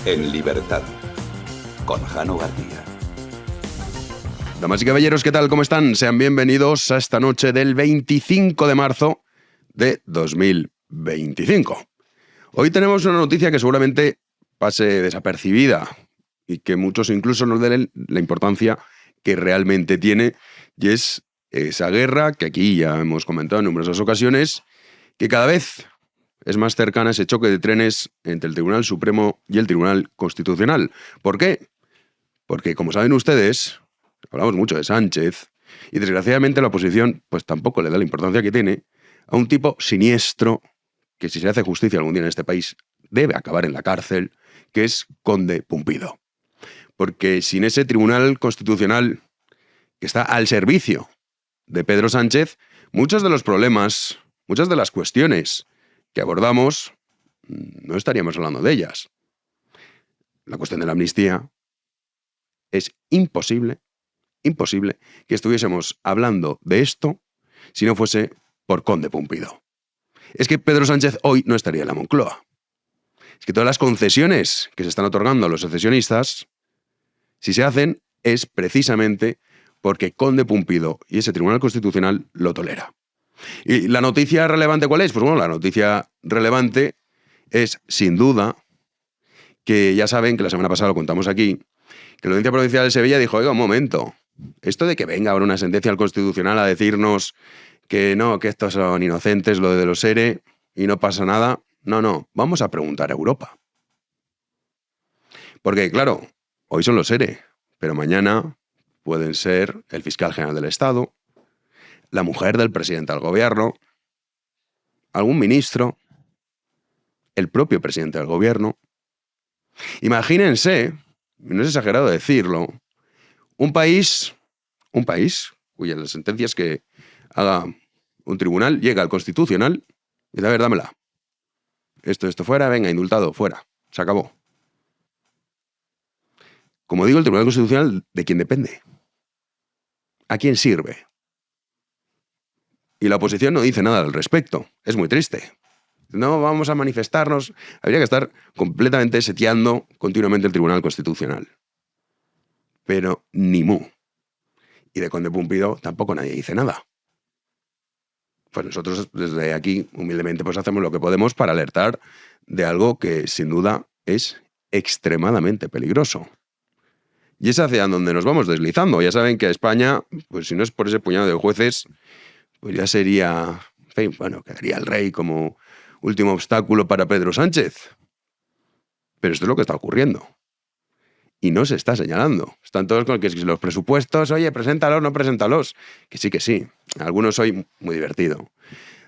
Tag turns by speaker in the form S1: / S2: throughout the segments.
S1: En libertad, con Jano García.
S2: Damas y caballeros, ¿qué tal? ¿Cómo están? Sean bienvenidos a esta noche del 25 de marzo de 2025. Hoy tenemos una noticia que seguramente pase desapercibida y que muchos incluso no den la importancia que realmente tiene, y es esa guerra que aquí ya hemos comentado en numerosas ocasiones, que cada vez es más cercana a ese choque de trenes entre el Tribunal Supremo y el Tribunal Constitucional. ¿Por qué? Porque, como saben ustedes, hablamos mucho de Sánchez, y desgraciadamente la oposición pues tampoco le da la importancia que tiene a un tipo siniestro que, si se hace justicia algún día en este país, debe acabar en la cárcel, que es Conde Pumpido. Porque sin ese Tribunal Constitucional que está al servicio de Pedro Sánchez, muchos de los problemas, muchas de las cuestiones que abordamos, no estaríamos hablando de ellas. La cuestión de la amnistía, es imposible que estuviésemos hablando de esto si no fuese por Conde Pumpido. Es que Pedro Sánchez hoy no estaría en la Moncloa. Es que todas las concesiones que se están otorgando a los secesionistas, si se hacen, es precisamente porque Conde Pumpido y ese Tribunal Constitucional lo tolera. ¿Y la noticia relevante cuál es? Pues bueno, la noticia relevante es, sin duda, que ya saben que la semana pasada lo contamos aquí, que la Audiencia Provincial de Sevilla dijo: oiga, un momento, esto de que venga ahora una sentencia al Constitucional a decirnos que no, que estos son inocentes, lo de los ERE, y no pasa nada, no, vamos a preguntar a Europa. Porque, claro, hoy son los ERE, pero mañana pueden ser el fiscal general del Estado, la mujer del presidente del gobierno, algún ministro, el propio presidente del gobierno. Imagínense, no es exagerado decirlo, un país cuyas sentencias que haga un tribunal llega al Constitucional y dice: a ver, dámela. Esto fuera, venga, indultado, fuera. Se acabó. Como digo, el Tribunal Constitucional, ¿de quién depende? ¿A quién sirve? Y la oposición no dice nada al respecto. Es muy triste. No vamos a manifestarnos. Habría que estar completamente seteando continuamente el Tribunal Constitucional. Pero ni mu. Y de Conde Pumpido tampoco nadie dice nada. Pues nosotros desde aquí, humildemente, pues hacemos lo que podemos para alertar de algo que sin duda es extremadamente peligroso. Y es hacia donde nos vamos deslizando. Ya saben que a España, pues si no es por ese puñado de jueces, pues ya sería, en fin, bueno, quedaría el rey como último obstáculo para Pedro Sánchez. Pero esto es lo que está ocurriendo. Y no se está señalando. Están todos con que los presupuestos, oye, preséntalos, no preséntalos. Que sí. Algunos hoy, muy divertido,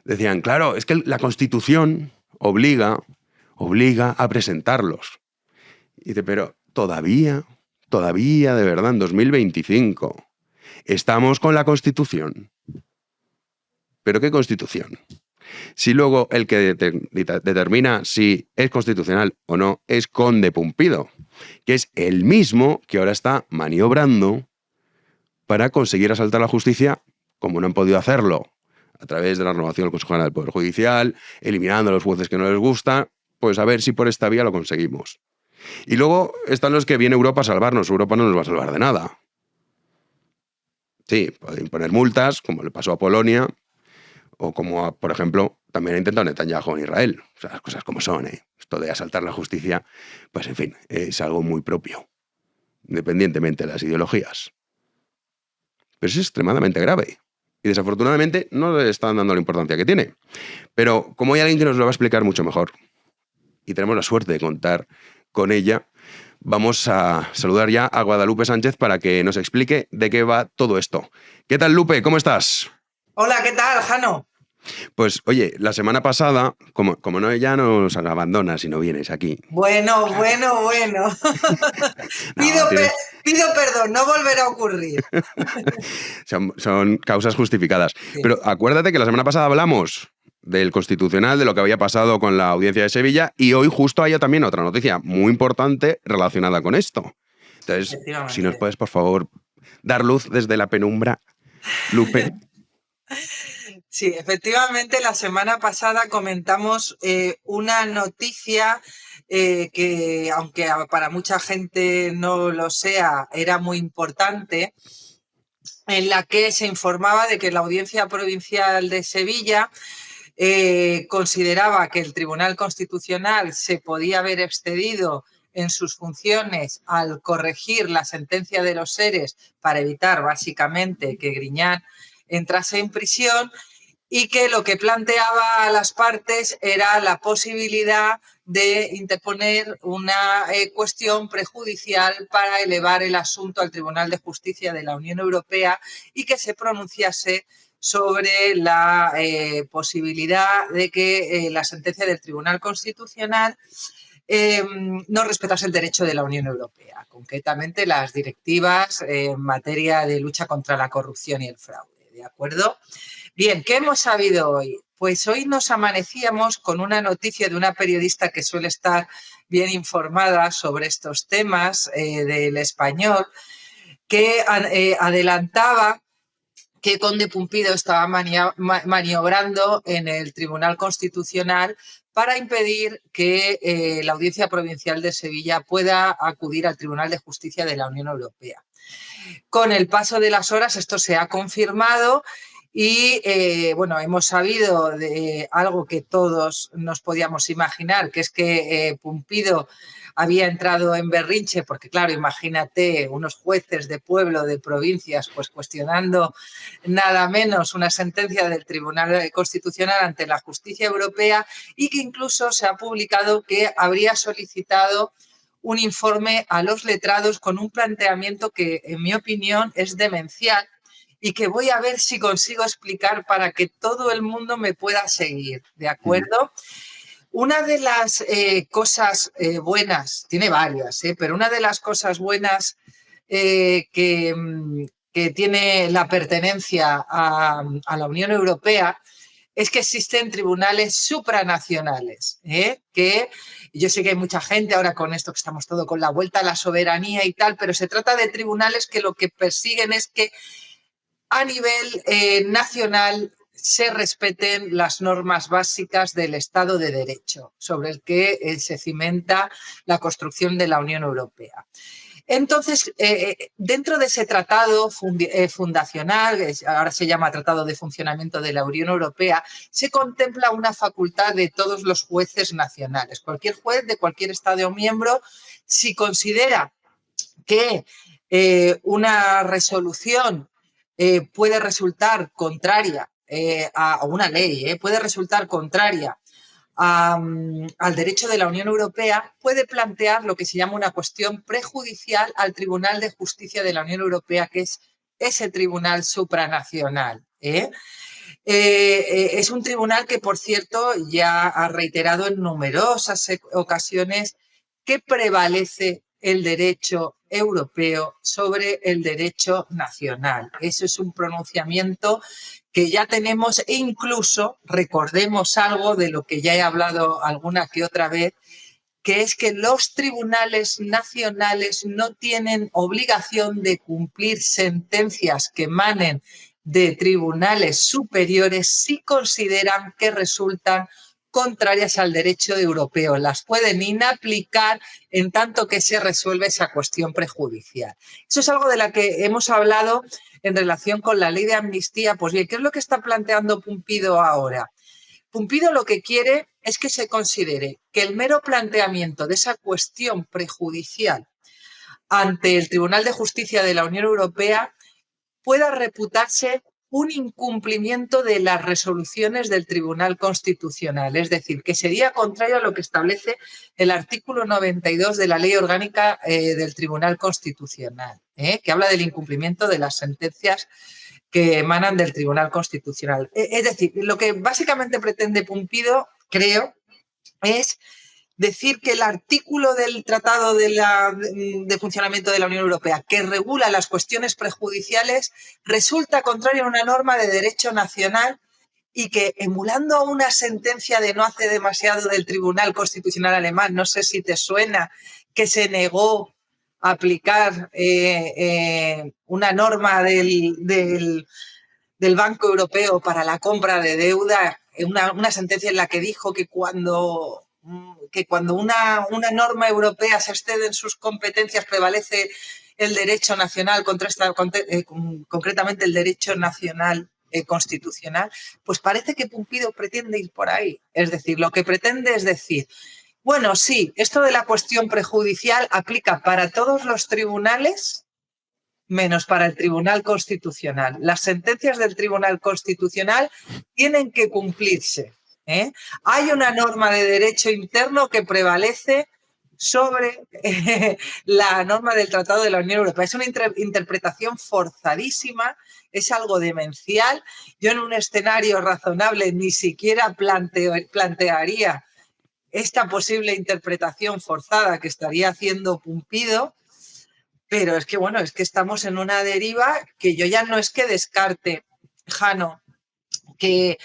S2: decían: claro, es que la Constitución obliga a presentarlos. Y dice: pero todavía, de verdad, en 2025, estamos con la Constitución. ¿Pero qué Constitución? Si luego el que determina si es constitucional o no es Conde Pumpido, que es el mismo que ahora está maniobrando para conseguir asaltar la justicia, como no han podido hacerlo a través de la renovación del Consejo General del Poder Judicial, eliminando a los jueces que no les gusta, pues a ver si por esta vía lo conseguimos. Y luego están los que viene Europa a salvarnos. Europa no nos va a salvar de nada. Sí, puede imponer multas, como le pasó a Polonia, o como, por ejemplo, también ha intentado Netanyahu en Israel. O sea, las cosas como son, ¿eh? Esto de asaltar la justicia, pues en fin, es algo muy propio, independientemente de las ideologías. Pero es extremadamente grave. Y desafortunadamente no le están dando la importancia que tiene. Pero como hay alguien que nos lo va a explicar mucho mejor, y tenemos la suerte de contar con ella, vamos a saludar ya a Guadalupe Sánchez para que nos explique de qué va todo esto. ¿Qué tal, Lupe? ¿Cómo estás?
S3: Hola, ¿qué tal, Jano?
S2: Pues oye, la semana pasada, como no, ya nos abandonas y no vienes aquí.
S3: Bueno.
S2: No,
S3: Pido perdón, no volverá a ocurrir.
S2: son causas justificadas.
S3: Sí.
S2: Pero acuérdate que la semana pasada hablamos del Constitucional, de lo que había pasado con la Audiencia de Sevilla, y hoy justo hay también otra noticia muy importante relacionada con esto. Entonces, si nos puedes, por favor, dar luz desde la penumbra, Lupe.
S3: Sí, efectivamente, la semana pasada comentamos una noticia que aunque para mucha gente no lo sea, era muy importante, en la que se informaba de que la Audiencia Provincial de Sevilla consideraba que el Tribunal Constitucional se podía haber excedido en sus funciones al corregir la sentencia de los seres para evitar básicamente que Griñán entrase en prisión, y que lo que planteaba a las partes era la posibilidad de interponer una cuestión prejudicial para elevar el asunto al Tribunal de Justicia de la Unión Europea y que se pronunciase sobre la posibilidad de que la sentencia del Tribunal Constitucional no respetase el derecho de la Unión Europea, concretamente las directivas en materia de lucha contra la corrupción y el fraude, ¿de acuerdo? Bien, ¿qué hemos sabido hoy? Pues hoy nos amanecíamos con una noticia de una periodista que suele estar bien informada sobre estos temas del Español, que adelantaba que Conde Pumpido estaba maniobrando en el Tribunal Constitucional para impedir que la Audiencia Provincial de Sevilla pueda acudir al Tribunal de Justicia de la Unión Europea. Con el paso de las horas esto se ha confirmado y bueno, hemos sabido de algo que todos nos podíamos imaginar, que es que Pumpido había entrado en berrinche, porque claro, imagínate, unos jueces de pueblo, de provincias, pues cuestionando nada menos una sentencia del Tribunal Constitucional ante la justicia europea, y que incluso se ha publicado que habría solicitado un informe a los letrados con un planteamiento que, en mi opinión, es demencial y que voy a ver si consigo explicar para que todo el mundo me pueda seguir, ¿de acuerdo? Una de las cosas buenas, tiene varias, pero una de las cosas buenas que tiene la pertenencia a la Unión Europea es que existen tribunales supranacionales, que yo sé que hay mucha gente ahora con esto que estamos todo con la vuelta a la soberanía y tal, pero se trata de tribunales que lo que persiguen es que a nivel nacional se respeten las normas básicas del Estado de Derecho, sobre el que se cimenta la construcción de la Unión Europea. Entonces, dentro de ese tratado fundacional, ahora se llama Tratado de Funcionamiento de la Unión Europea, se contempla una facultad de todos los jueces nacionales. Cualquier juez de cualquier Estado miembro, si considera que una resolución puede resultar contraria a una ley, puede resultar contraria al derecho de la Unión Europea, puede plantear lo que se llama una cuestión prejudicial al Tribunal de Justicia de la Unión Europea, que es ese tribunal supranacional. Es un tribunal que, por cierto, ya ha reiterado en numerosas ocasiones que prevalece el derecho europeo sobre el derecho nacional. Eso es un pronunciamiento que ya tenemos e incluso recordemos algo de lo que ya he hablado alguna que otra vez, que es que los tribunales nacionales no tienen obligación de cumplir sentencias que emanen de tribunales superiores si consideran que resultan contrarias al derecho europeo. Las pueden inaplicar en tanto que se resuelve esa cuestión prejudicial. Eso es algo de la que hemos hablado en relación con la ley de amnistía. Pues bien, ¿qué es lo que está planteando Pumpido ahora? Pumpido lo que quiere es que se considere que el mero planteamiento de esa cuestión prejudicial ante el Tribunal de Justicia de la Unión Europea pueda reputarse un incumplimiento de las resoluciones del Tribunal Constitucional, es decir, que sería contrario a lo que establece el artículo 92 de la Ley Orgánica del Tribunal Constitucional, que habla del incumplimiento de las sentencias que emanan del Tribunal Constitucional. Es decir, lo que básicamente pretende Pumpido, creo, es decir que el artículo del Tratado de Funcionamiento de la Unión Europea que regula las cuestiones prejudiciales resulta contrario a una norma de derecho nacional y que, emulando una sentencia de no hace demasiado del Tribunal Constitucional alemán, no sé si te suena, que se negó a aplicar una norma del Banco Europeo para la compra de deuda, una sentencia en la que dijo que cuando que cuando una norma europea se excede en sus competencias prevalece el derecho nacional, concretamente el derecho nacional constitucional, pues parece que Pumpido pretende ir por ahí. Es decir, lo que pretende es decir, bueno, sí, esto de la cuestión prejudicial aplica para todos los tribunales menos para el Tribunal Constitucional. Las sentencias del Tribunal Constitucional tienen que cumplirse. Hay una norma de derecho interno que prevalece sobre la norma del Tratado de la Unión Europea. Es una interpretación forzadísima, es algo demencial. Yo en un escenario razonable ni siquiera plantearía esta posible interpretación forzada que estaría haciendo Pumpido, pero es que, bueno, es que estamos en una deriva que yo ya no es que descarte, Jano, que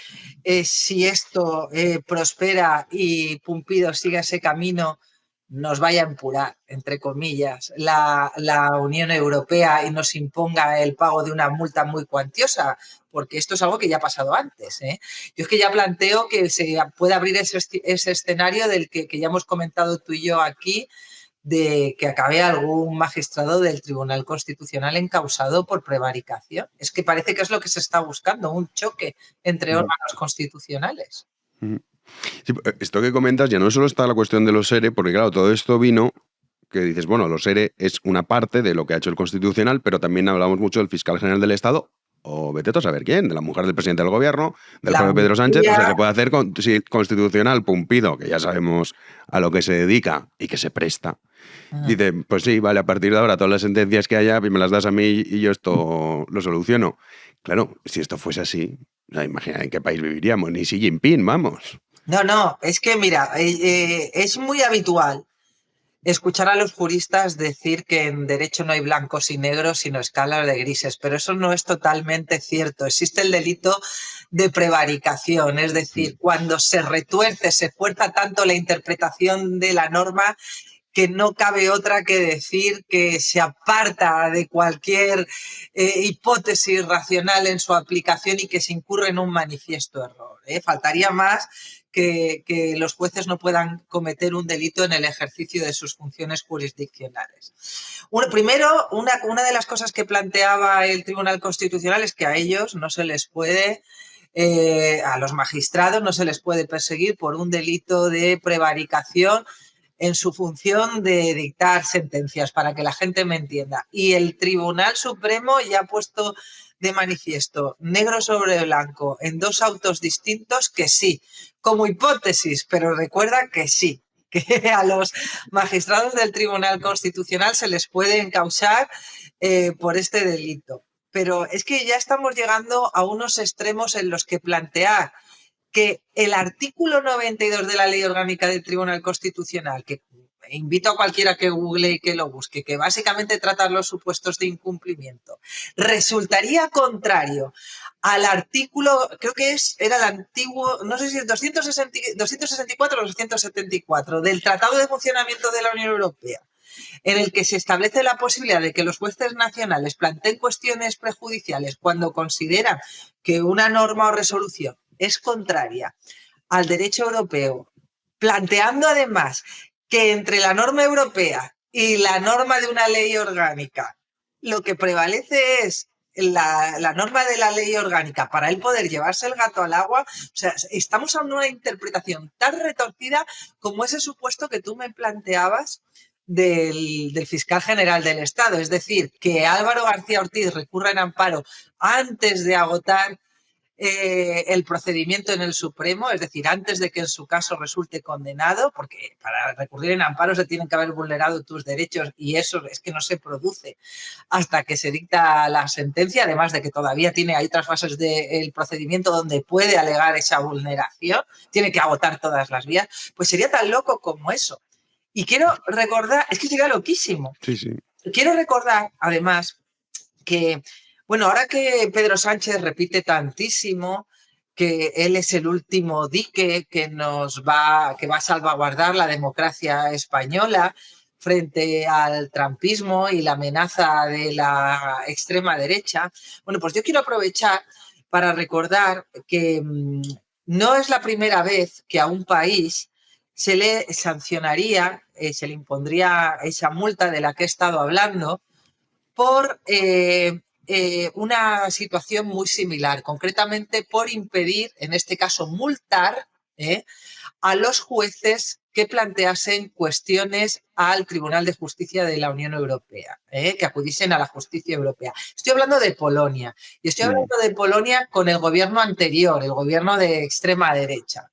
S3: si esto prospera y Pumpido sigue ese camino, nos vaya a empurar, entre comillas, la Unión Europea y nos imponga el pago de una multa muy cuantiosa, porque esto es algo que ya ha pasado antes. Yo es que ya planteo que se puede abrir ese escenario del que ya hemos comentado tú y yo aquí, de que acabe algún magistrado del Tribunal Constitucional encausado por prevaricación. Es que parece que es lo que se está buscando, un choque entre órganos constitucionales.
S2: Sí, esto que comentas ya no solo está la cuestión de los ERE, porque claro, todo esto vino que dices, bueno, los ERE es una parte de lo que ha hecho el Constitucional, pero también hablamos mucho del fiscal general del Estado, o vete tú a saber quién, de la mujer del presidente del gobierno, del propio Pedro Sánchez. O sea, se puede hacer constitucional Pumpido, que ya sabemos a lo que se dedica y que se presta. Dice, pues sí, vale, a partir de ahora todas las sentencias que haya me las das a mí y yo esto lo soluciono. Claro, si esto fuese así, o sea, imagina en qué país viviríamos, ni Xi Jinping, vamos.
S3: No, es que mira, es muy habitual escuchar a los juristas decir que en derecho no hay blancos y negros, sino escalas de grises, pero eso no es totalmente cierto. Existe el delito de prevaricación, es decir, cuando se retuerce, se fuerza tanto la interpretación de la norma que no cabe otra que decir que se aparta de cualquier hipótesis racional en su aplicación y que se incurre en un manifiesto error. Faltaría más que los jueces no puedan cometer un delito en el ejercicio de sus funciones jurisdiccionales. Primero, una de las cosas que planteaba el Tribunal Constitucional es que a ellos no se les puede, a los magistrados no se les puede perseguir por un delito de prevaricación en su función de dictar sentencias, para que la gente me entienda. Y el Tribunal Supremo ya ha puesto de manifiesto, negro sobre blanco, en dos autos distintos, que sí, como hipótesis, pero recuerda que sí, que a los magistrados del Tribunal Constitucional se les puede encausar por este delito. Pero es que ya estamos llegando a unos extremos en los que plantear que el artículo 92 de la Ley Orgánica del Tribunal Constitucional, que invito a cualquiera que google y que lo busque, que básicamente trata los supuestos de incumplimiento, resultaría contrario al artículo, creo que era el antiguo, no sé si es 264 o 274 del Tratado de Funcionamiento de la Unión Europea, en el que se establece la posibilidad de que los jueces nacionales planteen cuestiones prejudiciales cuando consideran que una norma o resolución es contraria al derecho europeo, planteando además que entre la norma europea y la norma de una ley orgánica lo que prevalece es la norma de la ley orgánica para él poder llevarse el gato al agua. O sea, estamos hablando de una interpretación tan retorcida como ese supuesto que tú me planteabas del fiscal general del Estado. Es decir, que Álvaro García Ortiz recurra en amparo antes de agotar el procedimiento en el Supremo, es decir, antes de que en su caso resulte condenado, porque para recurrir en amparo se tienen que haber vulnerado tus derechos y eso es que no se produce hasta que se dicta la sentencia, además de que todavía hay otras fases del procedimiento donde puede alegar esa vulneración, tiene que agotar todas las vías, pues sería tan loco como eso. Y quiero recordar, es que sería loquísimo.
S2: Sí, sí.
S3: Quiero recordar, además, que bueno, ahora que Pedro Sánchez repite tantísimo que él es el último dique que va a salvaguardar la democracia española frente al trumpismo y la amenaza de la extrema derecha, bueno, pues yo quiero aprovechar para recordar que no es la primera vez que a un país se le sancionaría, se le impondría esa multa de la que he estado hablando por una situación muy similar, concretamente por impedir, en este caso multar, a los jueces que planteasen cuestiones al Tribunal de Justicia de la Unión Europea, que acudiesen a la justicia europea. Estoy hablando de Polonia, y estoy hablando de Polonia con el gobierno anterior, el gobierno de extrema derecha.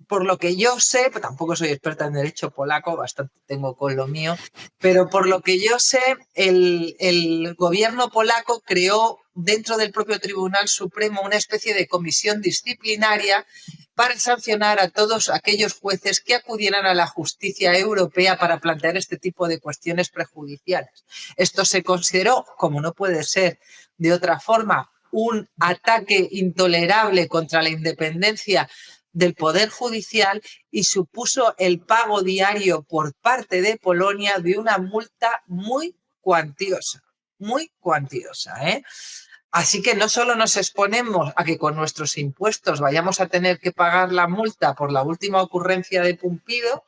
S3: Por lo que yo sé, pues tampoco soy experta en derecho polaco, bastante tengo con lo mío, pero por lo que yo sé, el gobierno polaco creó dentro del propio Tribunal Supremo una especie de comisión disciplinaria para sancionar a todos aquellos jueces que acudieran a la justicia europea para plantear este tipo de cuestiones prejudiciales. Esto se consideró, como no puede ser de otra forma, un ataque intolerable contra la independencia del Poder Judicial y supuso el pago diario por parte de Polonia de una multa muy cuantiosa, ¿eh? Así que no solo nos exponemos a que con nuestros impuestos vayamos a tener que pagar la multa por la última ocurrencia de Pumpido,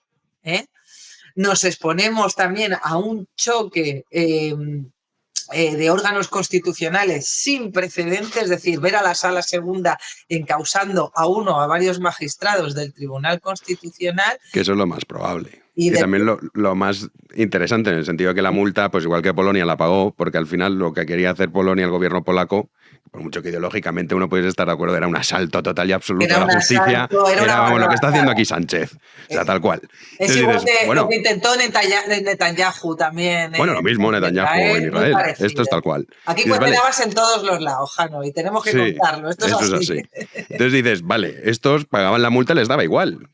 S3: nos exponemos también a un choque de órganos constitucionales sin precedentes, es decir, ver a la Sala Segunda encausando a uno o a varios magistrados del Tribunal Constitucional.
S2: Que eso es lo más probable. Y también lo más interesante, en el sentido de que la multa, pues igual que Polonia la pagó, porque al final lo que quería hacer Polonia, el gobierno polaco, por mucho que ideológicamente uno pudiese estar de acuerdo, era un asalto total y absoluto a la justicia. Era vamos, lo que está haciendo aquí Sánchez. O sea, tal cual.
S3: Es entonces igual dices, que lo que intentó Netanyahu también.
S2: Bueno, lo mismo Netanyahu en Israel. Esto es tal cual.
S3: Aquí cuestionabas en todos los lados, Jano, y tenemos que contarlo. Esto es así.
S2: Entonces dices, vale, estos pagaban la multa, les daba igual.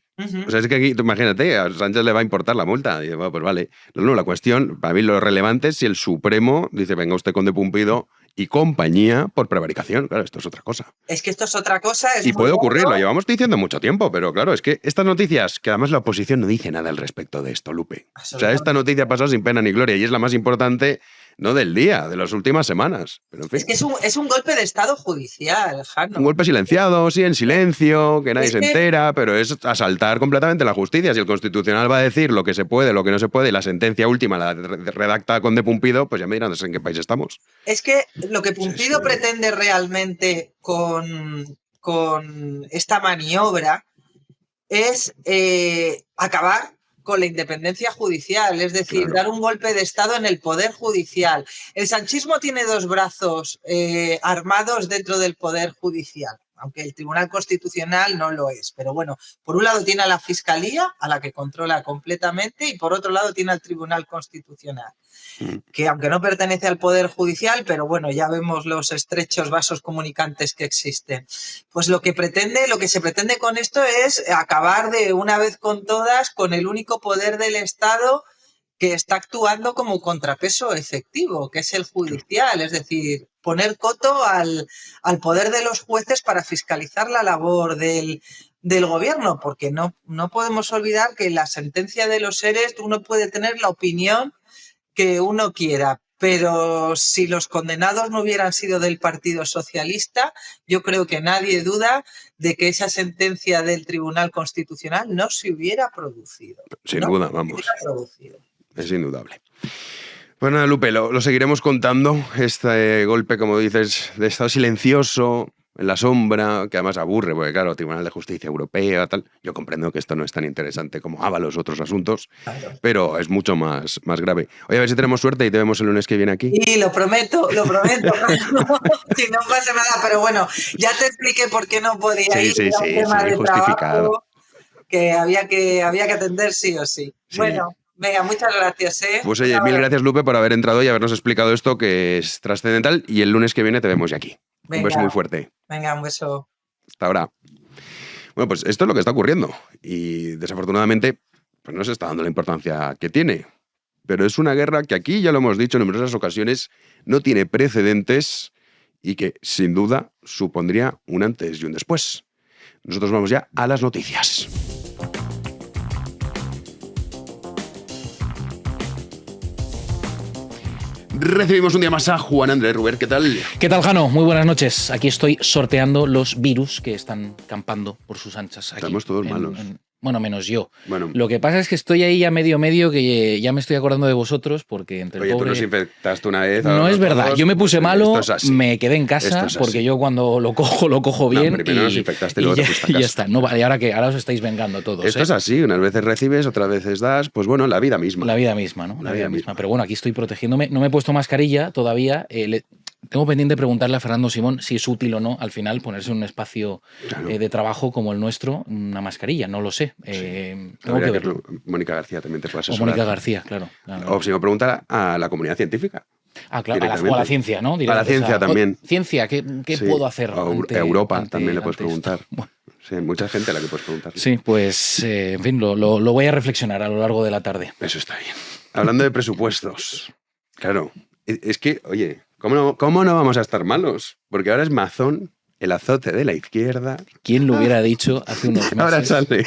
S2: O sea, es que aquí, tú imagínate, a Sánchez le va a importar la multa. Y bueno, pues vale. No, la cuestión, para mí lo relevante es si el Supremo dice, venga usted con de Pumpido y compañía por prevaricación. Claro, esto es otra cosa.
S3: Es que esto es otra cosa.
S2: Y puede ocurrir, lo llevamos diciendo mucho tiempo, pero claro, es que estas noticias, que además la oposición no dice nada al respecto de esto, Lupe. O sea, esta noticia ha pasado sin pena ni gloria y es la más importante, no del día, de las últimas semanas. Pero en fin.
S3: Es que es un golpe de Estado judicial, Jano.
S2: Un golpe silenciado, sí, en silencio, que nadie se entera, pero es asaltar completamente la justicia. Si el Constitucional va a decir lo que se puede, lo que no se puede, y la sentencia última la redacta con de Pumpido, pues ya me dirán en qué país estamos.
S3: Es que lo que Pumpido pretende realmente con esta maniobra es acabar con la independencia judicial, es decir, dar un golpe de Estado en el poder judicial. El sanchismo tiene dos brazos armados dentro del poder judicial, aunque el Tribunal Constitucional no lo es. Pero bueno, por un lado tiene a la Fiscalía, a la que controla completamente, y por otro lado tiene al Tribunal Constitucional, que aunque no pertenece al Poder Judicial, pero bueno, ya vemos los estrechos vasos comunicantes que existen. Pues lo que se pretende con esto es acabar de una vez con todas con el único poder del Estado que está actuando como contrapeso efectivo, que es el judicial, es decir, poner coto al poder de los jueces para fiscalizar la labor del gobierno, porque no podemos olvidar que en la sentencia de los seres uno puede tener la opinión que uno quiera, pero si los condenados no hubieran sido del Partido Socialista, yo creo que nadie duda de que esa sentencia del Tribunal Constitucional no se hubiera producido.
S2: Sin duda, vamos. Es indudable. Bueno, Lupe, lo seguiremos contando, este golpe, como dices, de estado silencioso, en la sombra, que además aburre, porque claro, Tribunal de Justicia Europea, tal. Yo comprendo que esto no es tan interesante como los otros asuntos, pero es mucho más grave. Oye, a ver si tenemos suerte y te vemos el lunes que viene aquí.
S3: Sí, lo prometo. Si no pasa nada, pero bueno, ya te expliqué por qué no podía ir.
S2: Sí, justificado.
S3: Que había que atender sí o sí. Bueno. Venga, muchas gracias.
S2: Pues oye, mil gracias, Lupe, por haber entrado y habernos explicado esto, que es trascendental, y el lunes que viene te vemos ya aquí. Venga, un beso muy fuerte.
S3: Venga, un beso.
S2: Hasta ahora. Bueno, pues esto es lo que está ocurriendo y desafortunadamente pues no se está dando la importancia que tiene. Pero es una guerra que aquí, ya lo hemos dicho en numerosas ocasiones, no tiene precedentes y que sin duda supondría un antes y un después. Nosotros vamos ya a las noticias. Recibimos un día más a Juan Andrés Ruber. ¿Qué tal?
S4: ¿Qué tal, Jano? Muy buenas noches. Aquí estoy sorteando los virus que están campando por sus anchas. Aquí,
S2: Estamos todos malos.
S4: Bueno, menos yo.
S2: Bueno.
S4: Lo que pasa es que estoy ahí a medio que ya me estoy acordando de vosotros porque entre
S2: Oye,
S4: el
S2: tú
S4: pobre...
S2: nos infectaste una vez.
S4: No es verdad.
S2: todos.
S4: Yo me puse malo,
S2: Esto es así.
S4: me quedé en casa porque yo cuando lo cojo bien.
S2: Primero nos infectaste y luego te fuiste a
S4: y ya
S2: casa.
S4: está. No, vale, ahora os estáis vengando todos.
S2: Esto es así. Unas veces recibes, otras veces das. Pues bueno, la vida misma.
S4: La vida misma, ¿no?
S2: La vida misma.
S4: Pero bueno, aquí estoy protegiéndome. No me he puesto mascarilla todavía. Tengo pendiente preguntarle a Fernando Simón si es útil o no al final ponerse en un espacio de trabajo como el nuestro una mascarilla. No lo sé. Tengo que verlo.
S2: Mónica García también te puede
S4: O
S2: asesorar.
S4: Mónica García, claro.
S2: O si no, preguntar a la comunidad científica.
S4: Ah, claro, o a la ciencia, ¿no?
S2: A la ciencia también.
S4: Ciencia, ¿qué
S2: Sí.
S4: puedo hacer?
S2: A Europa también le puedes
S4: ante esto?
S2: preguntar.
S4: Bueno,
S2: Sí, hay mucha gente a la que puedes preguntar.
S4: sí, pues, en fin, lo voy a reflexionar a lo largo de la tarde.
S2: Eso está bien. Hablando de presupuestos. Claro, es que, oye, ¿cómo no vamos a estar malos? Porque ahora es Mazón, el azote de la izquierda.
S4: ¿Quién lo hubiera dicho hace unos meses?
S2: Ahora sale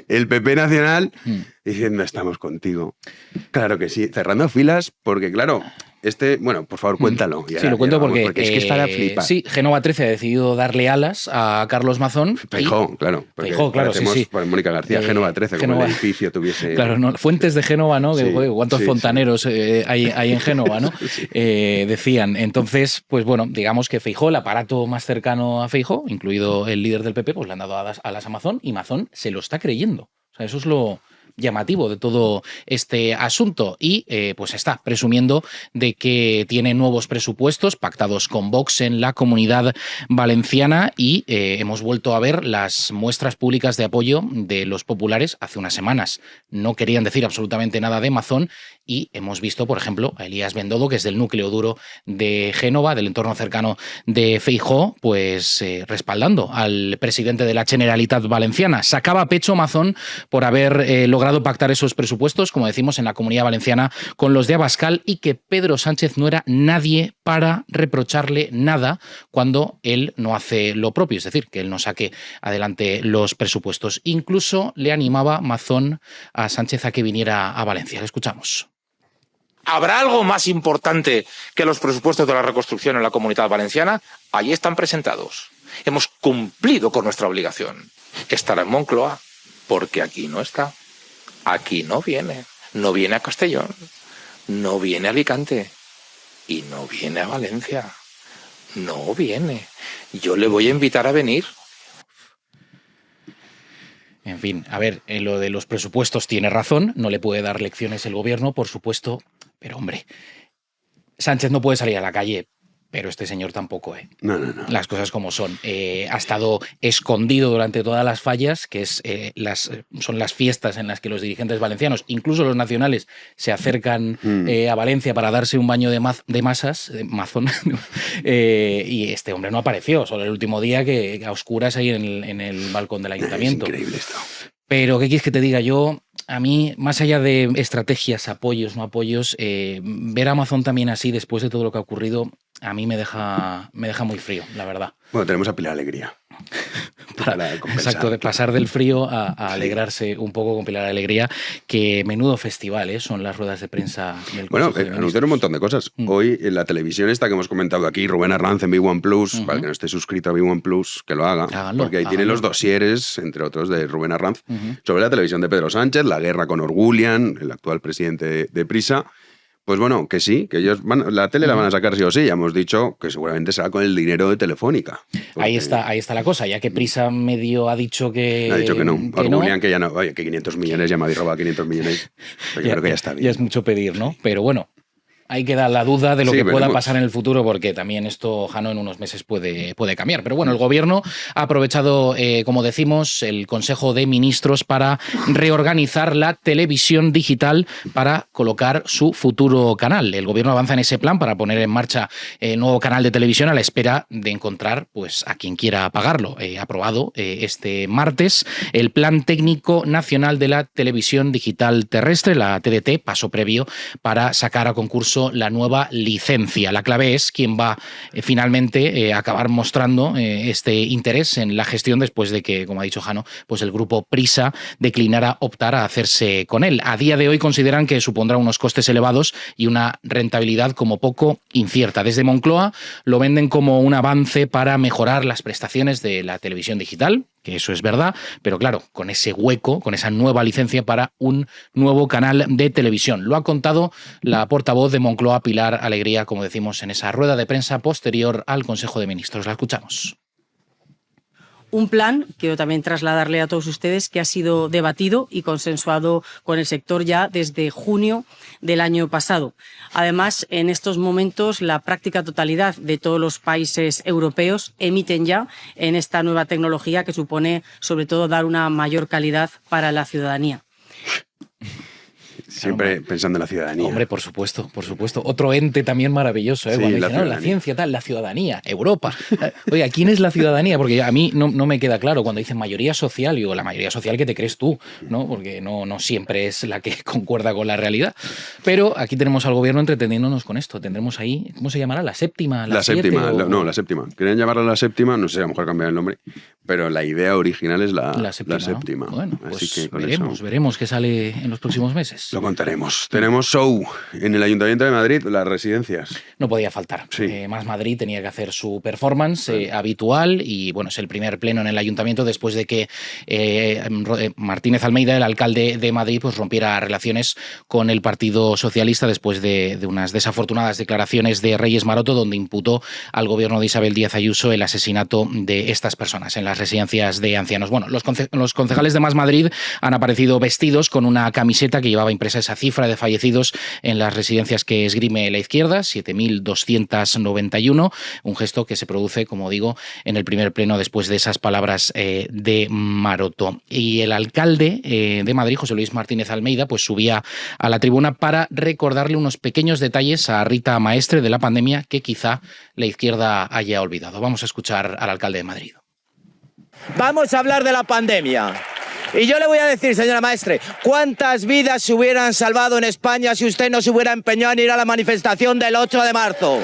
S2: el PP Nacional
S4: Mm.
S2: diciendo estamos contigo. Claro que sí, cerrando filas, porque claro, bueno, por favor, cuéntalo.
S4: Sí, lo cuento porque
S2: es que es para flipar.
S4: Sí, Génova 13 ha decidido darle alas a Carlos Mazón.
S2: Feijó, claro. porque
S4: Feijó, claro, sí,
S2: parecemos
S4: sí.
S2: Por Mónica García, Génova 13, como
S4: Génova.
S2: el edificio tuviese...
S4: Claro, no, Fuentes de Génova, ¿no?
S2: Sí,
S4: Que, joder, ¿cuántos
S2: sí,
S4: fontaneros hay en Génova, no?
S2: Sí.
S4: Decían. Entonces, pues bueno, digamos que Feijó, el aparato más cercano a Feijó, incluido el líder del PP, pues le han dado alas a Mazón y Mazón se lo está creyendo. O sea, eso es lo llamativo de todo este asunto y pues está presumiendo de que tiene nuevos presupuestos pactados con Vox en la Comunidad Valenciana y hemos vuelto a ver las muestras públicas de apoyo de los populares hace unas semanas. No querían decir absolutamente nada de Mazón y hemos visto, por ejemplo, a Elías Bendodo, que es del núcleo duro de Génova, del entorno cercano de Feijó, pues respaldando al presidente de la Generalitat Valenciana. Sacaba pecho Mazón por haber logrado pactar esos presupuestos, como decimos, en la Comunidad Valenciana con los de Abascal y que Pedro Sánchez no era nadie para reprocharle nada cuando él no hace lo propio, es decir, que él no saque adelante los presupuestos. Incluso le animaba Mazón a Sánchez a que viniera a Valencia. Le escuchamos.
S5: ¿Habrá algo más importante que los presupuestos de la reconstrucción en la Comunidad Valenciana? Allí están presentados. Hemos cumplido con nuestra obligación. Estará en Moncloa, porque aquí no está. Aquí no viene. No viene a Castellón, no viene a Alicante y no viene a Valencia. No viene. Yo le voy a invitar a venir.
S4: En fin, a ver, en lo de los presupuestos tiene razón, no le puede dar lecciones el gobierno, por supuesto, pero hombre, Sánchez no puede salir a la calle, pero este señor tampoco,
S2: No.
S4: Las cosas como son. Ha estado escondido durante todas las fallas, que son las fiestas en las que los dirigentes valencianos, incluso los nacionales, se acercan a Valencia para darse un baño de masas, Mazón, y este hombre no apareció, solo el último día que a oscuras ahí en el balcón del ayuntamiento.
S2: Es increíble esto.
S4: Pero, ¿qué quieres que te diga? Yo, a mí, más allá de estrategias, apoyos, no apoyos, ver a Mazón también así, después de todo lo que ha ocurrido, a mí me deja muy frío, la verdad.
S2: Bueno, tenemos a Pilar Alegría.
S4: Exacto, de pasar del frío a alegrarse un poco con Pilar Alegría, que menudo festival, son las ruedas de prensa del
S2: Bueno,
S4: Consejo de
S2: anunciaron un montón de cosas. Hoy en la televisión esta que hemos comentado aquí, Rubén Arranz en Big One Plus, para el que no esté suscrito a Big One Plus, que lo haga,
S4: Háganlo,
S2: porque ahí tiene los dosieres, entre otros, de Rubén Arranz, sobre la televisión de Pedro Sánchez, la guerra con Orgulian, el actual presidente de Prisa. Pues bueno, que sí, que ellos la tele la van a sacar sí o sí. Ya hemos dicho que seguramente será con el dinero de Telefónica.
S4: Ahí está la cosa, ya que Prisa medio ha dicho que...
S2: Ha dicho que no. Orgulian
S4: no.
S2: que ya no. Oye, que 500 millones, ya me habéis robado 500 millones. Pero yo creo que ya está bien.
S4: Ya es mucho pedir, ¿no? Pero bueno, ahí queda la duda de lo que pueda pasar en el futuro, porque también esto, Jano, en unos meses puede cambiar. Pero bueno, el gobierno ha aprovechado, como decimos, el Consejo de Ministros para reorganizar la televisión digital para colocar su futuro canal. El gobierno avanza en ese plan para poner en marcha el nuevo canal de televisión a la espera de encontrar pues, a quien quiera pagarlo. Aprobado este martes el Plan Técnico Nacional de la Televisión Digital Terrestre, la TDT, paso previo para sacar a concurso incluso la nueva licencia. La clave es quién va finalmente acabar mostrando este interés en la gestión después de que, como ha dicho Jano, pues el grupo Prisa declinara optar a hacerse con él. A día de hoy consideran que supondrá unos costes elevados y una rentabilidad como poco incierta. Desde Moncloa lo venden como un avance para mejorar las prestaciones de la televisión digital, que eso es verdad, pero claro, con ese hueco, con esa nueva licencia para un nuevo canal de televisión. Lo ha contado la portavoz de Moncloa, Pilar Alegría, como decimos en esa rueda de prensa posterior al Consejo de Ministros. La escuchamos.
S6: Un plan, quiero también trasladarle a todos ustedes, que ha sido debatido y consensuado con el sector ya desde junio del año pasado. Además, en estos momentos, la práctica totalidad de todos los países europeos emiten ya en esta nueva tecnología que supone, sobre todo, dar una mayor calidad para la ciudadanía.
S2: Siempre pensando en la ciudadanía.
S4: Hombre, por supuesto, por supuesto. Otro ente también maravilloso, ¿eh?
S2: Sí,
S4: Cuando dicen, no, la ciencia, tal, la ciudadanía, Europa. Oiga, ¿quién es la ciudadanía? Porque a mí no me queda claro. Cuando dicen mayoría social, digo, la mayoría social que te crees tú, ¿no? Porque no siempre es la que concuerda con la realidad. Pero aquí tenemos al gobierno entreteniéndonos con esto. Tendremos ahí, ¿cómo se llamará? ¿La séptima?
S2: La séptima, no, la séptima. Querían llamarla la séptima, no sé, a lo mejor cambiar el nombre, pero la idea original es la séptima.
S4: ¿no? Bueno,
S2: así
S4: pues
S2: que con
S4: veremos qué sale en los próximos meses.
S2: Lo contaremos. Tenemos show en el Ayuntamiento de Madrid, las residencias.
S4: No podía faltar.
S2: Sí.
S4: Más Madrid tenía que hacer su performance habitual y bueno, es el primer pleno en el Ayuntamiento después de que Martínez Almeida, el alcalde de Madrid, pues rompiera relaciones con el Partido Socialista después de unas desafortunadas declaraciones de Reyes Maroto, donde imputó al gobierno de Isabel Díaz Ayuso el asesinato de estas personas en las residencias de ancianos. Bueno, los concejales de Más Madrid han aparecido vestidos con una camiseta que llevaba impresa esa cifra de fallecidos en las residencias que esgrime la izquierda, 7.291, un gesto que se produce, como digo, en el primer pleno después de esas palabras de Maroto. Y el alcalde de Madrid, José Luis Martínez Almeida, pues subía a la tribuna para recordarle unos pequeños detalles a Rita Maestre de la pandemia que quizá la izquierda haya olvidado. Vamos a escuchar al alcalde de Madrid.
S7: Vamos a hablar de la pandemia. Y yo le voy a decir, señora Maestre, ¿cuántas vidas se hubieran salvado en España si usted no se hubiera empeñado en ir a la manifestación del 8 de marzo?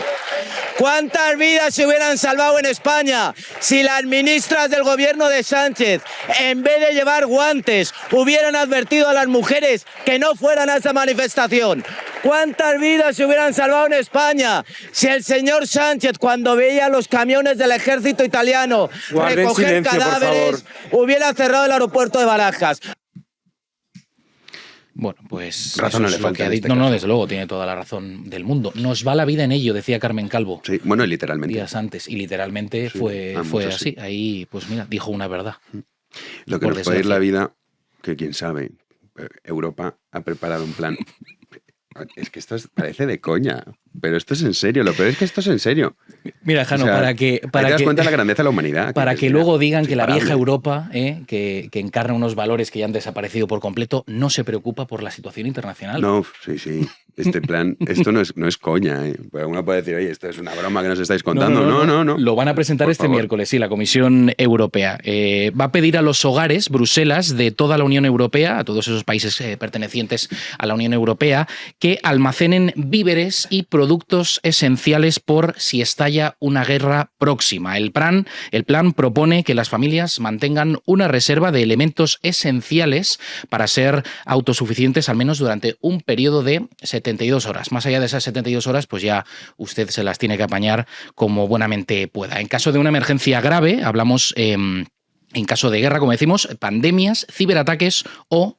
S7: ¿Cuántas vidas se hubieran salvado en España si las ministras del gobierno de Sánchez, en vez de llevar guantes, hubieran advertido a las mujeres que no fueran a esa manifestación? ¿Cuántas vidas se hubieran salvado en España si el señor Sánchez, cuando veía los camiones del ejército italiano recoger cadáveres, hubiera cerrado el aeropuerto de Barajas?
S4: Bueno, pues
S2: razón no le falta.
S4: No, desde luego, tiene toda la razón del mundo. Nos va la vida en ello, decía Carmen Calvo.
S2: Sí, bueno, literalmente.
S4: Días antes. Y literalmente
S2: sí,
S4: fue así. Ahí, pues mira, dijo una verdad.
S2: Lo que nos puede ir la vida, que quién sabe, Europa ha preparado un plan. Es que esto parece de coña, pero esto es en serio. Lo peor es que esto es en serio.
S4: Mira, Jano,
S2: o sea,
S4: para que
S2: te das cuenta de la grandeza de la humanidad.
S4: Para que luego digan que la vieja Europa, que encarna unos valores que ya han desaparecido por completo, no se preocupa por la situación internacional.
S2: No, sí. Este plan, esto no es coña. Pues uno puede decir, oye, esto es una broma que nos estáis contando. No.
S4: Lo van a presentar este miércoles, sí, la Comisión Europea. Va a pedir a los hogares, Bruselas, de toda la Unión Europea, a todos esos países pertenecientes a la Unión Europea, que almacenen víveres y productos esenciales por si estalla una guerra próxima. El plan propone que las familias mantengan una reserva de elementos esenciales para ser autosuficientes al menos durante un periodo de 72 horas. Más allá de esas 72 horas, pues ya usted se las tiene que apañar como buenamente pueda. En caso de una emergencia grave, hablamos en caso de guerra, como decimos, pandemias, ciberataques o,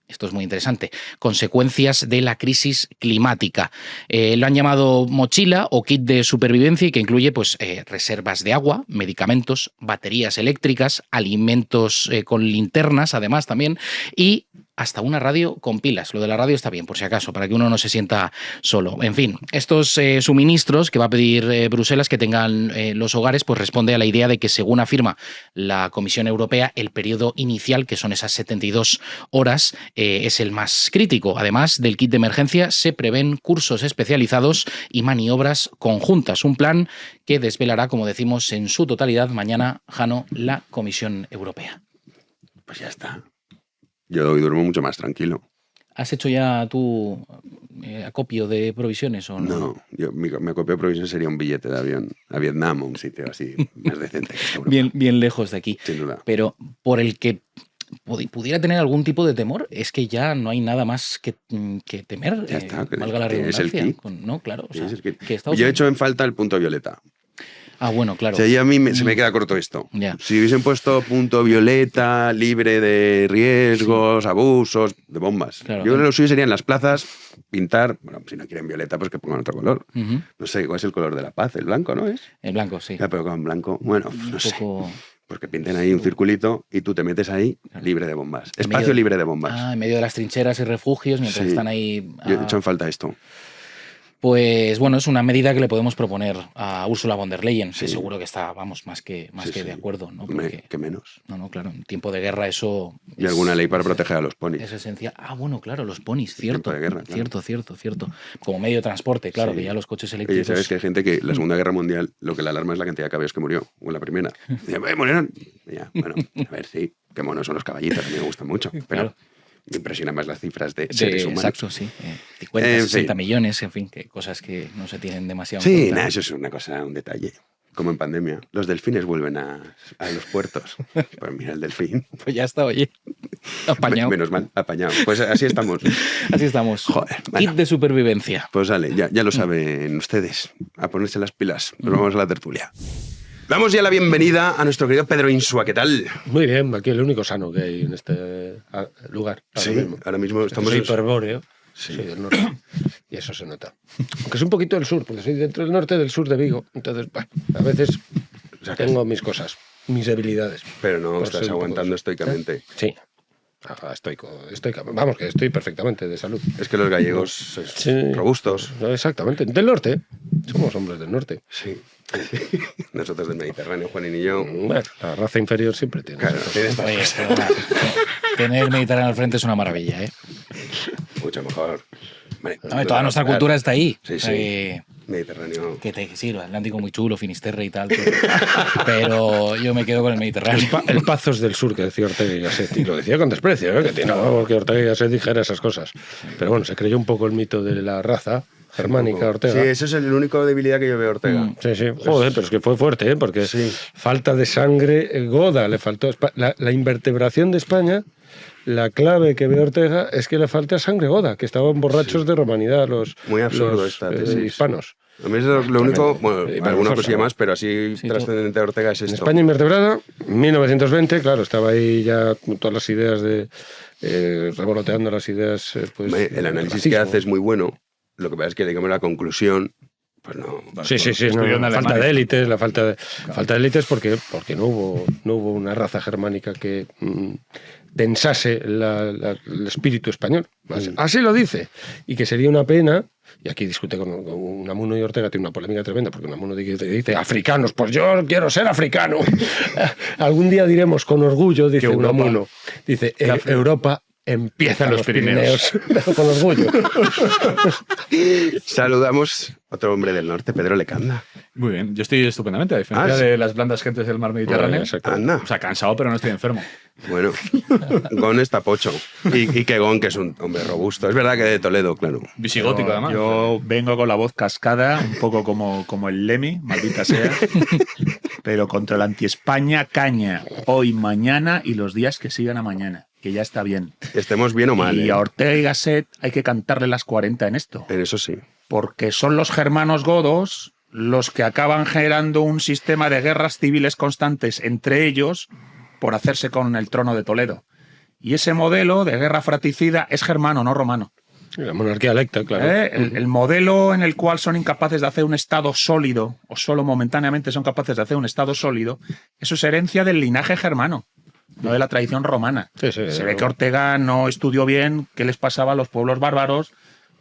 S4: esto es muy interesante, consecuencias de la crisis climática. Lo han llamado mochila o kit de supervivencia y que incluye pues, reservas de agua, medicamentos, baterías eléctricas, alimentos con linternas, además también, y hasta una radio con pilas. Lo de la radio está bien, por si acaso, para que uno no se sienta solo. En fin, estos suministros que va a pedir Bruselas que tengan los hogares, pues responde a la idea de que, según afirma la Comisión Europea, el periodo inicial, que son esas 72 horas, es el más crítico. Además del kit de emergencia, se prevén cursos especializados y maniobras conjuntas. Un plan que desvelará, como decimos, en su totalidad mañana, Jano, la Comisión Europea.
S2: Pues ya está. Yo hoy duermo mucho más tranquilo.
S4: ¿Has hecho ya tu acopio de provisiones o no?
S2: No, mi acopio de provisiones sería un billete de avión a Vietnam o un sitio así más decente que esta Europa.
S4: Bien lejos de aquí.
S2: Sin duda.
S4: Pero por el que pudiera tener algún tipo de temor, es que ya no hay nada más que temer.
S2: Ya está,
S4: valga la
S2: que es el
S4: redundancia.
S2: kit.
S4: No, claro. O sea,
S2: Es el que-
S4: que Estados
S2: Yo he
S4: Unidos-
S2: hecho en falta el punto violeta.
S4: Ah, bueno, claro.
S2: O sea, y a mí se me queda corto esto.
S4: Ya.
S2: Si hubiesen puesto punto violeta, libre de riesgos, abusos, de bombas.
S4: Claro.
S2: Yo creo que lo suyo sería en las plazas pintar, bueno, si no quieren violeta, pues que pongan otro color.
S4: Ujú.
S2: No sé, ¿cuál es el color de la paz? El blanco, ¿no es?
S4: El blanco, sí.
S2: Ya, pero con blanco, bueno,
S4: Un
S2: no sé.
S4: poco...
S2: Pues que pinten ahí un circulito y tú te metes ahí libre de bombas.
S4: En
S2: Espacio
S4: medio-
S2: libre de bombas.
S4: Ah, en medio de las trincheras y refugios, mientras
S2: Sí.
S4: están ahí...
S2: Yo he hecho en falta esto.
S4: Pues bueno, es una medida que le podemos proponer a Ursula von der Leyen, que
S2: Sí.
S4: seguro que está, vamos, más que
S2: Sí,
S4: de
S2: sí.
S4: acuerdo, ¿no?
S2: Hombre,
S4: Porque,
S2: que menos.
S4: no, claro, en tiempo de guerra eso
S2: Y
S4: es-
S2: alguna ley para proteger a los ponis.
S4: es esencial. Ah, bueno, claro, los ponis,
S2: tiempo
S4: cierto,
S2: de guerra, claro.
S4: cierto. Como medio de transporte, claro,
S2: Sí.
S4: que ya los coches
S2: Oye,
S4: eléctricos...
S2: ¿sabes que hay gente que la Segunda Guerra Mundial lo que la alarma es la cantidad de caballos que murió? O en la primera. Dice, ¿murieron? Ya, bueno, a ver, sí. Qué monos son los caballitos, a mí me gustan mucho. Pero
S4: Claro.
S2: me impresionan más las cifras de seres humanos.
S4: Exacto, sí. 50,
S2: En
S4: 60
S2: fin.
S4: millones, en fin, que cosas que no se tienen demasiado en
S2: Sí,
S4: cuenta.
S2: nada, eso es una cosa, un detalle. Como en pandemia. Los delfines vuelven a los puertos. Pues mira, el delfín.
S4: Pues ya está, oye. Apañado.
S2: Menos mal, apañado. Pues así estamos.
S4: Así estamos.
S2: Joder, bueno.
S4: Kit de supervivencia.
S2: Pues vale, ya lo saben ustedes. A ponerse las pilas. Nos vamos a la tertulia. Damos ya la bienvenida a nuestro querido Pedro Insua. ¿Qué tal?
S8: Muy bien, aquí el único sano que hay en este lugar.
S2: Sí,
S8: Ahora mismo.
S2: ahora mismo estamos
S8: Soy
S2: en...
S8: hiperbóreo, soy del norte. Y eso se nota. Aunque es un poquito del sur, porque soy dentro del norte del sur de Vigo. Entonces, bueno, a veces tengo mis cosas, mis debilidades.
S2: Pero no
S8: Por
S2: estás
S8: ser un poco
S2: aguantando
S8: eso.
S2: estoicamente.
S8: Sí. Vamos, que estoy perfectamente de salud.
S2: Es que los gallegos sois
S8: Sí.
S2: robustos.
S8: No, exactamente. Del norte. Somos hombres del norte.
S2: Sí. Nosotros del Mediterráneo, Juanín y yo.
S8: Bueno, la raza inferior siempre tiene.
S2: Claro,
S8: esas
S2: tiene
S8: cosas.
S2: estas
S4: Oye, pero tener el Mediterráneo al frente es una maravilla, ¿eh?
S2: mucho mejor. Vale,
S4: No, toda nuestra cultura está ahí.
S2: Sí,
S4: O sea,
S2: sí. Mediterráneo.
S4: que sí, el Atlántico muy chulo, Finisterre y tal. Pero yo me quedo con el Mediterráneo.
S8: El Pazos del Sur, que decía Ortega y Gasset, y lo decía con desprecio, que tiene algo que Ortega y Gasset dijera esas cosas. Pero bueno, se creyó un poco el mito de la raza germánica Ortega.
S2: Sí, eso es el único debilidad que yo veo a Ortega.
S8: Sí, sí. Joder, pero es que fue fuerte, ¿eh? Porque falta de sangre goda, le faltó. La invertebración de España, la clave que ve Ortega es que le falta sangre goda, que estaban borrachos de romanidad los,
S2: Muy absurdo
S8: los,
S2: esta tesis.
S8: hispanos.
S2: A mí es lo único, bueno,
S8: Y para
S2: alguna
S8: nosotros,
S2: cosilla
S8: ¿no?
S2: más, pero así
S4: Sí,
S2: trascendente de Ortega es
S8: En
S2: esto.
S8: España invertebrada, 1920, estaba ahí ya con todas las ideas de revoloteando las ideas. Pues,
S2: Hombre, el análisis que hace es muy bueno. Lo que pasa es que, digamos, la conclusión, pues no.
S8: Sí.
S9: Estudió en
S8: La falta
S9: Alemania.
S8: de élites, falta de élites porque no hubo una raza germánica que pensase el espíritu español. Así lo dice. Y que sería una pena, y aquí discute con Unamuno y Ortega, tiene una polémica tremenda, porque Unamuno dice africanos, pues yo quiero ser africano. Algún día diremos con orgullo, dice
S9: Europa.
S8: Unamuno, dice Europa empieza en los
S9: Pirineos.
S8: Pero con orgullo.
S2: Saludamos a otro hombre del norte, Pedro Lecanda.
S9: Muy bien, yo estoy estupendamente, a diferencia
S2: Ah, sí.
S9: de las blandas gentes del mar Mediterráneo.
S8: Exacto.
S2: Anda.
S9: O sea, cansado, pero no estoy enfermo.
S2: Bueno, Gon está pocho. Y que Gon, que es un hombre robusto. Es verdad que de Toledo, claro.
S9: Visigótico, además.
S10: Yo vengo con la voz cascada, un poco como el Lemmy, maldita sea, pero contra la anti-España caña, hoy, mañana y los días que sigan a mañana, que ya está bien.
S2: Estemos bien o mal.
S10: Y a Ortega y Gasset hay que cantarle las 40 en esto,
S2: En eso sí.
S10: porque son los germanos godos los que acaban generando un sistema de guerras civiles constantes entre ellos por hacerse con el trono de Toledo. Y ese modelo de guerra fratricida es germano, no romano.
S8: La monarquía electa, claro.
S10: El modelo en el cual son incapaces de hacer un Estado sólido, o solo momentáneamente son capaces de hacer un Estado sólido, eso es herencia del linaje germano, no de la tradición romana.
S8: Sí, sí,
S10: Se ve que Ortega no estudió bien qué les pasaba a los pueblos bárbaros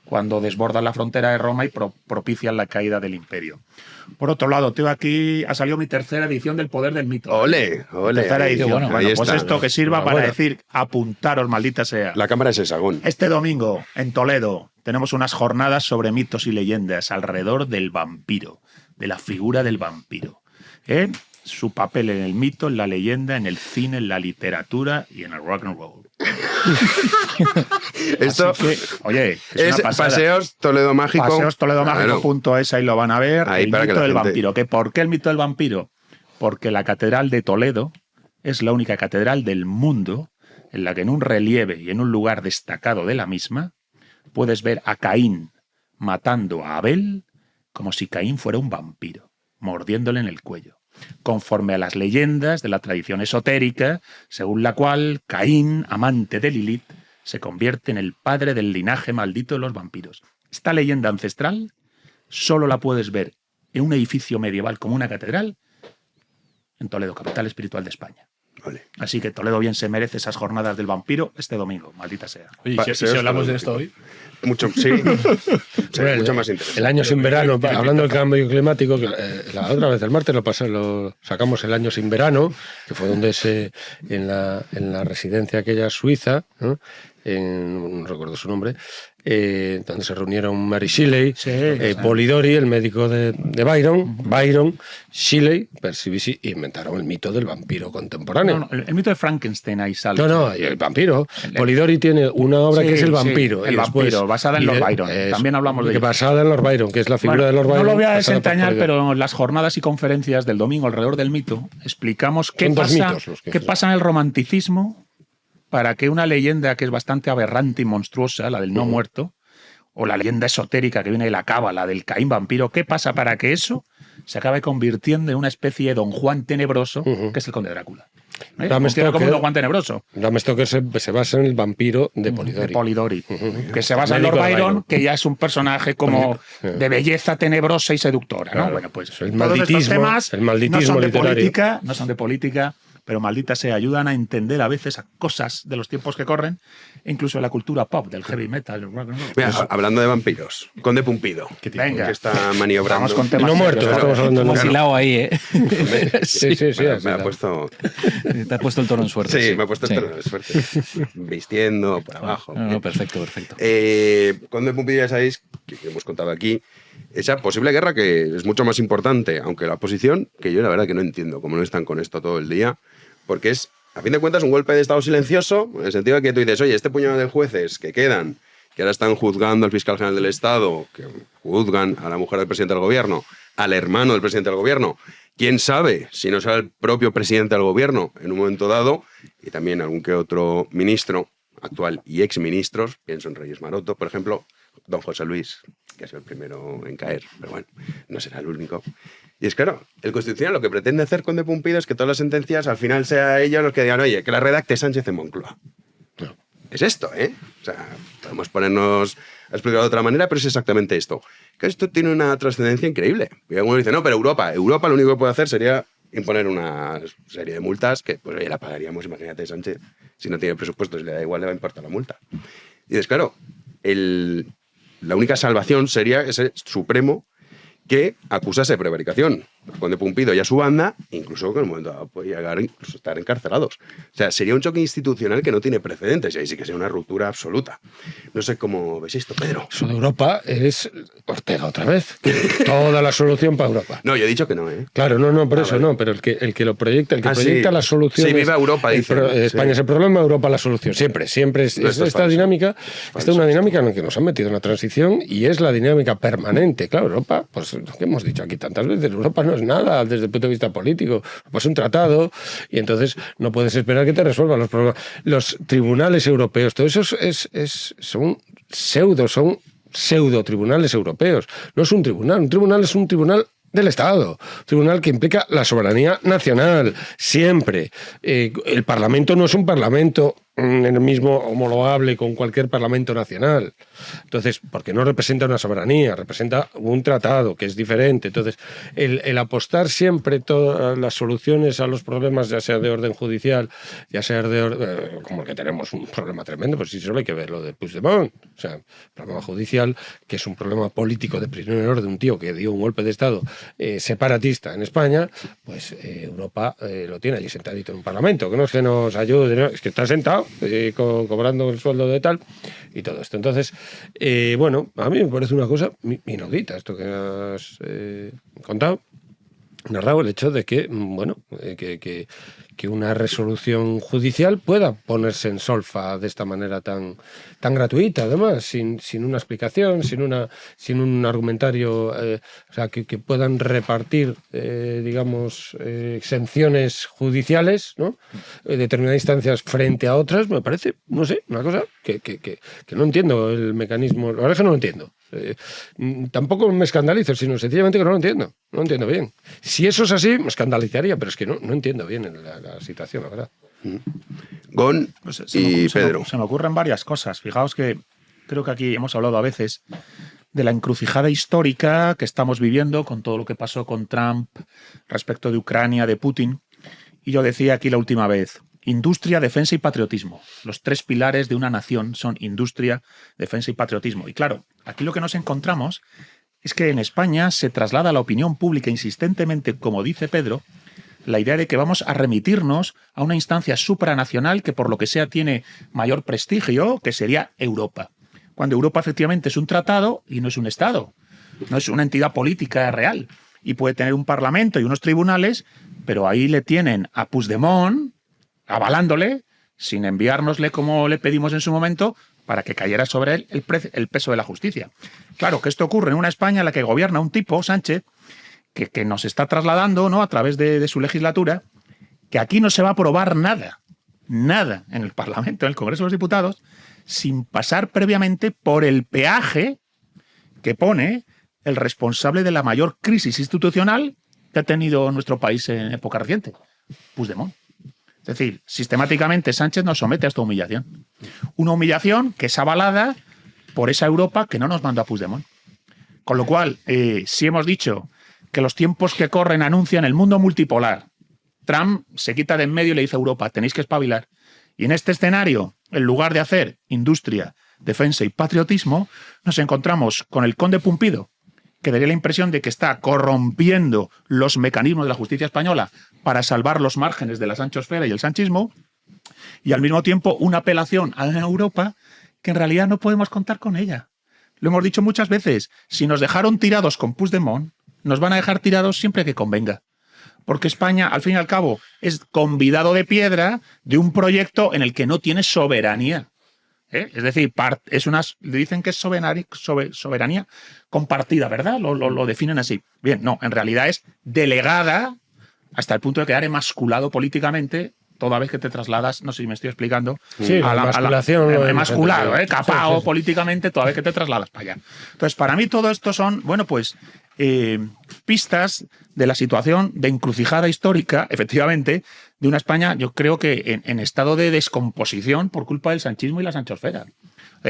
S10: cuando desbordan la frontera de Roma y propician la caída del imperio. Por otro lado, tengo aquí, ha salido mi tercera edición del Poder del Mito.
S2: Ole, ole.
S10: Tercera
S2: ahí,
S10: edición.
S4: bueno.
S10: Bueno,
S2: ahí
S10: pues
S2: está.
S10: esto que sirva para
S8: Enhorabuena.
S10: decir, apuntaros, maldita sea.
S2: La cámara es esa, Gon.
S10: Este domingo, en Toledo, tenemos unas jornadas sobre mitos y leyendas alrededor del vampiro, de la figura del vampiro. Su papel en el mito, en la leyenda, en el cine, en la literatura y en el rock and roll.
S2: Esto
S10: Así que, oye, es
S2: es
S10: una pasada.
S2: Paseos Toledo Mágico.
S10: Paseostoledomágico.es, ahí lo van a ver.
S2: Ahí
S10: el
S2: para que
S10: mito
S2: la
S10: del
S2: gente-
S10: vampiro. ¿Por qué el mito del vampiro? Porque la Catedral de Toledo es la única catedral del mundo en la que en un relieve y en un lugar destacado de la misma puedes ver a Caín matando a Abel como si Caín fuera un vampiro, mordiéndole en el cuello, conforme a las leyendas de la tradición esotérica, según la cual Caín, amante de Lilith, se convierte en el padre del linaje maldito de los vampiros. Esta leyenda ancestral solo la puedes ver en un edificio medieval como una catedral en Toledo, capital espiritual de España.
S2: Vale.
S10: Así que Toledo bien se merece esas jornadas del vampiro este domingo, maldita sea.
S9: Oye, ¿y
S2: Paseos
S9: si hablamos de
S2: Toledo
S9: esto
S2: Mágico.
S9: hoy?
S2: Mucho, sí. Sí,
S8: Bueno,
S2: mucho más interesante.
S8: El año sin verano, hablando del cambio climático, que, la otra vez el martes lo sacamos el año sin verano, que fue donde en la residencia aquella suiza, ¿no? No recuerdo su nombre, donde se reunieron Mary Shelley, Polidori, el médico de Byron, Shelley, Percy Bysshe, e inventaron el mito del vampiro contemporáneo.
S10: No, el mito de Frankenstein ahí sale.
S8: No, y el vampiro. Polidori tiene una obra que es El vampiro.
S10: El
S8: y después-
S10: vampiro, basada en
S8: y
S10: Lord
S8: de-
S10: Byron. También hablamos de
S8: que
S10: ello.
S8: basada en Lord Byron, que es la figura
S10: Bueno,
S8: de Lord Byron.
S10: no lo voy a
S8: basada por
S10: desentrañar,
S8: Polidori.
S10: pero en las jornadas y conferencias del domingo alrededor del mito explicamos qué
S8: Son dos
S10: pasa,
S8: mitos los que
S10: qué
S8: se-
S10: pasa en el romanticismo para que una leyenda que es bastante aberrante y monstruosa, la del no muerto, o la leyenda esotérica que viene de la cábala, del Caín vampiro, ¿qué pasa para que eso se acabe convirtiendo en una especie de Don Juan tenebroso, que es el Conde Drácula?
S8: Bram
S10: Funciona como
S8: Stoker-
S10: un Don Juan tenebroso.
S8: Bram Stoker se basa en el vampiro de Polidori.
S10: De Polidori, que se basa en
S8: Médico
S10: Lord
S8: de
S10: Byron,
S8: Byron.
S10: que ya es un personaje como de belleza tenebrosa y seductora, ¿no?
S8: Claro.
S10: Bueno, pues
S8: El
S10: todos
S8: malditismo,
S10: estos temas
S8: el malditismo
S10: no son de
S8: literario.
S10: política, no son de política, pero maldita sea, ayudan a entender a veces a cosas de los tiempos que corren, incluso de la cultura pop, del heavy metal, del rock and roll.
S2: Mira, hablando de vampiros, Conde Pumpido,
S10: Venga.
S2: que está maniobrando.
S10: Vamos con temas
S8: No muerto,
S10: serios,
S8: estamos hablando de
S4: Hemos
S8: no
S4: hilado ahí, ¿eh?
S8: Sí,
S2: Me ha puesto.
S4: Te has puesto el tono en suerte.
S2: Sí, me ha puesto
S4: Sí.
S2: esto de suerte. Vistiendo por abajo.
S4: No, perfecto, perfecto.
S2: Conde Pumpido, ya sabéis, que hemos contado aquí, esa posible guerra que es mucho más importante, aunque la oposición, que yo la verdad que no entiendo cómo no están con esto todo el día, porque es, a fin de cuentas, un golpe de Estado silencioso, en el sentido de que tú dices, oye, este puñado de jueces que quedan, que ahora están juzgando al fiscal general del Estado, que juzgan a la mujer del presidente del gobierno, al hermano del presidente del gobierno, quién sabe si no será el propio presidente del gobierno en un momento dado, y también algún que otro ministro, actual y exministros, pienso en Reyes Maroto, por ejemplo, don José Luis, que ha sido el primero en caer, pero bueno, no será el único. Y es claro, el Constitucional lo que pretende hacer con De Pumpido es que todas las sentencias al final sea ellos los que digan, oye, que la redacte Sánchez en Moncloa.
S8: No.
S2: Es esto, ¿eh? O sea, podemos ponernos a explicarlo de otra manera, pero es exactamente esto. Que esto tiene una trascendencia increíble. Y algunos dicen, no, pero Europa lo único que puede hacer sería imponer una serie de multas que pues oye, la pagaríamos, imagínate, Sánchez, si no tiene presupuesto, si le da igual, le va a importar la multa. Y dices, claro, la única salvación sería ese Supremo que acusase de prevaricación a Conde Pumpido y a su banda, incluso que en un momento dado podría llegar incluso estar encarcelados. O sea, sería un choque institucional que no tiene precedentes y ahí sí que sería una ruptura absoluta. No sé cómo ves esto, Pedro.
S8: Eso de Europa es Ortega otra vez. Toda la solución para Europa.
S2: No, yo he dicho que no, ¿eh?
S8: Claro, no, por eso
S2: vale.
S8: no, pero el que lo proyecta, el que
S2: Ah,
S8: proyecta
S2: sí.
S8: las soluciones.
S2: Sí, viva Europa, dicen.
S8: España
S2: Sí.
S8: es el problema, Europa la solución. Siempre es
S2: No, esto es
S8: esta
S2: falso.
S8: dinámica. Esta es una dinámica en la que nos han metido en la transición y es la dinámica permanente. Claro, Europa, pues lo que hemos dicho aquí tantas veces, Europa no es nada desde el punto de vista político. Pues un tratado y entonces no puedes esperar que te resuelvan los problemas. Los tribunales europeos, todo eso son pseudo tribunales europeos. No es un tribunal es un tribunal del Estado, tribunal que implica la soberanía nacional, siempre. El Parlamento no es un Parlamento en el mismo homologable con cualquier Parlamento nacional. Entonces, porque no representa una soberanía, representa un tratado que es diferente. Entonces, el apostar siempre todas las soluciones a los problemas, ya sea de orden judicial, ya sea de orden, como el que tenemos un problema tremendo, pues sí, solo hay que ver lo de Puigdemont. O sea, problema judicial, que es un problema político de primer orden, un tío que dio un golpe de Estado separatista en España, pues Europa lo tiene allí sentadito en un Parlamento, que no es que nos ayude, no, es que está sentado cobrando el sueldo de tal y todo esto. Entonces, bueno, a mí me parece una cosa inaudita esto que has contado. narrado el hecho de que, bueno, que una resolución judicial pueda ponerse en solfa de esta manera tan gratuita, además, sin una explicación, sin un argumentario, o sea, que puedan repartir, digamos, exenciones judiciales, ¿no? Determinadas instancias frente a otras, me parece, no sé, una cosa que no entiendo el mecanismo, la verdad es que no lo entiendo. Tampoco me escandalizo, sino sencillamente que no lo entiendo bien. Si eso es así, me escandalizaría, pero es que no entiendo bien la situación, la verdad.
S2: Gon y Pedro.
S10: Se me ocurren varias cosas. Fijaos que creo que aquí hemos hablado a veces de la encrucijada histórica que estamos viviendo con todo lo que pasó con Trump respecto de Ucrania, de Putin. Y yo decía aquí la última vez, industria, defensa y patriotismo. Los 3 pilares de una nación son industria, defensa y patriotismo. Y claro, aquí lo que nos encontramos es que en España se traslada a la opinión pública insistentemente, como dice Pedro, la idea de que vamos a remitirnos a una instancia supranacional que por lo que sea tiene mayor prestigio, que sería Europa. Cuando Europa efectivamente es un tratado y no es un Estado, no es una entidad política real. Y puede tener un parlamento y unos tribunales, pero ahí le tienen a Puigdemont avalándole, sin enviárnosle como le pedimos en su momento, para que cayera sobre él el peso de la justicia. Claro que esto ocurre en una España en la que gobierna un tipo, Sánchez, que nos está trasladando, ¿no?, a través de su legislatura, que aquí no se va a aprobar nada en el Parlamento, en el Congreso de los Diputados, sin pasar previamente por el peaje que pone el responsable de la mayor crisis institucional que ha tenido nuestro país en época reciente, Puigdemont. Es decir, sistemáticamente Sánchez nos somete a esta humillación. Una humillación que es avalada por esa Europa que no nos manda a Puigdemont. Con lo cual, si hemos dicho que los tiempos que corren anuncian el mundo multipolar, Trump se quita de en medio y le dice a Europa, tenéis que espabilar. Y en este escenario, en lugar de hacer industria, defensa y patriotismo, nos encontramos con el conde Pumpido, que daría la impresión de que está corrompiendo los mecanismos de la justicia española para salvar los márgenes de la sanchosfera y el sanchismo, y al mismo tiempo una apelación a Europa que en realidad no podemos contar con ella. Lo hemos dicho muchas veces, si nos dejaron tirados con Puigdemont, nos van a dejar tirados siempre que convenga. Porque España, al fin y al cabo, es convidado de piedra de un proyecto en el que no tiene soberanía. Es decir, dicen que es soberanía compartida, ¿verdad? Lo definen así. Bien, no, en realidad es delegada hasta el punto de quedar emasculado políticamente toda vez que te trasladas, no sé si me estoy explicando,
S8: sí, a la emasculación.
S10: Emasculado, capao sí. Políticamente toda vez que te trasladas para allá. Entonces, para mí todo esto son, bueno, pues pistas de la situación de encrucijada histórica, efectivamente, de una España, yo creo que en estado de descomposición por culpa del sanchismo y la sanchosfera.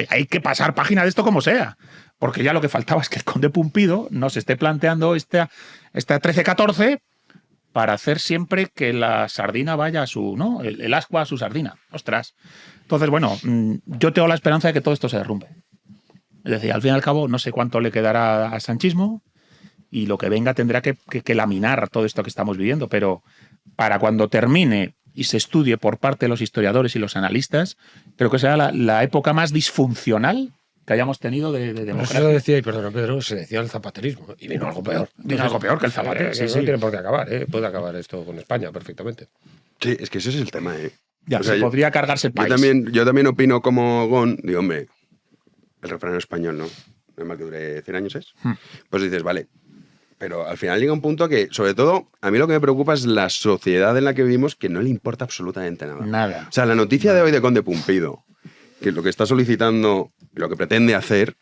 S10: Hay que pasar página de esto como sea, porque ya lo que faltaba es que el conde Pumpido nos esté planteando esta 13-14 para hacer siempre que la sardina vaya a su, ¿no? El ascua a su sardina. Ostras. Entonces, bueno, yo tengo la esperanza de que todo esto se derrumbe. Es decir, al fin y al cabo, no sé cuánto le quedará al sanchismo y lo que venga tendrá que laminar todo esto que estamos viviendo, pero para cuando termine y se estudie por parte de los historiadores y los analistas, creo que será la época más disfuncional que hayamos tenido de democracia.
S8: Eso decía, y perdona Pedro, se decía el zapaterismo, y vino algo peor.
S10: Vino algo peor que el zapaterismo.
S8: No tiene por qué acabar, puede acabar esto con España perfectamente.
S2: Sí, es que ese es el tema.
S10: Ya, se podría cargarse el país.
S2: Yo también opino como Gon, digo, hombre, el refrán español, ¿no? No es más que dure 100 años, ¿es? Pues dices, vale, pero al final llega un punto que, sobre todo, a mí lo que me preocupa es la sociedad en la que vivimos, que no le importa absolutamente nada.
S10: Nada.
S2: O sea, la noticia de hoy de Conde Pumpido, que lo que está solicitando, lo que pretende hacer,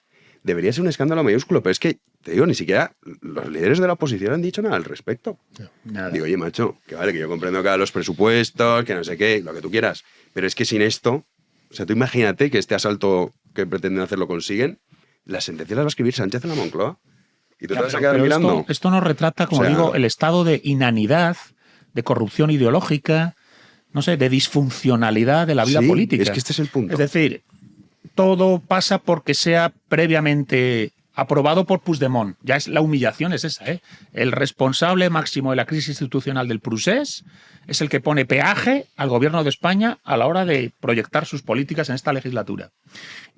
S2: debería ser un escándalo mayúsculo, pero es que, te digo, ni siquiera los líderes de la oposición han dicho nada al respecto.
S10: Nada.
S2: Digo, oye, macho, que vale, que yo comprendo que los presupuestos, que no sé qué, lo que tú quieras, pero es que sin esto, o sea, tú imagínate que este asalto que pretenden hacer lo consiguen, las sentencias las va a escribir Sánchez en la Moncloa. Y tú te vas a quedar mirando.
S10: Esto nos retrata, como digo, el estado de inanidad, de corrupción ideológica, no sé, de disfuncionalidad de la vida política.
S2: Es que este es el punto.
S10: Es decir, todo pasa porque sea previamente aprobado por Puigdemont. Ya es la humillación, es esa, ¿eh? El responsable máximo de la crisis institucional del procés es el que pone peaje al gobierno de España a la hora de proyectar sus políticas en esta legislatura.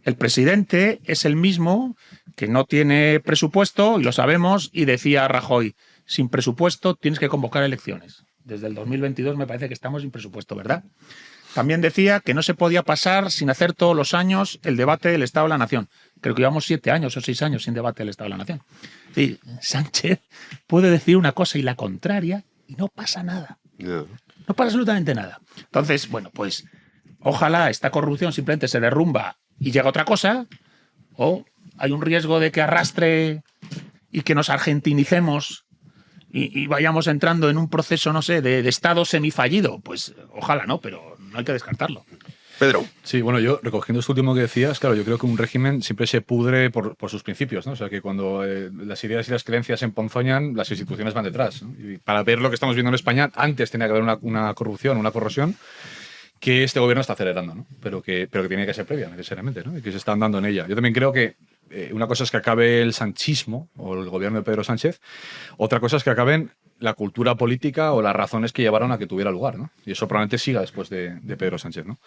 S10: El presidente es el mismo que no tiene presupuesto, y lo sabemos, y decía a Rajoy, sin presupuesto tienes que convocar elecciones. Desde el 2022 me parece que estamos sin presupuesto, ¿verdad? También decía que no se podía pasar sin hacer todos los años el debate del Estado de la Nación. Creo que llevamos 7 años o 6 años sin debate del Estado de la Nación. Es decir, Sánchez puede decir una cosa y la contraria y no pasa nada.
S2: No.
S10: No pasa absolutamente nada. Entonces, bueno, pues ojalá esta corrupción simplemente se derrumba y llega otra cosa, o hay un riesgo de que arrastre y que nos argentinicemos y vayamos entrando en un proceso, no sé, de Estado semifallido. Pues ojalá no, pero no hay que descartarlo.
S2: Pedro.
S9: Sí, bueno, yo recogiendo esto último que decías, claro, yo creo que un régimen siempre se pudre por sus principios, ¿no? O sea, que cuando las ideas y las creencias se emponzoñan, las instituciones van detrás, ¿no? Y para ver lo que estamos viendo en España, antes tenía que haber una corrupción, una corrosión, que este gobierno está acelerando, ¿no? Pero que tiene que ser previa, necesariamente, ¿no? Y que se están dando en ella. Yo también creo que una cosa es que acabe el sanchismo o el gobierno de Pedro Sánchez, otra cosa es que acaben la cultura política o las razones que llevaron a que tuviera lugar, ¿no? Y eso probablemente siga después de Pedro Sánchez, ¿no?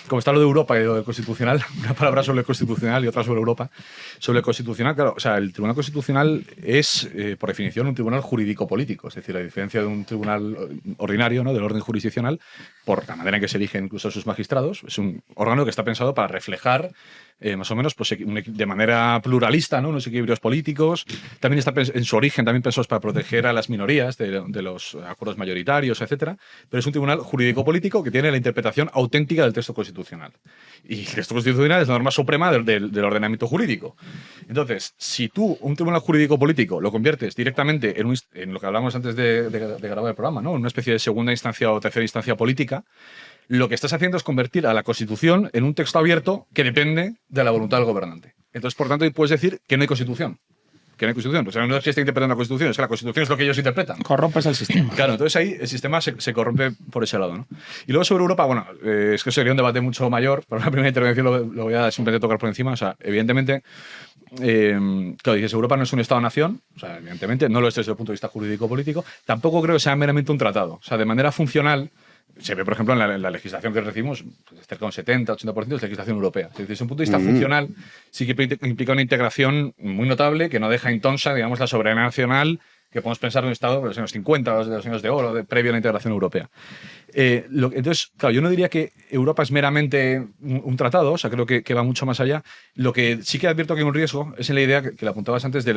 S9: Como está lo de Europa y lo del Constitucional, una palabra sobre el Constitucional y otra sobre Europa. Sobre el Constitucional, claro, o sea, el Tribunal Constitucional es, por definición, un tribunal jurídico-político, es decir, a diferencia de un tribunal ordinario, ¿no? Del orden jurisdiccional, por la manera en que se eligen incluso sus magistrados, es un órgano que está pensado para reflejar más o menos pues, de manera pluralista, ¿no? Unos equilibrios políticos. También está en su origen también pensados para proteger a las minorías de los acuerdos mayoritarios, etcétera. Pero es un tribunal jurídico-político que tiene la interpretación auténtica del texto constitucional. Y el texto constitucional es la norma suprema del ordenamiento jurídico. Entonces, si tú, un tribunal jurídico-político, lo conviertes directamente en lo que hablamos antes de grabar el programa, ¿no? En una especie de segunda instancia o tercera instancia política, lo que estás haciendo es convertir a la Constitución en un texto abierto que depende de la voluntad del gobernante. Entonces, por tanto, puedes decir que no hay Constitución. Que no hay Constitución. O sea, no es que esté interpretando la Constitución, es que la Constitución es lo que ellos interpretan.
S10: Corrompes el sistema.
S9: Claro, entonces ahí el sistema se corrompe por ese lado, ¿no? Y luego sobre Europa, bueno, es que sería un debate mucho mayor. Para una primera intervención lo voy a simplemente tocar por encima. O sea, evidentemente, claro, dices, Europa no es un Estado-nación. O sea, evidentemente, no lo es desde el punto de vista jurídico-político. Tampoco creo que sea meramente un tratado. O sea, de manera funcional, se ve, por ejemplo, en la legislación que recibimos, cerca de un 70-80% es legislación europea. Es decir, desde un punto de vista funcional, sí que implica una integración muy notable que no deja intonsa, digamos, la soberanía nacional que podemos pensar en un Estado de los años 50, de los años de oro, previo a la integración europea. Entonces, claro, yo no diría que Europa es meramente un tratado, o sea, creo que va mucho más allá. Lo que sí que advierto que hay un riesgo es en la idea que la apuntabas antes de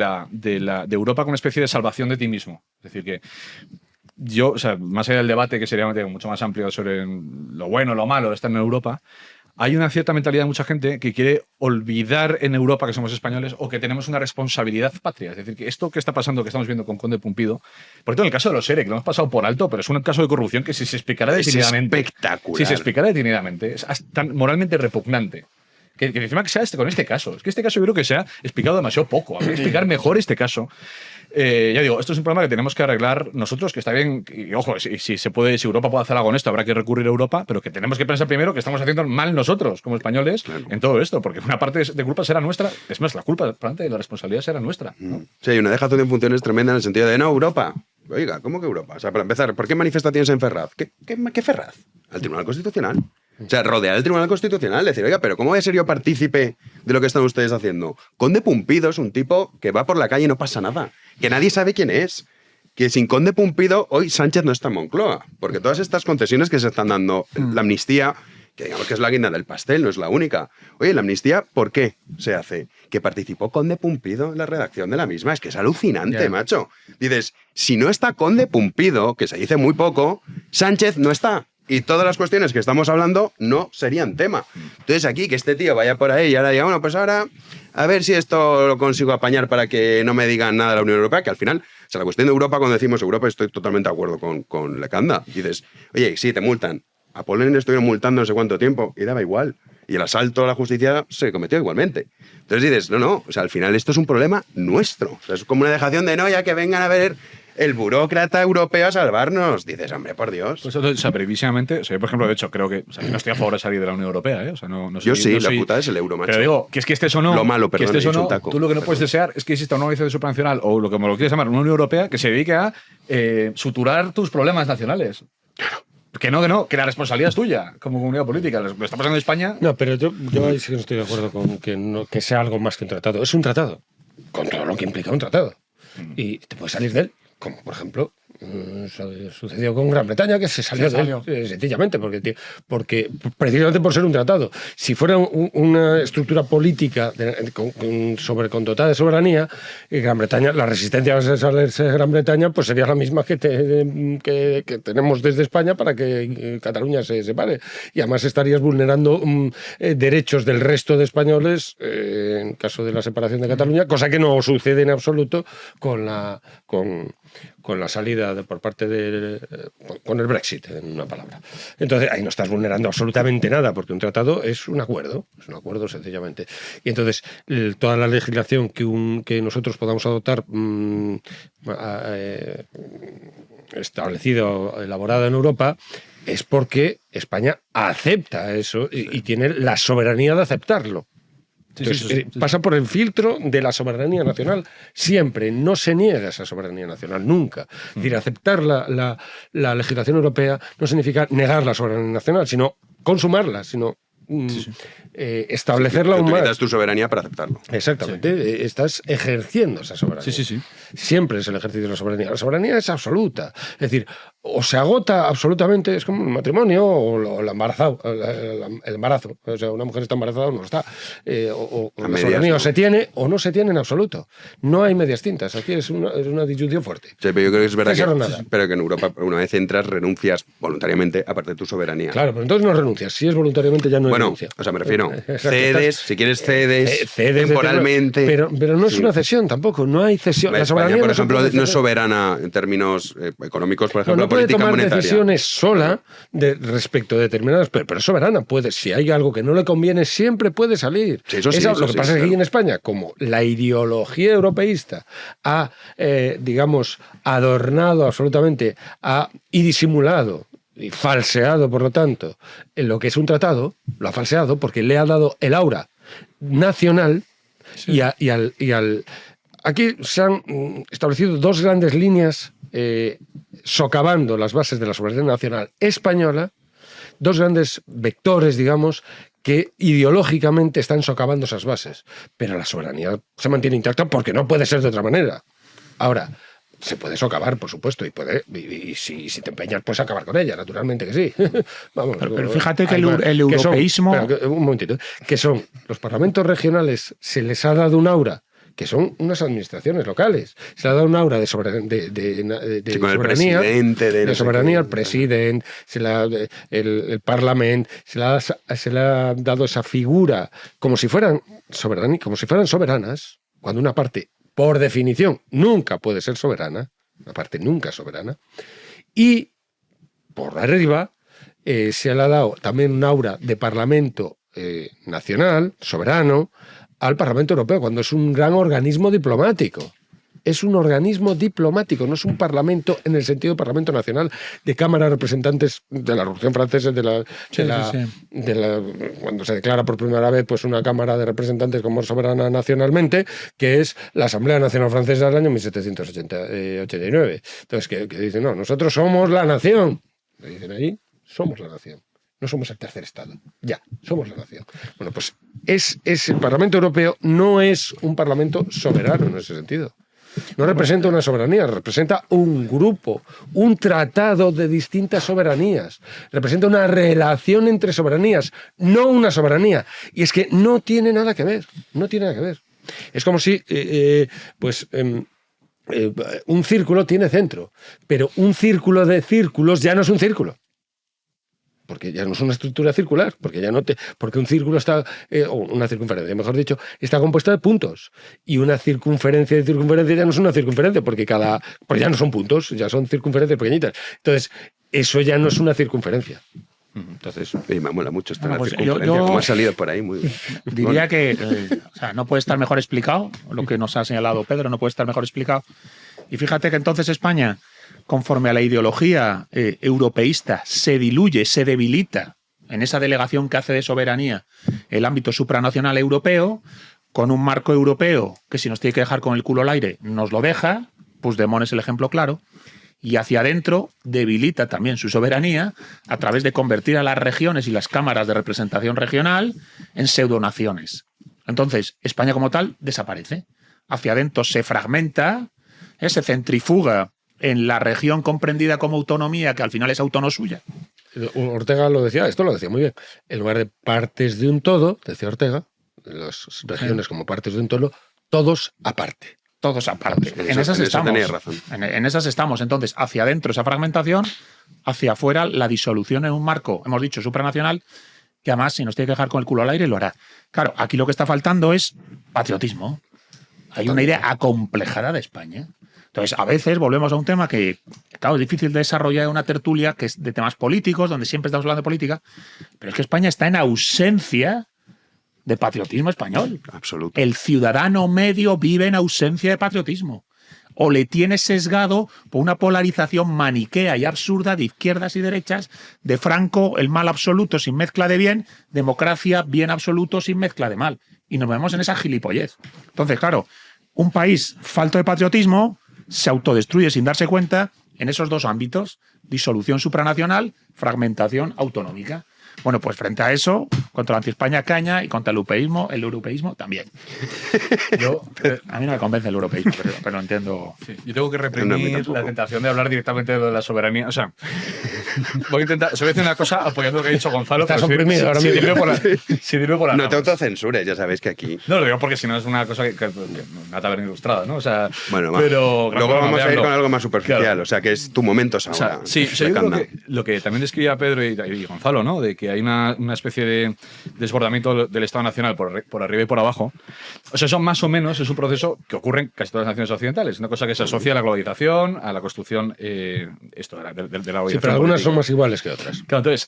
S9: Europa como una especie de salvación de ti mismo. Es decir, que yo, o sea, más allá del debate que sería mucho más amplio sobre lo bueno o lo malo de estar en Europa, hay una cierta mentalidad de mucha gente que quiere olvidar en Europa que somos españoles o que tenemos una responsabilidad patria. Es decir, que esto que está pasando, que estamos viendo con Conde Pumpido, por ejemplo, en el caso de los ERE, que lo hemos pasado por alto, pero es un caso de corrupción que si se explicara detenidamente,
S2: espectacular.
S9: Si se explicara detenidamente, es tan moralmente repugnante. Que encima que sea con este caso. Es que este caso yo creo que se ha explicado demasiado poco. Habría que explicar mejor este caso. Ya digo, esto es un problema que tenemos que arreglar nosotros, que está bien, y ojo, si Europa puede hacer algo en esto, habrá que recurrir a Europa, pero que tenemos que pensar primero que estamos haciendo mal nosotros, como españoles, en todo esto, porque una parte de culpa será nuestra, es más, la culpa, parte de la responsabilidad será nuestra, ¿no?
S2: Sí, hay una dejación de funciones tremenda en el sentido de, no, Europa. Oiga, ¿cómo que Europa? O sea, para empezar, ¿por qué manifestaciones en Ferraz? ¿Qué Ferraz? Al Tribunal Constitucional. O sea, rodear el Tribunal Constitucional, decir, oiga, pero ¿cómo voy a ser yo partícipe de lo que están ustedes haciendo? Conde Pumpido es un tipo que va por la calle y no pasa nada, que nadie sabe quién es. Que sin Conde Pumpido hoy Sánchez no está en Moncloa, porque todas estas concesiones que se están dando, la amnistía, que digamos que es la guinda del pastel, no es la única. Oye, la amnistía, ¿por qué se hace? Que participó Conde Pumpido en la redacción de la misma. Es que es alucinante, macho. Dices, si no está Conde Pumpido, que se dice muy poco, Sánchez no está. Y todas las cuestiones que estamos hablando no serían tema. Entonces aquí que este tío vaya por ahí y ahora diga, bueno, pues ahora a ver si esto lo consigo apañar para que no me digan nada de la Unión Europea, que al final, o sea, la cuestión de Europa, cuando decimos Europa, estoy totalmente de acuerdo con Lecanda. Dices, oye, sí, te multan. A Polen le estuvieron multando no sé cuánto tiempo y daba igual. Y el asalto a la justicia se cometió igualmente. Entonces dices, no, o sea, al final esto es un problema nuestro. O sea, es como una dejación de, no, ya que vengan a ver el burócrata europeo a salvarnos. Dices, hombre, por Dios.
S9: Pues, o sea, brevísimamente, o sea, yo, por ejemplo, de hecho, creo que, o sea, yo no estoy a favor de salir de la Unión Europea, ¿eh? O sea, no soy,
S2: yo sí,
S9: no soy,
S2: la puta es el euro, macho.
S9: Pero digo, que es que estés o no,
S2: lo malo, perdón,
S9: que estés o no,
S2: taco,
S9: tú lo que no puedes desear es que exista una organización supranacional o lo que me lo quieres llamar, una Unión Europea que se dedique a suturar tus problemas nacionales. Claro. Que no, que la responsabilidad es tuya como comunidad política. Lo está pasando en España.
S8: No, pero yo ahí sí que no estoy de acuerdo con que sea algo más que un tratado. Es un tratado, con todo lo que implica un tratado. y te puedes salir de él, como por ejemplo sucedió con Gran Bretaña, que se salió de él, sencillamente, porque precisamente por ser un tratado. Si fuera una estructura política dotada de soberanía, Gran Bretaña, la resistencia a salirse de Gran Bretaña, pues sería la misma que tenemos desde España para que Cataluña se separe. Y además estarías vulnerando derechos del resto de españoles en caso de la separación de Cataluña, cosa que no sucede en absoluto con la salida por parte con el Brexit, en una palabra. Entonces, ahí no estás vulnerando absolutamente nada, porque un tratado es un acuerdo sencillamente. Y entonces, toda la legislación que nosotros podamos adoptar establecida, elaborada en Europa, es porque España acepta eso y tiene la soberanía de aceptarlo. Entonces, pasa por el filtro de la soberanía nacional siempre, no se niega esa soberanía nacional, nunca. Es decir, aceptar la legislación europea no significa negar la soberanía nacional, sino consumarla, sino establecerla aún más.
S2: Utilizas tu soberanía para aceptarlo.
S8: Exactamente, estás ejerciendo esa soberanía. Siempre es el ejercicio de la soberanía. La soberanía es absoluta. Es decir, o se agota absolutamente, es como un matrimonio, o el embarazo. O sea, una mujer está embarazada o no está. O la soberanía, ¿no?, o se tiene o no se tiene en absoluto. No hay medias tintas. Aquí es una disyunción fuerte.
S2: Sí, pero yo creo que es verdad pero que en Europa, una vez entras, renuncias voluntariamente a parte de tu soberanía.
S8: Claro, pero entonces no renuncias. Si es voluntariamente, ya no hay renuncia.
S2: O sea, me refiero, cedes, si quieres cedes temporalmente.
S8: Pero no es una cesión tampoco, no hay cesión. La
S2: España, por ejemplo, no es soberana en términos económicos, por ejemplo,
S8: no puede
S2: política
S8: tomar
S2: monetaria.
S8: decisiones sola respecto a determinadas, pero es soberana. Si hay algo que no le conviene, siempre puede salir.
S2: Sí, eso sí,
S8: lo que pasa es que aquí en España, como la ideología europeísta ha, digamos, adornado absolutamente y disimulado y falseado, por lo tanto, en lo que es un tratado, lo ha falseado porque le ha dado el aura nacional aquí se han establecido dos grandes líneas socavando las bases de la soberanía nacional española, dos grandes vectores, digamos, que ideológicamente están socavando esas bases. Pero la soberanía se mantiene intacta porque no puede ser de otra manera. Ahora, se puede socavar, por supuesto, y si te empeñas, puedes acabar con ella, naturalmente que sí. Vamos,
S10: pero fíjate que el europeísmo...
S8: Un momentito, que son los parlamentos regionales, se les ha dado un aura, que son unas administraciones locales. Se le ha dado un aura de soberanía, de soberanía al presidente, el parlamento, se le ha dado esa figura como si fueran soberanas, cuando una parte, por definición, nunca puede ser soberana, una parte nunca es soberana, y por arriba se le ha dado también un aura de parlamento nacional, soberano, al Parlamento Europeo, cuando es un gran organismo diplomático. Es un organismo diplomático, no es un parlamento en el sentido de Parlamento Nacional, de Cámara de Representantes de la Revolución Francesa, cuando se declara por primera vez pues una Cámara de Representantes como soberana nacionalmente, que es la Asamblea Nacional Francesa del año 1789. Entonces, que dicen, no, nosotros somos la nación. Le dicen ahí, somos la nación. No somos el tercer Estado. Ya, somos la nación. Bueno, pues el Parlamento Europeo no es un parlamento soberano en ese sentido. No representa una soberanía, representa un grupo, un tratado de distintas soberanías. Representa una relación entre soberanías, no una soberanía. Y es que no tiene nada que ver, no tiene nada que ver. Es como si, un círculo tiene centro, pero un círculo de círculos ya no es un círculo. Porque ya no es una estructura circular, porque un círculo está, o una circunferencia, mejor dicho, está compuesta de puntos. Y una circunferencia de circunferencia ya no es una circunferencia, porque pues ya no son puntos, ya son circunferencias pequeñitas. Entonces, eso ya no es una circunferencia. Entonces,
S2: me mola mucho esta circunferencia, como ha salido por ahí, muy bien.
S10: Diría que no puede estar mejor explicado, lo que nos ha señalado Pedro, no puede estar mejor explicado. Y fíjate que entonces España, conforme a la ideología europeísta, se diluye, se debilita en esa delegación que hace de soberanía el ámbito supranacional europeo, con un marco europeo que si nos tiene que dejar con el culo al aire, nos lo deja, Puigdemont es el ejemplo claro, y hacia adentro debilita también su soberanía a través de convertir a las regiones y las cámaras de representación regional en pseudonaciones. Entonces, España como tal desaparece. Hacia adentro se fragmenta, se centrifuga en la región comprendida como autonomía, que al final es suya.
S8: Ortega lo decía, esto lo decía muy bien. En lugar de partes de un todo, decía Ortega, las regiones como partes de un todo, todos aparte.
S10: Todos aparte. En esas
S2: eso
S10: estamos.
S2: tenéis razón.
S10: En esas estamos. Entonces, hacia adentro esa fragmentación, hacia afuera la disolución en un marco, hemos dicho, supranacional, que además, si nos tiene que dejar con el culo al aire, lo hará. Claro, aquí lo que está faltando es patriotismo. Hay una idea acomplejada de España. Entonces, a veces volvemos a un tema que, claro, es difícil de desarrollar en una tertulia que es de temas políticos, donde siempre estamos hablando de política, pero es que España está en ausencia de patriotismo español.
S2: Absoluto.
S10: El ciudadano medio vive en ausencia de patriotismo. O le tiene sesgado por una polarización maniquea y absurda de izquierdas y derechas, de Franco, el mal absoluto sin mezcla de bien, democracia, bien absoluto sin mezcla de mal. Y nos vemos en esa gilipollez. Entonces, claro, un país falto de patriotismo se autodestruye sin darse cuenta en esos dos ámbitos: disolución supranacional, fragmentación autonómica. Bueno, pues frente a eso, contra la anti-España caña y contra el europeísmo también. A mí no me convence el europeísmo, pero entiendo.
S9: Sí, yo tengo que reprimir la tentación de hablar directamente de la soberanía. O sea, voy a intentar. Se voy a decir una cosa apoyando lo que ha dicho Gonzalo.
S8: Estás oprimido ahora mismo.
S9: Si diré por la
S2: No te autocensures, ya sabéis que aquí.
S9: No, lo digo porque si no es una cosa que una taberna ilustrada, ¿no? O sea,
S2: bueno,
S9: pero
S2: luego vamos a ir con algo más superficial, claro. O sea, que es tu momento ahora.
S9: O sea, sí, yo creo que lo que también describía Pedro y Gonzalo, ¿no? De que hay una especie de desbordamiento del Estado Nacional por arriba y por abajo. O sea, eso más o menos es un proceso que ocurre en casi todas las naciones occidentales. Una cosa que se asocia a la globalización, a la construcción de la globalización.
S8: Sí, pero algunas son más iguales que otras.
S9: Claro, entonces,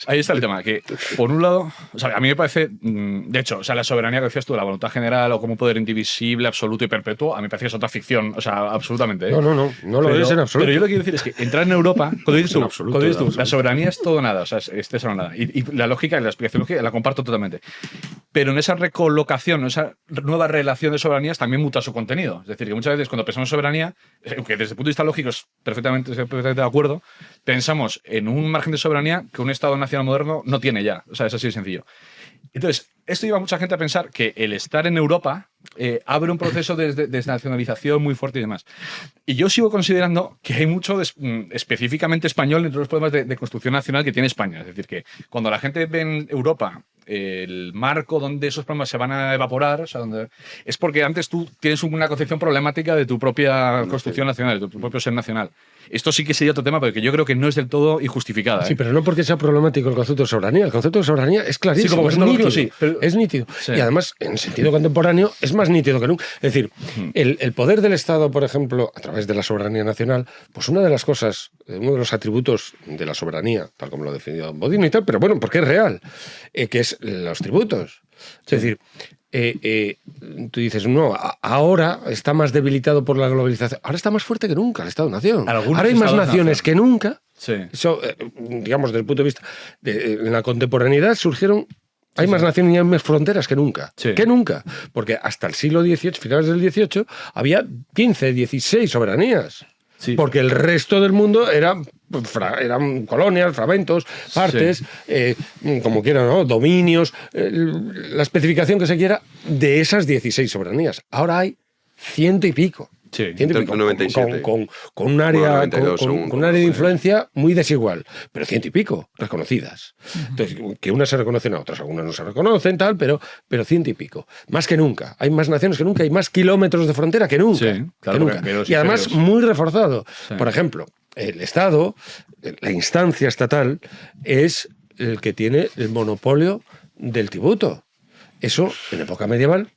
S9: ahí está el tema. Que, por un lado, o sea, a mí me parece, de hecho, o sea, la soberanía que decías tú, la voluntad general o como un poder indivisible, absoluto y perpetuo, a mí me parece que es otra ficción. O sea, absolutamente.
S8: No lo es en absoluto.
S9: Pero yo lo que quiero decir es que entrar en Europa, cuando dices tú, la soberanía es todo nada, o sea, es eso no nada. Y la lógica y la explicación lógica la comparto totalmente. Pero en esa recolocación, en esa nueva relación de soberanías también muta su contenido. Es decir, que muchas veces cuando pensamos en soberanía, que desde el punto de vista lógico es perfectamente de acuerdo, pensamos en un margen de soberanía que un Estado nacional moderno no tiene ya. O sea, es así de sencillo. Entonces, esto lleva a mucha gente a pensar que el estar en Europa abre un proceso de desnacionalización muy fuerte y demás. Y yo sigo considerando que hay mucho específicamente español entre los problemas de construcción nacional que tiene España. Es decir, que cuando la gente ve en Europa el marco donde esos problemas se van a evaporar, o sea, es porque antes tú tienes una concepción problemática de tu propia construcción nacional, de tu propio ser nacional. Esto sí que sería otro tema, pero que yo creo que no es del todo injustificada.
S8: Sí, pero no porque sea problemático el concepto de soberanía. El concepto de soberanía es clarísimo,
S9: sí, como
S8: es nítido.
S9: Sí, pero...
S8: Es nítido.
S9: Sí.
S8: Y además, en sentido contemporáneo, es más nítido que nunca. Es decir, el poder del Estado, por ejemplo, a través de la soberanía nacional, pues una de las cosas, uno de los atributos de la soberanía, tal como lo ha definido Bodino y tal, pero bueno, porque es real, que es los tributos. Sí. Es decir, tú dices, no, ahora está más debilitado por la globalización. Ahora está más fuerte que nunca el Estado-Nación. Ahora hay más naciones que nunca.
S9: Sí.
S8: Eso, digamos, desde el punto de vista en la contemporaneidad surgieron. Hay más naciones y hay más fronteras que nunca. Sí. Que nunca. Porque hasta el siglo XVIII, finales del XVIII, había 15, 16 soberanías. Sí. Porque el resto del mundo eran colonias, fragmentos, partes, sí. Como quieran, ¿no? Dominios, la especificación que se quiera de esas 16 soberanías. Ahora hay 100 y pico.
S2: Sí, 197.
S8: Con un área, con un área de influencia muy desigual, pero 100 y pico reconocidas. Entonces, que unas se reconocen a otras, algunas no se reconocen, tal, pero 100 y pico. Más que nunca. Hay más naciones que nunca, hay más kilómetros de frontera que nunca.
S9: Sí, claro,
S8: que nunca. Y además muy reforzado. Sí. Por ejemplo, el Estado, la instancia estatal, es el que tiene el monopolio del tributo. Eso, en época medieval,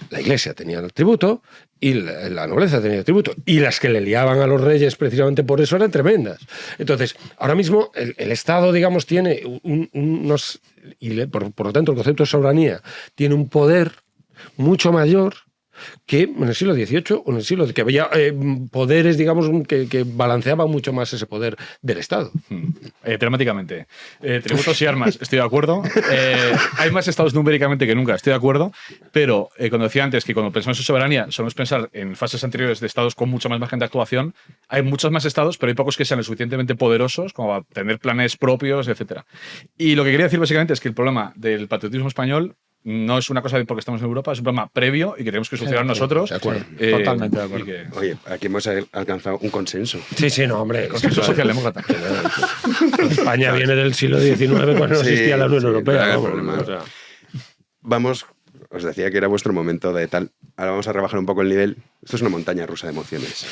S8: la Iglesia tenía el tributo y la nobleza tenía el tributo. Y las que le liaban a los reyes precisamente por eso eran tremendas. Entonces, ahora mismo el Estado, digamos, tiene unos... Y por lo tanto, el concepto de soberanía tiene un poder mucho mayor que en el siglo XVIII o en el siglo que había poderes, digamos, que balanceaban mucho más ese poder del Estado.
S9: Temáticamente. Tributos y armas, estoy de acuerdo. Hay más estados numéricamente que nunca, estoy de acuerdo. Pero cuando decía antes que cuando pensamos en soberanía solemos pensar en fases anteriores de estados con mucho más margen de actuación, hay muchos más estados, pero hay pocos que sean lo suficientemente poderosos como para tener planes propios, etc. Y lo que quería decir básicamente es que el problema del patriotismo español no es una cosa porque estamos en Europa, es un problema previo y que tenemos que solucionar nosotros.
S8: De acuerdo.
S10: Totalmente de acuerdo.
S2: Oye, aquí hemos alcanzado un consenso.
S8: Sí, no, hombre.
S9: Consenso socialdemócrata.
S8: España viene del siglo XIX cuando no existía la Unión Europea.
S2: claro,
S8: vamos,
S2: problema.
S8: o sea.
S2: Vamos, os decía que era vuestro momento de tal. Ahora vamos a rebajar un poco el nivel. Esto es una montaña rusa de emociones.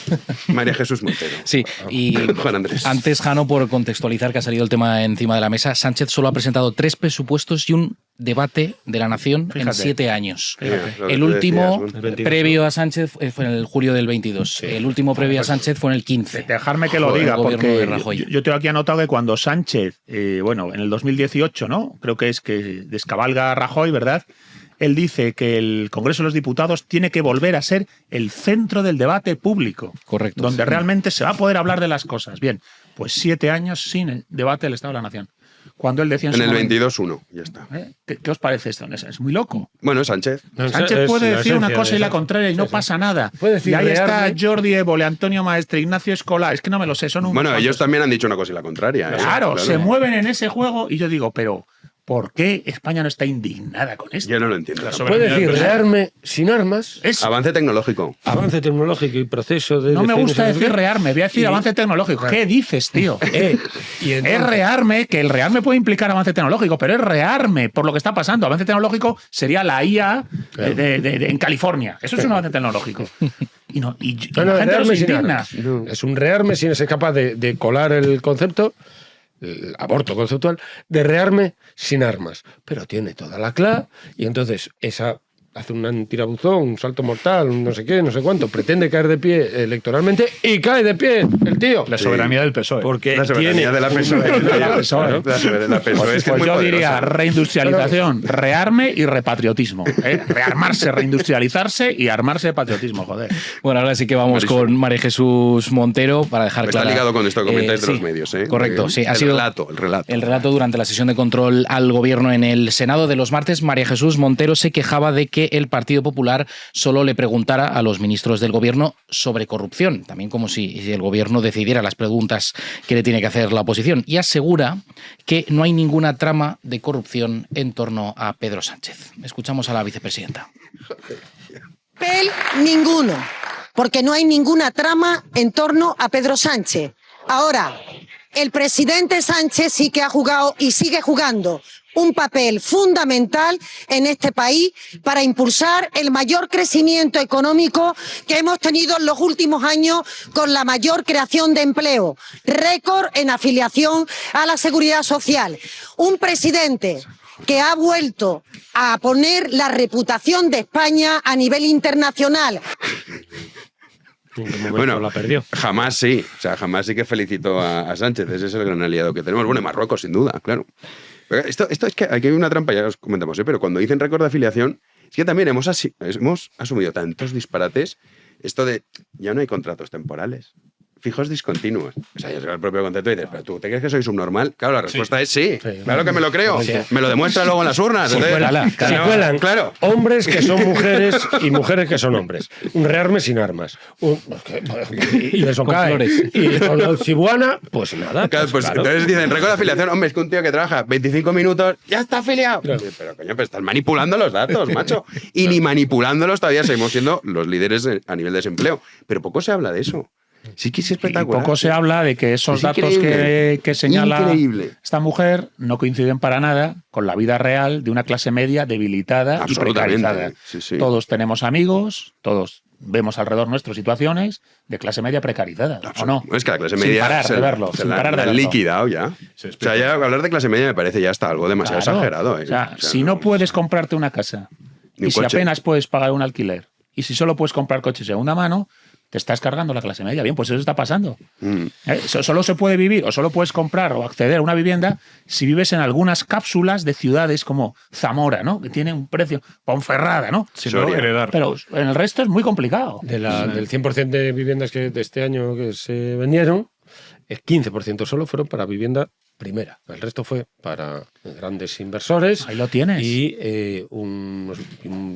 S2: María Jesús Montero.
S4: Sí, y
S2: Juan Andrés.
S4: antes, Jano, por contextualizar que ha salido el tema encima de la mesa, Sánchez solo ha presentado 3 presupuestos y un debate de la Nación en
S10: Fíjate.
S4: 7 años.
S2: Mira, lo que
S4: El
S2: tú
S4: último
S2: decías, ¿no?
S8: El 22,
S4: previo a Sánchez fue en el julio del 22. El último previo a Sánchez fue en el 15.
S10: Dejarme que lo
S4: Joder,
S10: diga,
S4: el gobierno
S10: porque
S4: de Rajoy.
S10: yo tengo aquí anotado que cuando Sánchez, en el 2018, ¿no? Creo que es que descabalga a Rajoy, ¿verdad? Él dice que el Congreso de los Diputados tiene que volver a ser el centro del debate público.
S4: Correcto.
S10: Donde realmente se va a poder hablar de las cosas. Bien, pues 7 años sin el debate del Estado de la Nación. Cuando él decía
S2: En
S10: su
S2: el
S10: momento,
S2: 22-1, ya está.
S10: ¿Qué os parece esto? Es muy loco.
S2: Bueno, Sánchez.
S10: Sánchez puede decir una cosa y la contraria y no pasa nada.
S8: Puede decir
S10: y ahí está
S8: rearme.
S10: Jordi Évole, Antonio Maestre, Ignacio Escola. Es que no me lo sé, son un.
S2: Bueno, ellos también han dicho una cosa y la contraria. ¿eh?
S10: Claro, se mueven en ese juego y yo digo, pero ¿por qué España no está indignada con esto?
S2: Yo no lo entiendo.
S8: Puede decir rearme sin armas,
S10: Es-
S2: Avance tecnológico.
S8: avance tecnológico y proceso de.
S10: no me
S8: defensa
S10: gusta
S8: de-
S10: decir rearme, voy a decir
S8: Y-
S10: avance tecnológico. ¿Qué dices, tío?
S8: Y
S10: Es
S8: entonces-
S10: rearme, que el rearme puede implicar avance tecnológico, pero es rearme por lo que está pasando. Avance tecnológico sería la IA en California. Eso es un avance tecnológico. Y la gente no
S8: rearme
S10: se
S8: sin
S10: indigna.
S8: armas. No, es un rearme sin ser capaz de colar el concepto, el aborto conceptual, de rearme sin armas. Pero tiene toda la clave y entonces esa hace un tirabuzón, un salto mortal, un no sé qué, no sé cuánto, pretende caer de pie electoralmente y cae de pie el tío.
S9: La soberanía del PSOE.
S8: Porque
S2: La soberanía
S8: tiene
S2: de la PSOE. La soberanía de la PSOE es que es
S10: Pues
S2: muy
S10: yo
S2: poderosa.
S10: diría reindustrialización, rearme y repatriotismo. Rearmarse, reindustrializarse y armarse de patriotismo, joder.
S4: Bueno, ahora sí que vamos
S2: Buenísimo.
S4: con María Jesús Montero para dejar
S2: Está
S4: clara.
S2: ligado con esto que comentáis de
S4: sí,
S2: los medios, ¿eh?
S4: Correcto, sí. Ha
S2: El
S4: sido
S2: relato.
S4: el relato durante la sesión de control al gobierno en el Senado de los martes. María Jesús Montero se quejaba de que el Partido Popular solo le preguntara a los ministros del gobierno sobre corrupción, también como si el gobierno decidiera las preguntas que le tiene que hacer la oposición, y asegura que no hay ninguna trama de corrupción en torno a Pedro Sánchez. Escuchamos a la vicepresidenta.
S11: Papel ninguno, porque no hay ninguna trama en torno a Pedro Sánchez. Ahora, el presidente Sánchez sí que ha jugado y sigue jugando un papel fundamental en este país para impulsar el mayor crecimiento económico que hemos tenido en los últimos años, con la mayor creación de empleo, récord en afiliación a la seguridad social. Un presidente que ha vuelto a poner la reputación de España a nivel internacional.
S8: ¿En qué momento
S2: Bueno,
S8: la perdió?
S2: jamás sí. O sea, jamás sí que felicito a Sánchez. Ese es el gran aliado que tenemos. Bueno, y Marruecos, sin duda, claro. Pero esto es que aquí hay una trampa, ya os comentamos, ¿eh? Pero cuando dicen récord de afiliación, es que también hemos asumido tantos disparates. Esto de ya no hay contratos temporales, fijos discontinuos. O sea, yo soy el propio concepto y dices, ¿pero tú te crees que soy subnormal? Claro, la respuesta es sí. Claro que me lo creo.
S8: Sí.
S2: Me lo demuestra luego en las urnas.
S8: Se
S2: Entonces,
S8: cuelan,
S2: no,
S8: se cuelan
S2: claro.
S8: hombres que son mujeres y mujeres que son hombres. Un rearme sin armas. Y eso
S4: Con
S8: cae.
S4: flores.
S8: Y con la cibuana, pues nada.
S2: Claro, pues
S8: claro.
S2: entonces dicen, récord de afiliación, hombre, es que un tío que trabaja 25 minutos, ya está afiliado.
S8: Claro.
S2: Pero coño, pues estás manipulando los datos, macho. Y ni manipulándolos todavía seguimos siendo los líderes a nivel de desempleo. Pero poco se habla de eso. Sí que es
S10: Y
S2: espectacular.
S10: poco se habla de que esos
S2: Es
S10: datos
S2: increíble.
S10: que señala
S2: Increíble.
S10: esta mujer no coinciden para nada con la vida real de una clase media debilitada y
S2: Absolutamente.
S10: precarizada.
S2: Sí, sí.
S10: Todos tenemos amigos, todos vemos alrededor nuestro situaciones de clase media precarizada, ¿o no?
S2: Es que la clase
S10: Sin
S2: media
S10: parar de verlo,
S2: se
S10: sin
S2: la
S10: parar de
S2: han
S10: verlo.
S2: liquidado ya. O sea, ya hablar de clase media me parece ya hasta algo demasiado
S10: Claro.
S2: exagerado. ¿eh?
S10: O sea, si no puedes comprarte una casa
S2: Ni un
S10: y si
S2: coche.
S10: apenas puedes pagar un alquiler y si solo puedes comprar coches de segunda mano, te estás cargando la clase media. Bien, pues eso está pasando. Solo se puede vivir o solo puedes comprar o acceder a una vivienda si vives en algunas cápsulas de ciudades como Zamora, ¿no? Que tiene un precio, Ponferrada, ¿no?
S9: Si no, heredar.
S10: Pero en el resto es muy complicado.
S8: Del 100% de viviendas que de este año que se vendieron, el 15% solo fueron para vivienda primera. El resto fue para grandes inversores.
S10: Ahí lo tienes.
S8: Y un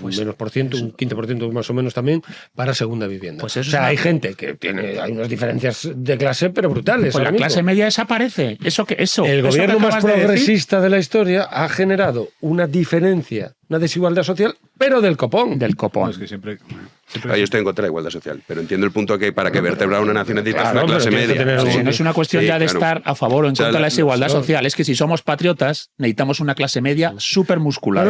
S8: menos por ciento, un 15% más o menos también para segunda vivienda.
S10: Pues eso
S8: o sea, hay gente que hay unas diferencias de clase, pero brutales.
S10: Pues la clase media desaparece.
S8: El gobierno más progresista de la historia ha generado una diferencia, una desigualdad social, pero del copón.
S10: Del copón.
S9: No, es que siempre
S2: Yo estoy en contra de la igualdad social, pero entiendo el punto que para que vertebrar una nación necesitas una clase media.
S10: Sí, no es una cuestión ya de estar a favor o en contra de la desigualdad social, es que si somos patriotas necesitamos una clase media súper muscular.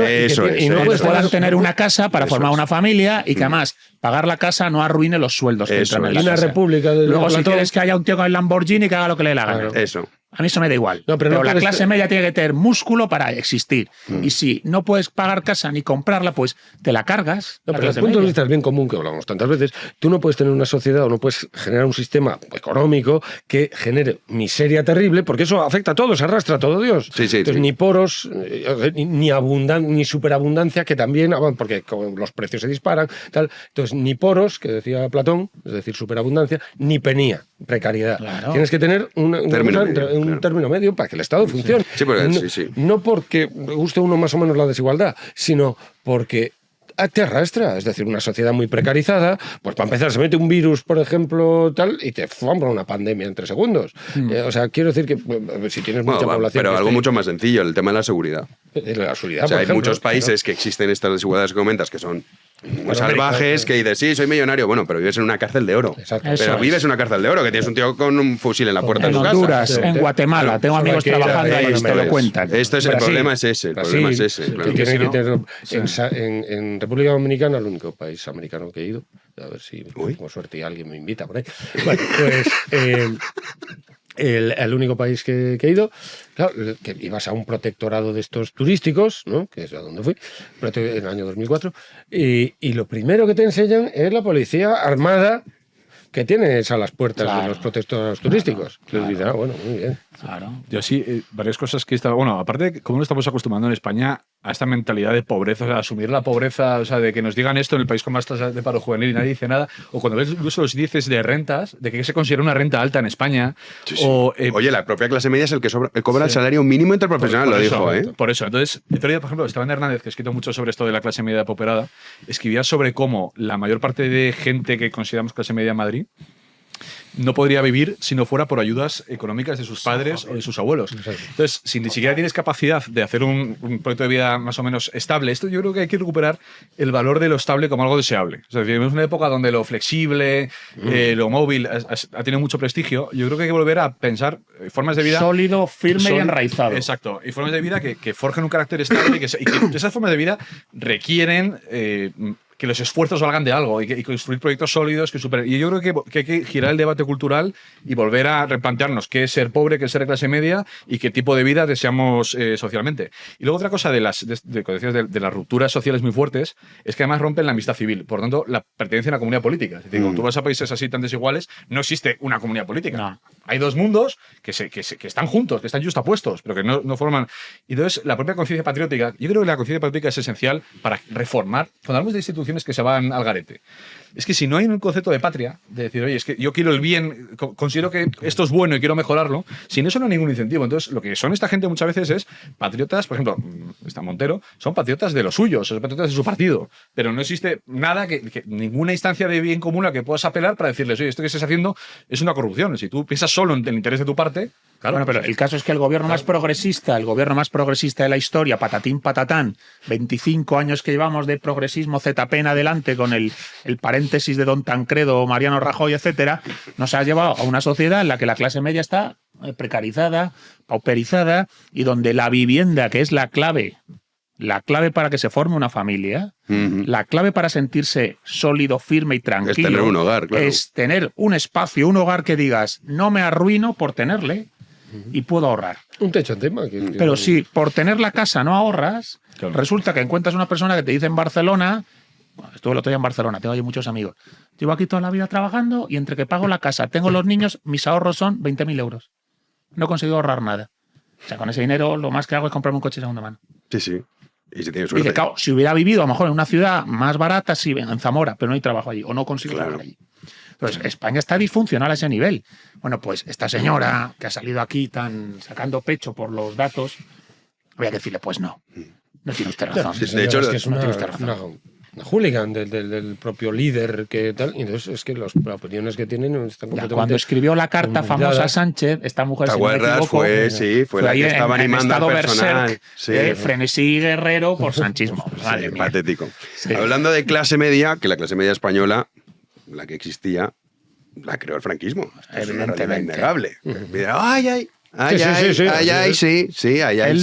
S8: Y no
S10: puedan tener una casa para formar una familia y que además pagar la casa no arruine los sueldos que entran en la
S8: una
S10: casa.
S8: república de
S10: Luego, si
S8: Platón,
S10: quieres que haya un tío con el Lamborghini que haga lo que le dé la gana.
S2: Eso.
S10: A mí eso me da igual.
S8: No, pero
S10: la
S8: puedes
S10: clase media tiene que tener músculo para existir. Y si no puedes pagar casa ni comprarla, pues te la cargas.
S8: No, pero desde el punto de vista del bien común que hablamos tantas veces, tú no puedes tener una sociedad o no puedes generar un sistema económico que genere miseria terrible, porque eso afecta a todos, arrastra a todo Dios. Entonces, ni poros, ni superabundancia, que también, porque los precios se disparan, tal. Entonces, ni poros, que decía Platón, es decir, superabundancia, ni penía, precariedad.
S10: Claro.
S8: Tienes que tener un término medio para que el Estado funcione.
S2: Sí, porque,
S8: no porque guste uno más o menos la desigualdad, sino porque te arrastra. Es decir, una sociedad muy precarizada, pues para empezar se mete un virus, por ejemplo, tal, y te forma una pandemia en 3 segundos. O sea, quiero decir que si tienes mucha población...
S2: Pero algo mucho más sencillo, el tema de la seguridad.
S8: La seguridad,
S2: o sea,
S8: por
S2: hay
S8: ejemplo,
S2: muchos países que existen estas desigualdades que comentas, que son muy salvajes, que dices, sí, soy millonario, bueno, pero vives en una cárcel de oro.
S8: Exacto.
S2: Pero vives en una cárcel de oro, que tienes un tío con un fusil en la puerta de tu casa.
S10: En Honduras, en Guatemala, tengo amigos trabajando ahí, te lo cuentan.
S2: Esto es el problema es ese, el problema es ese. Claro.
S8: En República Dominicana, el único país americano que he ido, a ver si tengo suerte y alguien me invita por ahí. Bueno, pues el único país que he ido, claro, que ibas a un protectorado de estos turísticos, ¿no? Que es a donde fui, en el año 2004, y lo primero que te enseñan es la policía armada que tienes a las puertas de los protectorados turísticos. Entonces dices, bueno, muy bien.
S9: Claro. Yo sí, varias cosas que estaba. Bueno, aparte de cómo nos estamos acostumbrando en España a esta mentalidad de pobreza, o sea, asumir la pobreza, o sea, de que nos digan esto en el país con más tasas de paro juvenil y nadie dice nada, o cuando ves incluso los índices de rentas, de que se considera una renta alta en España.
S2: Sí. Oye, la propia clase media es el que cobra el salario mínimo interprofesional, lo dijo, ¿eh?
S9: Por eso. Entonces, el otro día, por ejemplo, Esteban Hernández, que ha escrito mucho sobre esto de la clase media pauperada, escribía sobre cómo la mayor parte de gente que consideramos clase media en Madrid no podría vivir si no fuera por ayudas económicas de sus padres o de sus abuelos. Entonces, si ni siquiera tienes capacidad de hacer un proyecto de vida más o menos estable, esto yo creo que hay que recuperar el valor de lo estable como algo deseable. O sea, vivimos una época donde lo flexible, lo móvil ha tenido mucho prestigio. Yo creo que hay que volver a pensar formas de vida...
S10: Sólido, firme y enraizado.
S9: Exacto. Y formas de vida que forjen un carácter estable y que esas formas de vida requieren... que los esfuerzos valgan de algo y construir proyectos sólidos que superen. Y yo creo que hay que girar el debate cultural y volver a replantearnos qué es ser pobre, qué es ser de clase media y qué tipo de vida deseamos socialmente. Y luego otra cosa de las rupturas sociales muy fuertes es que además rompen la amistad civil, por tanto, la pertenencia a una comunidad política. Es decir, cuando tú vas a países así tan desiguales, no existe una comunidad política. No. Hay dos mundos que están juntos, que están justapuestos, pero que no forman... Y entonces, la propia conciencia patriótica, yo creo que la conciencia patriótica es esencial para reformar. Cuando hablamos de instituciones que se van al garete, es que si no hay un concepto de patria, de decir, oye, es que yo quiero el bien, considero que esto es bueno y quiero mejorarlo, sin eso no hay ningún incentivo. Entonces, lo que son esta gente muchas veces es patriotas, por ejemplo, está Montero, son patriotas de los suyos, son patriotas de su partido, pero no existe nada, ninguna instancia de bien común a la que puedas apelar para decirles, oye, esto que estás haciendo es una corrupción. Si tú piensas solo en el interés de tu parte... Claro,
S10: bueno, pero el caso es que el gobierno más progresista de la historia, patatín patatán, 25 años que llevamos de progresismo ZP en adelante con el paréntesis de Don Tancredo, Mariano Rajoy, etcétera, nos ha llevado a una sociedad en la que la clase media está precarizada, pauperizada y donde la vivienda, que es la clave para que se forme una familia, la clave para sentirse sólido, firme y tranquilo,
S2: es tener un hogar, claro.
S10: Es tener un espacio, un hogar que digas, no me arruino por tenerle y puedo ahorrar.
S8: Un techo encima.
S10: Pero si por tener la casa no ahorras, claro, resulta que encuentras una persona que te dice en Barcelona, estuve el otro día en Barcelona, tengo allí muchos amigos, llevo aquí toda la vida trabajando y entre que pago la casa, tengo los niños, mis ahorros son 20.000 euros. No he conseguido ahorrar nada. O sea, con ese dinero lo más que hago es comprarme un coche de segunda mano.
S2: Sí, sí. Y si tienes suerte.
S10: Dice, claro, si hubiera vivido a lo mejor en una ciudad más barata, sí, en Zamora, pero no hay trabajo allí, o no consigo trabajar allí. Entonces, España está disfuncional a ese nivel. Bueno, pues esta señora que ha salido aquí sacando pecho por los datos, voy a decirle, pues no tiene usted razón.
S8: De hecho, es que es una hooligan del propio líder que tal, y entonces es que las opiniones que tienen están completamente...
S10: Cuando escribió la carta famosa a Sánchez, esta mujer, si no me equivoco,
S2: fue la que estaba animando al personal.
S10: Frenesí guerrero por sanchismo. Vale,
S2: patético. Sí. Hablando de clase media, que la clase media española, la que existía, la creó el franquismo. Es una realidad innegable.
S10: Es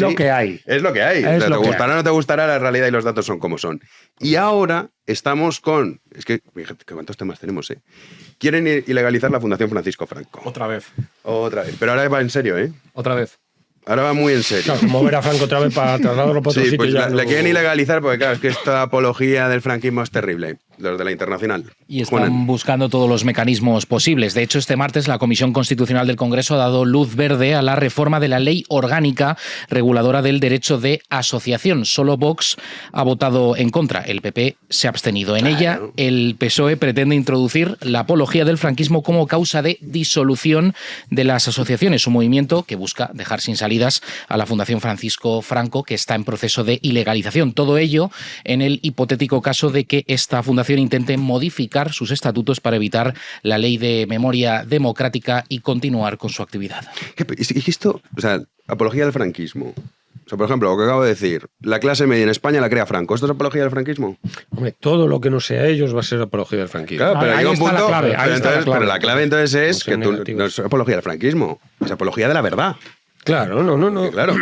S10: lo que hay.
S2: Es lo que hay. Te gustará o no te gustará, la realidad y los datos son como son. Y ahora estamos con... Es que, fíjate, ¿cuántos temas tenemos, eh? Quieren ilegalizar la Fundación Francisco Franco.
S9: Otra vez.
S2: Pero ahora va en serio, ¿eh?
S9: Otra vez.
S2: Ahora va muy en serio.
S8: Claro, mover a Franco otra vez para trasladarlo para otro sitio.
S2: Pues le quieren ilegalizar porque, claro, es que esta apología del franquismo es terrible. Los de la Internacional.
S4: Y están buscando todos los mecanismos posibles. De hecho, este martes la Comisión Constitucional del Congreso ha dado luz verde a la reforma de la Ley Orgánica reguladora del derecho de asociación. Solo Vox ha votado en contra. El PP se ha abstenido. En ella, el PSOE pretende introducir la apología del franquismo como causa de disolución de las asociaciones. Un movimiento que busca dejar sin salidas a la Fundación Francisco Franco, que está en proceso de ilegalización. Todo ello en el hipotético caso de que esta fundación intente modificar sus estatutos para evitar la ley de memoria democrática y continuar con su actividad.
S2: ¿Y esto, o sea, apología del franquismo? O sea, por ejemplo, lo que acabo de decir, la clase media en España la crea Franco. ¿Esto es apología del franquismo?
S8: Hombre, todo lo que no sea ellos va a ser apología del franquismo.
S2: Claro, pero hay un punto. Pero la clave entonces es que no es apología del franquismo, es apología de la verdad.
S8: Claro, no.
S2: Claro.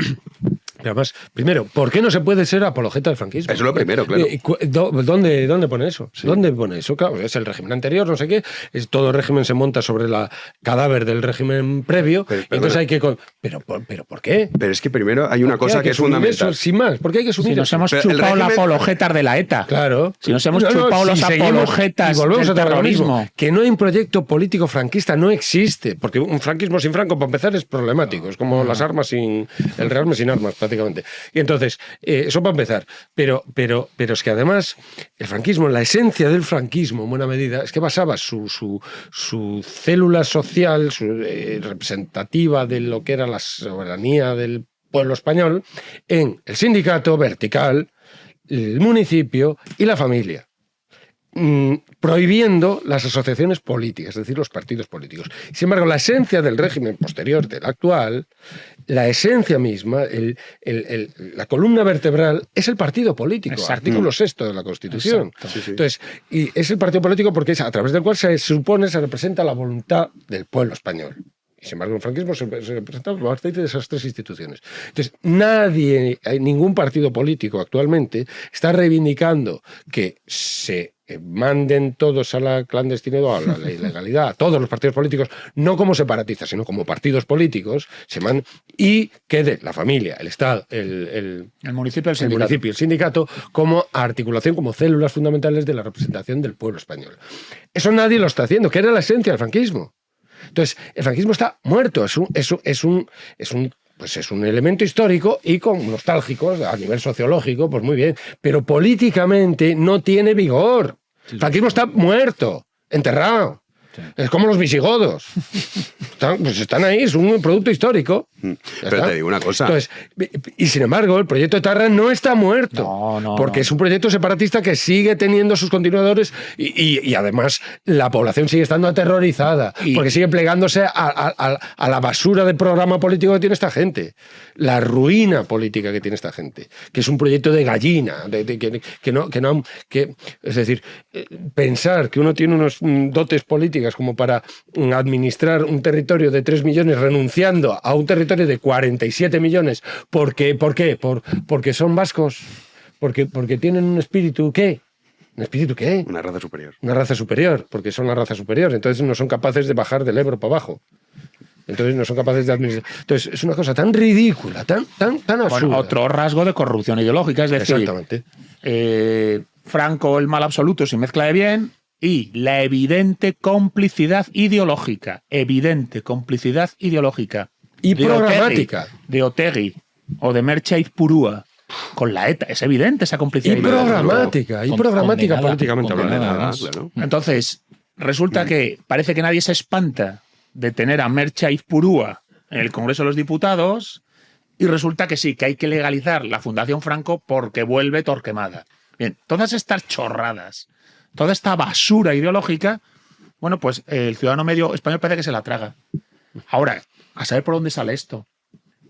S8: Además, primero, ¿por qué no se puede ser apologeta del franquismo?
S2: Eso es lo primero, claro.
S8: ¿Dónde pone eso? Sí. ¿Dónde pone eso? Claro, es el régimen anterior, no sé qué. Todo régimen se monta sobre el cadáver del régimen previo. Entonces hay que... ¿Pero por qué?
S2: Pero es que primero hay una cosa que es fundamental.
S8: Eso, sin más, ¿por qué hay que asumir
S10: eso? Si nos hemos chupado la apologetas de la ETA.
S8: Claro.
S10: Si nos hemos chupado los apologetas del terrorismo.
S8: Que no hay un proyecto político franquista, no existe. Porque un franquismo sin Franco, para empezar, es problemático. Es como las armas sin... el rearme sin armas, prácticamente. Y entonces, eso para empezar. Pero es que además, el franquismo, la esencia del franquismo, en buena medida, es que basaba su célula social, representativa de lo que era la soberanía del pueblo español, en el sindicato vertical, el municipio y la familia. Prohibiendo las asociaciones políticas, es decir, los partidos políticos. Sin embargo, la esencia del régimen posterior del actual, la esencia misma, la columna vertebral, es el partido político, exacto. Artículo 6 de la Constitución. Sí. Entonces, y es el partido político porque es a través del cual se representa la voluntad del pueblo español. Y sin embargo, el franquismo se representa a partir de esas tres instituciones. Entonces, ningún partido político actualmente está reivindicando que se manden todos a la clandestinidad o a la ilegalidad, a todos los partidos políticos, no como separatistas, sino como partidos políticos, y quede la familia, el Estado, el municipio y el sindicato como articulación, como células fundamentales de la representación del pueblo español. Eso nadie lo está haciendo, que era la esencia del franquismo. Entonces, el franquismo está muerto, es un elemento histórico y con nostálgicos a nivel sociológico, pues muy bien, pero políticamente no tiene vigor. El franquismo está muerto, enterrado. Sí. Es como los visigodos. Están ahí, es un producto histórico.
S2: Pero te digo una cosa.
S8: Entonces, y sin embargo, el proyecto Etarra no está muerto. Porque es un proyecto separatista que sigue teniendo sus continuadores y además la población sigue estando aterrorizada. Porque sigue plegándose a la basura de programa político que tiene esta gente. La ruina política que tiene esta gente. Que es un proyecto de gallina. Es decir, pensar que uno tiene unos dotes políticas como para administrar un territorio de 3 millones renunciando a un territorio de 47 millones. ¿Por qué? Porque son vascos. Porque tienen un espíritu, ¿qué? ¿Un espíritu qué?
S2: Una raza superior.
S8: Una raza superior, porque son la raza superior. Entonces no son capaces de bajar del Ebro para abajo. Entonces no son capaces de administrar. Entonces es una cosa tan ridícula, tan absurda.
S10: Bueno, otro rasgo de corrupción ideológica, es decir,
S8: exactamente.
S10: Franco el mal absoluto sin mezcla de bien y la evidente complicidad ideológica. Evidente complicidad ideológica.
S8: Y programática.
S10: De Otegi o de Merchait Purúa con la ETA. Es evidente esa complicidad.
S8: Y programática políticamente hablando.
S10: Claro. Entonces, resulta que parece que nadie se espanta de tener a Merche Aizpurúa en el Congreso de los Diputados y resulta que sí, que hay que legalizar la Fundación Franco porque vuelve Torquemada. Bien, todas estas chorradas, toda esta basura ideológica, bueno, pues el ciudadano medio español parece que se la traga. Ahora, a saber por dónde sale esto.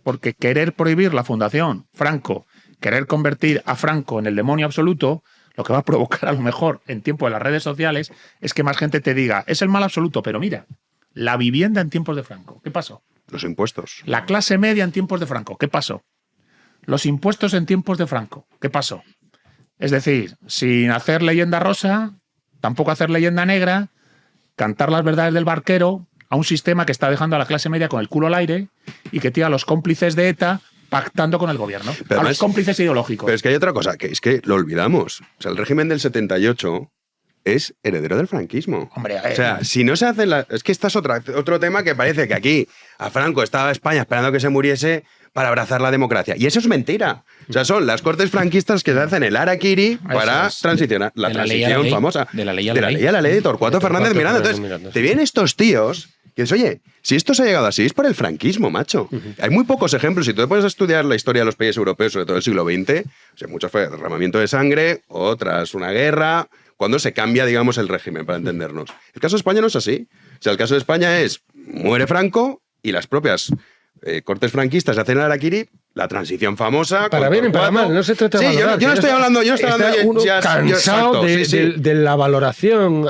S10: Porque querer prohibir la Fundación Franco, querer convertir a Franco en el demonio absoluto, lo que va a provocar a lo mejor en tiempo de las redes sociales es que más gente te diga, es el mal absoluto, pero mira, la vivienda en tiempos de Franco, ¿qué pasó?
S2: Los impuestos.
S10: La clase media en tiempos de Franco, ¿qué pasó? Los impuestos en tiempos de Franco, ¿qué pasó? Es decir, sin hacer leyenda rosa, tampoco hacer leyenda negra, cantar las verdades del barquero a un sistema que está dejando a la clase media con el culo al aire y que tiene a los cómplices de ETA pactando con el gobierno.
S2: Pero
S10: a
S2: además,
S10: los cómplices ideológicos.
S2: Pero es que hay otra cosa, que es que lo olvidamos. O sea, el régimen del 78 es heredero del franquismo.
S10: Hombre,
S2: o sea, si no se hace es que esta es otro tema que parece que aquí a Franco estaba España esperando que se muriese para abrazar la democracia. Y eso es mentira. O sea, son las cortes franquistas que se hacen el harakiri para transicionar. La transición famosa.
S4: De la ley a la ley.
S2: A la ley de Torcuato Fernández Miranda. Entonces, te vienen estos tíos y dices, oye, si esto se ha llegado así es por el franquismo, macho. Hay muy pocos ejemplos. Si tú te pones a estudiar la historia de los países europeos, sobre todo del siglo XX, o sea, muchos fue derramamiento de sangre, otras una guerra, cuando se cambia, digamos, el régimen, para entendernos. El caso de España no es así. O sea, el caso de España es, muere Franco y las propias cortes franquistas hacen el harakiri, la transición famosa.
S8: Para bien y para mal, no se trata de valorar.
S2: Yo no estoy hablando.
S8: Cansado de la valoración.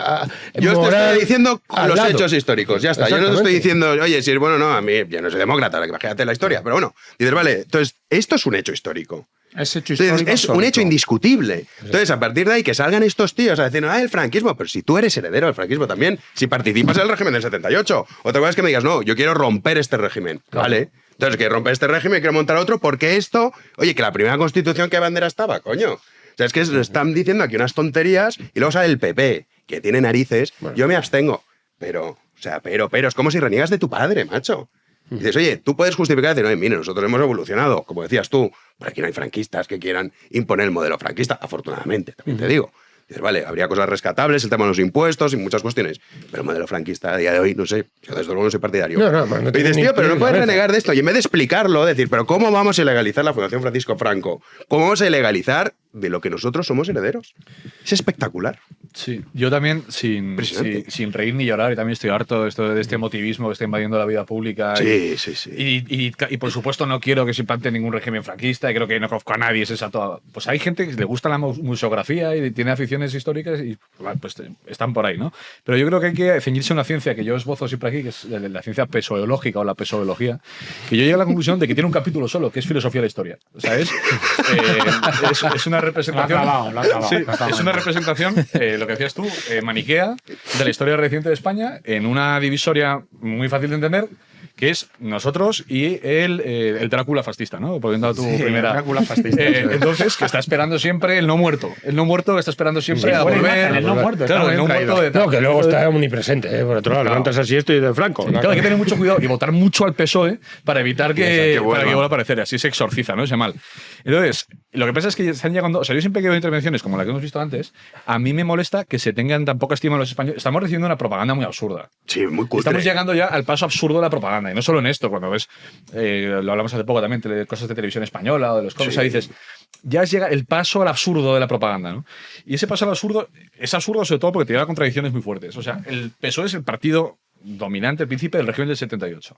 S2: Yo te estoy diciendo los
S8: lado.
S2: Hechos históricos, ya está. Yo no te estoy diciendo, oye, si es bueno, no, a mí yo no soy demócrata, imagínate la historia, pero bueno, dices, vale, entonces, esto es un hecho histórico. Es un hecho indiscutible. Entonces, a partir de ahí, que salgan estos tíos a decir, el franquismo, pero si tú eres heredero del franquismo también, si participas en el régimen del 78, otra cosa es que me digas, no, yo quiero romper este régimen, claro. ¿Vale? Entonces, quiero romper este régimen, quiero montar otro, porque esto, oye, que la primera constitución que bandera estaba, coño. O sea, es que están diciendo aquí unas tonterías y luego sale el PP, que tiene narices, bueno. Yo me abstengo, pero, es como si reniegas de tu padre, macho. Y dices, oye, tú puedes justificar y decir, mire, nosotros hemos evolucionado, como decías tú, pero aquí no hay franquistas que quieran imponer el modelo franquista, afortunadamente, también te digo. Dices, vale, habría cosas rescatables, el tema de los impuestos y muchas cuestiones, pero el modelo franquista a día de hoy, no sé, yo desde luego no soy partidario.
S8: No
S2: y dices, tío, pero no puedes renegar de esto. Y en vez de explicarlo, decir, pero ¿cómo vamos a ilegalizar la Fundación Francisco Franco? ¿Cómo vamos a ilegalizar de lo que nosotros somos herederos? Es espectacular.
S9: Sí, yo también, sin reír ni llorar, y también estoy harto de este emotivismo que está invadiendo la vida pública.
S2: Sí.
S9: Y por supuesto no quiero que se implante ningún régimen franquista, y creo que no conozco a nadie, es exacto. Pues hay gente que le gusta la museografía y tiene aficiones históricas y pues están por ahí, ¿no? Pero yo creo que hay que ceñirse a una ciencia que yo esbozo siempre aquí, que es la ciencia pesoeológica o la pesoología, que yo llego a la conclusión de que tiene un capítulo solo, que es filosofía de la historia. O sea, es una representación. Es una representación, lo que decías tú, maniquea de la historia reciente de España en una divisoria muy fácil de entender, que es nosotros y el Drácula fascista, ¿no? Poniendo a tu primera.
S10: El Drácula fascista.
S9: Entonces, que está esperando siempre el no muerto. El no muerto que está esperando siempre a volver.
S10: El no muerto.
S9: Claro, el no muerto de tal.
S8: No, que luego está omnipresente, por otro lado. Levantas así esto y de Franco.
S9: Claro, hay que tener mucho cuidado y votar mucho al PSOE para evitar que vuelva a aparecer. Así se exorciza, ¿no? Ese mal. Entonces, lo que pasa es que están llegando. O sea, yo siempre que veo intervenciones como la que hemos visto antes, a mí me molesta que se tengan tan poca estima los españoles. Estamos recibiendo una propaganda muy absurda.
S2: Sí, muy cutre.
S9: Estamos llegando ya al paso absurdo de la propaganda. Y no solo en esto, cuando ves, lo hablamos hace poco también, de cosas de televisión española o de los cosas, o sea, dices, ya llega el paso al absurdo de la propaganda, ¿no? Y ese paso al absurdo es absurdo sobre todo porque te lleva a contradicciones muy fuertes. O sea, el PSOE es el partido dominante, el príncipe del régimen del 78.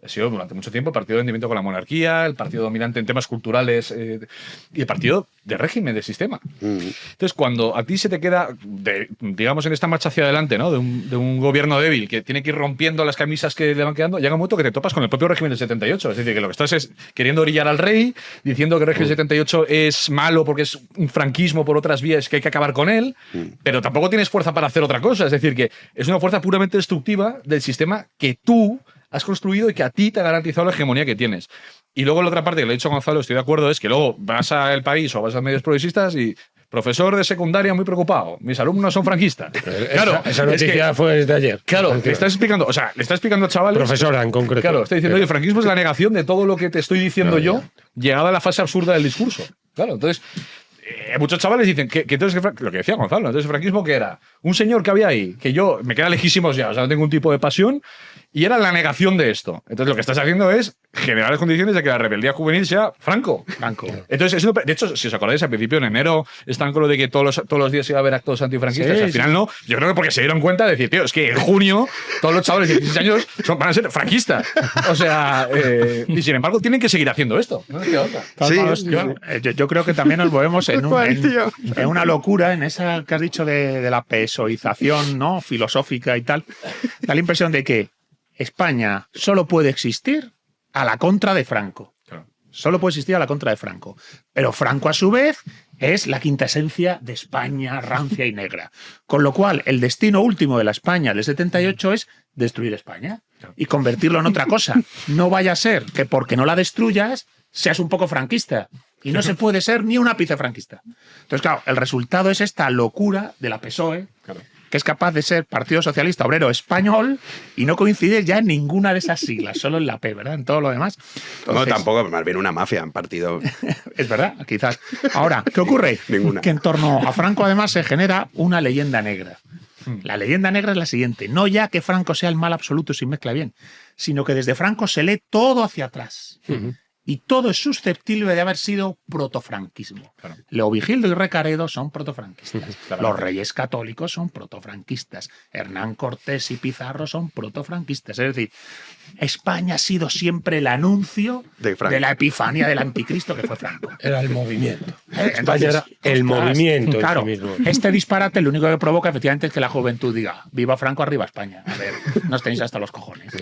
S9: Ha sido durante mucho tiempo el partido de rendimiento con la monarquía, el partido dominante en temas culturales y el partido de régimen, de sistema. Entonces, cuando a ti se te queda, digamos, en esta marcha hacia adelante, ¿no? de un gobierno débil que tiene que ir rompiendo las camisas que le van quedando, llega un momento que te topas con el propio régimen del 78. Es decir, que lo que estás es queriendo orillar al rey, diciendo que el régimen del 78 es malo porque es un franquismo por otras vías que hay que acabar con él, pero tampoco tienes fuerza para hacer otra cosa. Es decir, que es una fuerza puramente destructiva del sistema que tú has construido y que a ti te ha garantizado la hegemonía que tienes. Y luego la otra parte que le he dicho a Gonzalo, estoy de acuerdo, es que luego vas a El País o vas a medios progresistas y profesor de secundaria muy preocupado, mis alumnos son franquistas.
S8: Claro, esa noticia fue desde ayer.
S9: Claro, le estás explicando a chavales.
S8: Profesora en concreto.
S9: Claro, está diciendo, oye, el franquismo es la negación de todo lo que te estoy diciendo yo, llegada a la fase absurda del discurso. Claro, entonces muchos chavales dicen que entonces, lo que decía Gonzalo, entonces el franquismo que era un señor que había ahí, que yo me queda lejísimos ya, o sea, no tengo un tipo de pasión, y era la negación de esto. Entonces lo que estás haciendo es generar las condiciones de que la rebeldía juvenil sea Franco. Entonces, eso, de hecho, si os acordáis, al principio en enero están con lo de que todos los días iba a haber actos antifranquistas, y al final no. Yo creo que porque se dieron cuenta de decir, tío, es que en junio todos los chavales de 16 años van a ser franquistas. O sea, y sin embargo tienen que seguir haciendo esto. No es que otra.
S10: Yo creo que también nos movemos en una locura, en esa que has dicho de la pesoización, ¿no?, filosófica y tal. Da la impresión de que España solo puede existir a la contra de Franco. Solo puede existir a la contra de Franco. Pero Franco, a su vez, es la quinta esencia de España rancia y negra. Con lo cual, el destino último de la España del 78 es destruir España y convertirlo en otra cosa. No vaya a ser que porque no la destruyas seas un poco franquista. Y no se puede ser ni un ápice franquista. Entonces, claro, el resultado es esta locura de la PSOE, que es capaz de ser Partido Socialista Obrero Español y no coincide ya en ninguna de esas siglas, solo en la P, ¿verdad? En todo lo demás. Entonces,
S2: no, tampoco, más bien una mafia, un partido.
S10: Es verdad, quizás. Ahora, ¿qué ocurre?
S2: Ninguna.
S10: Que en torno a Franco, además, se genera una leyenda negra. La leyenda negra es la siguiente: no ya que Franco sea el mal absoluto sin mezcla bien, sino que desde Franco se lee todo hacia atrás. Y todo es susceptible de haber sido protofranquismo. Leovigildo y Recaredo son protofranquistas. Los reyes católicos son protofranquistas. Hernán Cortés y Pizarro son protofranquistas. Es decir, España ha sido siempre el anuncio de la epifanía del anticristo que fue Franco.
S8: Era el movimiento.
S10: Entonces,
S8: era el movimiento.
S10: Claro,
S8: en sí mismo.
S10: este disparate lo único que provoca efectivamente es que la juventud diga: viva Franco, arriba España. A ver, nos tenéis hasta los cojones.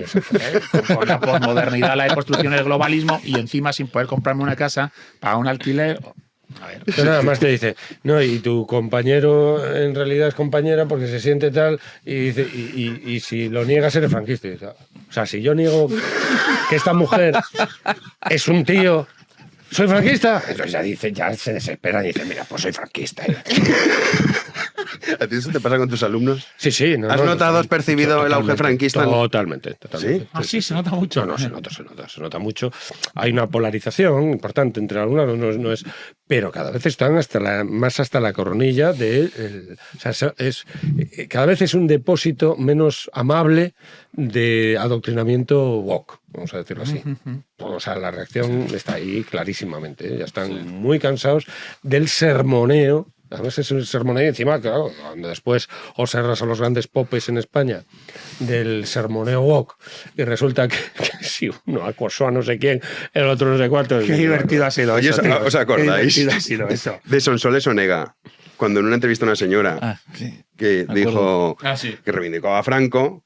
S10: Con la posmodernidad, la deconstrucción, el globalismo, y encima sin poder comprarme una casa, pagar un alquiler. A ver.
S8: Pero nada más te dice, no, y tu compañero en realidad es compañera porque se siente tal, y dice, y si lo niegas eres franquista. O sea, si yo niego que esta mujer es un tío, ¿soy franquista? Entonces ya se desespera y dice, mira, pues soy franquista.
S2: ¿A ti eso te pasa con tus alumnos?
S8: Sí.
S2: ¿Has notado, has percibido el auge franquista?
S8: Totalmente.
S2: ¿Sí?
S10: Sí, se nota mucho.
S8: No, se nota mucho. Hay una polarización importante entre algunos, no es, pero cada vez están más hasta la coronilla cada vez es un depósito menos amable de adoctrinamiento woke, vamos a decirlo así. O sea, la reacción está ahí clarísimamente. Ya están muy cansados del sermoneo. Además es un sermoneo encima, claro, cuando después observas a los grandes popes en España del sermoneo woke y resulta que si uno acosó a no sé quién, el otro no sé cuánto.
S10: Qué divertido ha sido eso.
S2: ¿Os acordáis?
S10: Qué divertido ha sido eso.
S2: De Sonsoles Onega, cuando en una entrevista a una señora que dijo que reivindicó a Franco.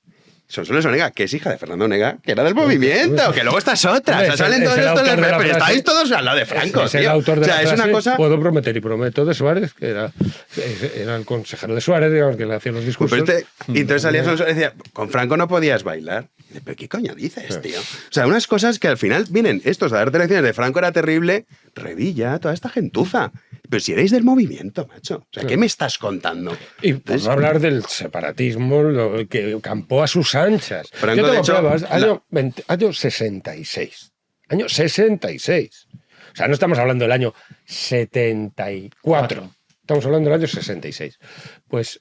S2: Sonsoles Onega, que es hija de Fernando Onega, que era del movimiento, que luego estas otras. O sea, salen todos estos del PP, pero estáis todos al lado de Franco.
S8: Es el autor de la frase,
S2: es una cosa.
S8: Puedo prometer y prometo, de Suárez, que era el consejero de Suárez, digamos, que le hacía los discursos.
S2: Y entonces salía Sonsoles y decía, con Franco no podías bailar. ¿Pero qué coño dices, tío? O sea, unas cosas que al final vienen estos a darte lecciones de Franco era terrible, Revilla, toda esta gentuza. Pero si erais del movimiento, macho. O sea, ¿qué me estás contando?
S8: Y por no hablar del separatismo, lo que campó a sus anchas.
S2: Franco,
S8: yo tengo
S2: de hecho,
S8: pruebas, año 66. Año 66. O sea, no estamos hablando del año 74. Estamos hablando del año 66. Pues,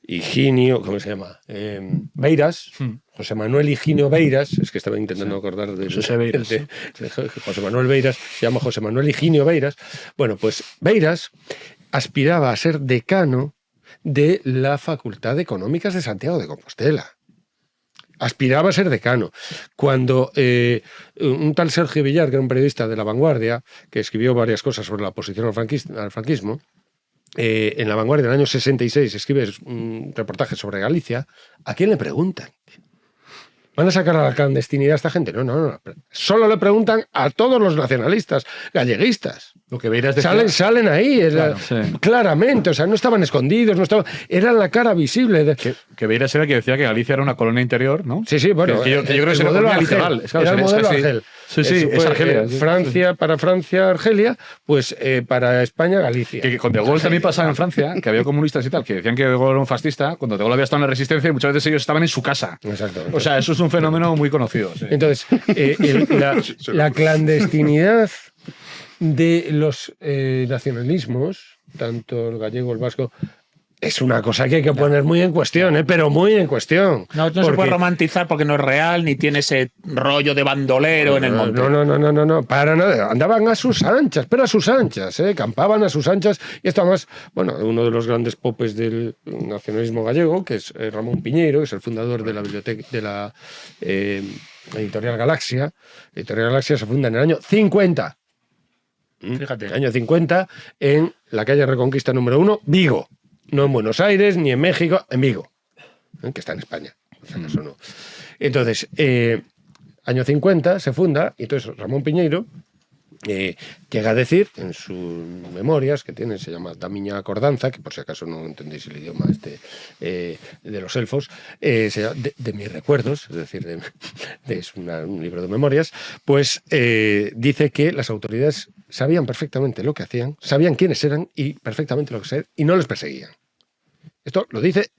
S8: Higinio, ¿cómo se llama? Beiras, José Manuel Higinio Beiras, es que estaba intentando acordar de José Manuel Beiras, se llama José Manuel Higinio Beiras. Bueno, pues Beiras aspiraba a ser decano de la Facultad de Económicas de Santiago de Compostela. Aspiraba a ser decano. Cuando un tal Sergio Villar, que era un periodista de La Vanguardia, que escribió varias cosas sobre la oposición al franquismo, en La Vanguardia del año 66 escribe un reportaje sobre Galicia, ¿a quién le preguntan? ¿Van a sacar a la clandestinidad a esta gente? No. Solo le preguntan a todos los nacionalistas, galleguistas.
S9: Lo que Beiras
S8: salen ahí, claramente, o sea, no estaban escondidos, eran la cara visible.
S9: Que Beiras era el que decía que Galicia era una colonia interior, ¿no?
S8: Sí, bueno.
S9: Que yo creo que es el modelo literal.
S8: Era el modelo Argel.
S9: Sí, es Argelia.
S8: Francia, para Francia, Argelia, pues para España, Galicia.
S9: Que con De Gaulle también pasaba en Francia, que había comunistas y tal, que decían que De Gaulle era un fascista, cuando De Gaulle había estado en la resistencia y muchas veces ellos estaban en su casa.
S8: Exactamente.
S9: O sea, eso es un un fenómeno muy conocido. Sí.
S8: Entonces, la clandestinidad de los nacionalismos, tanto el gallego, el vasco, es una cosa que hay que poner muy en cuestión, pero muy en cuestión.
S10: No se puede romantizar porque no es real, ni tiene ese rollo de bandolero en el monte.
S8: No, para nada. Andaban a sus anchas, pero a sus anchas, campaban a sus anchas. Y esto además, bueno, uno de los grandes popes del nacionalismo gallego, que es Ramón Piñeiro, que es el fundador de la biblioteca de la Editorial Galaxia. La Editorial Galaxia se funda en el año 50. Fíjate, el año 50, en la calle Reconquista número 1, Vigo. No en Buenos Aires, ni en México, en Vigo, que está en España. Eso no. Entonces, año 50 se funda, y entonces Ramón Piñeiro llega a decir en sus memorias, que tiene, se llama Da Miña Acordanza, que por si acaso no entendéis el idioma de los elfos, se llama de mis recuerdos, es decir, es un libro de memorias, pues dice que las autoridades sabían perfectamente lo que hacían, sabían quiénes eran y perfectamente lo que hacían, y no les perseguían. Esto lo dice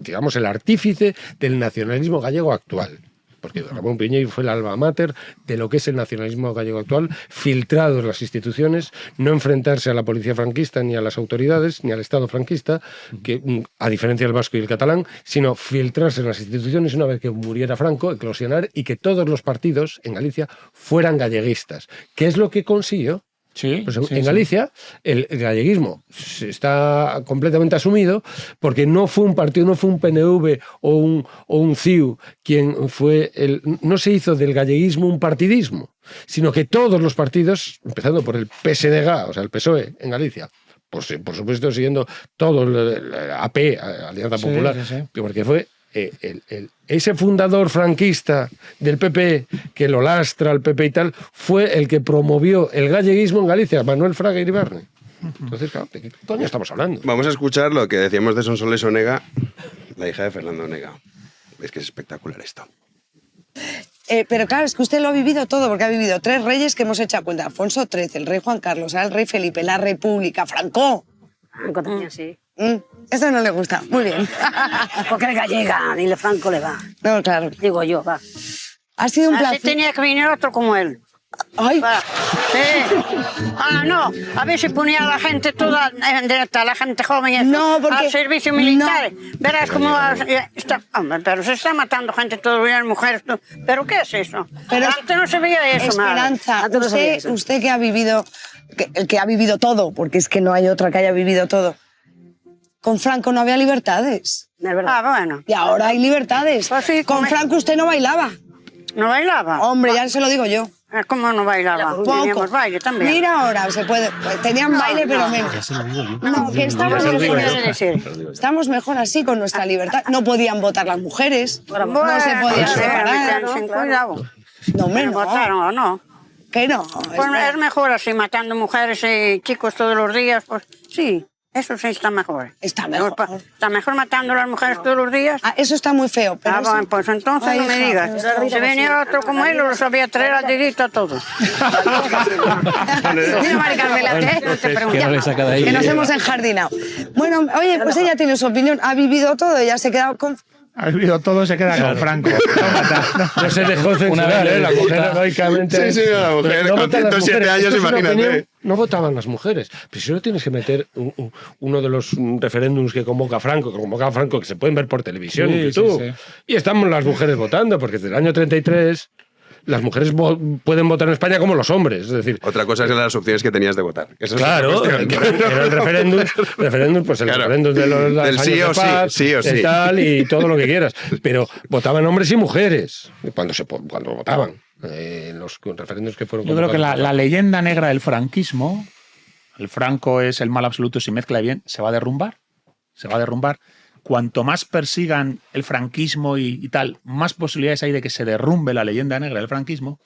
S8: digamos, el artífice del nacionalismo gallego actual. Porque Ramón Piñeiro fue el alma mater de lo que es el nacionalismo gallego actual, filtrados las instituciones, no enfrentarse a la policía franquista, ni a las autoridades, ni al Estado franquista, que a diferencia del vasco y el catalán, sino filtrarse en las instituciones una vez que muriera Franco, eclosionar, y que todos los partidos en Galicia fueran galleguistas. ¿Qué es lo que consiguió?
S10: Sí,
S8: pues en Galicia el galleguismo está completamente asumido porque no fue un partido, no fue un PNV o un CIU quien fue no se hizo del galleguismo un partidismo, sino que todos los partidos, empezando por el PSDG, o sea el PSOE en Galicia, pues por supuesto siguiendo todo el AP, Alianza Popular, porque fue ese fundador franquista del PP, que lo lastra al PP y tal, fue el que promovió el galleguismo en Galicia, Manuel Fraga Iribarne. Entonces, claro, ¿de qué coño estamos hablando?
S2: Vamos a escuchar lo que decíamos de Sonsoles Onega, la hija de Fernando Onega. Es que es espectacular esto.
S12: Pero claro, es que usted lo ha vivido todo, porque ha vivido 3 reyes que hemos echado cuenta. Alfonso XIII, el rey Juan Carlos, el rey Felipe, la República, Franco.
S13: Franco también, sí.
S12: Eso no le gusta. Muy bien.
S13: Porque es gallega, ni le Franco le va.
S12: No, claro.
S13: Digo yo, va.
S12: Ha sido un placer.
S13: Así tenía que venir otro como él.
S12: ¡Ay!
S13: Va. Sí. No. A ver si ponía a la gente toda en directa, a la gente joven eso,
S12: no, porque,
S13: al servicio militar. No. Verás cómo está... Hombre, pero se está matando gente todos los días, mujeres. Todo. ¿Pero qué es eso? Pero antes no se veía eso,
S12: Esperanza,
S13: madre.
S12: Usted que ha vivido... El que ha vivido todo, porque es que no hay otra que haya vivido todo. Con Franco no había libertades.
S13: Es verdad. Bueno.
S12: Y ahora hay libertades.
S13: Pues sí,
S12: con Franco usted no bailaba.
S13: ¿No bailaba?
S12: Hombre, ya se lo digo yo.
S13: ¿Cómo no bailaba? Teníamos baile también.
S12: Mira ahora, se puede. Tenían baile, pero menos. No, que estamos mejor así con nuestra libertad. No podían votar las mujeres. No se podían separar. No, hombre, no.
S13: ¿Votaron o no?
S12: Que no.
S13: Pues es mejor así, matando mujeres y chicos todos los días. Pues sí, eso sí está mejor.
S12: Está mejor.
S13: Está mejor matando a las mujeres todos los días.
S12: Eso está muy feo. Pero
S13: bueno, pues entonces no me digas. Si venía otro como él, lo sabía traer al dedito a todos.
S12: Mira, Mari Carmela, que nos hemos enjardinado. Bueno, oye, pues ella tiene su opinión. Ha vivido todo, ella se ha quedado con...
S10: Ha vivido todo, se queda con Franco.
S8: No se dejó censurar, la mujer heroicamente.
S2: Sí, la mujer con 107 años, imagínate.
S8: No votaban las mujeres. Pero si no tienes que meter uno de los referéndums que convoca Franco, que se pueden ver por televisión en YouTube. Sí. Y estamos las mujeres votando, porque desde el año 33... las mujeres pueden votar en España como los hombres, es decir...
S2: Otra cosa es las opciones que tenías de votar. Eso
S8: claro, era el referéndum, pues el referéndum de los
S2: del
S8: años
S2: sí o
S8: de paz,
S2: sí,
S8: el tal y todo lo que quieras. Pero votaban hombres y mujeres cuando votaban. Los referéndums que fueron...
S10: Yo creo que la leyenda negra del franquismo, el Franco es el mal absoluto si mezcla bien, se va a derrumbar. Cuanto más persigan el franquismo y tal, más posibilidades hay de que se derrumbe la leyenda negra del franquismo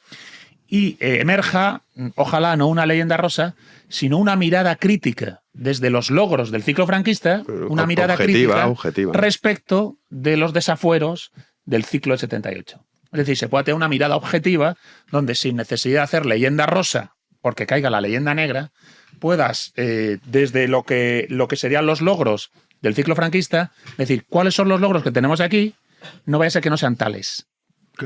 S10: y emerja, ojalá no una leyenda rosa, sino una mirada crítica desde los logros del ciclo franquista, una mirada objetiva respecto de los desafueros del ciclo del 78. Es decir, se puede tener una mirada objetiva donde sin necesidad de hacer leyenda rosa porque caiga la leyenda negra, puedas, desde lo que serían los logros del ciclo franquista, decir, ¿cuáles son los logros que tenemos aquí? No vaya a ser que no sean tales.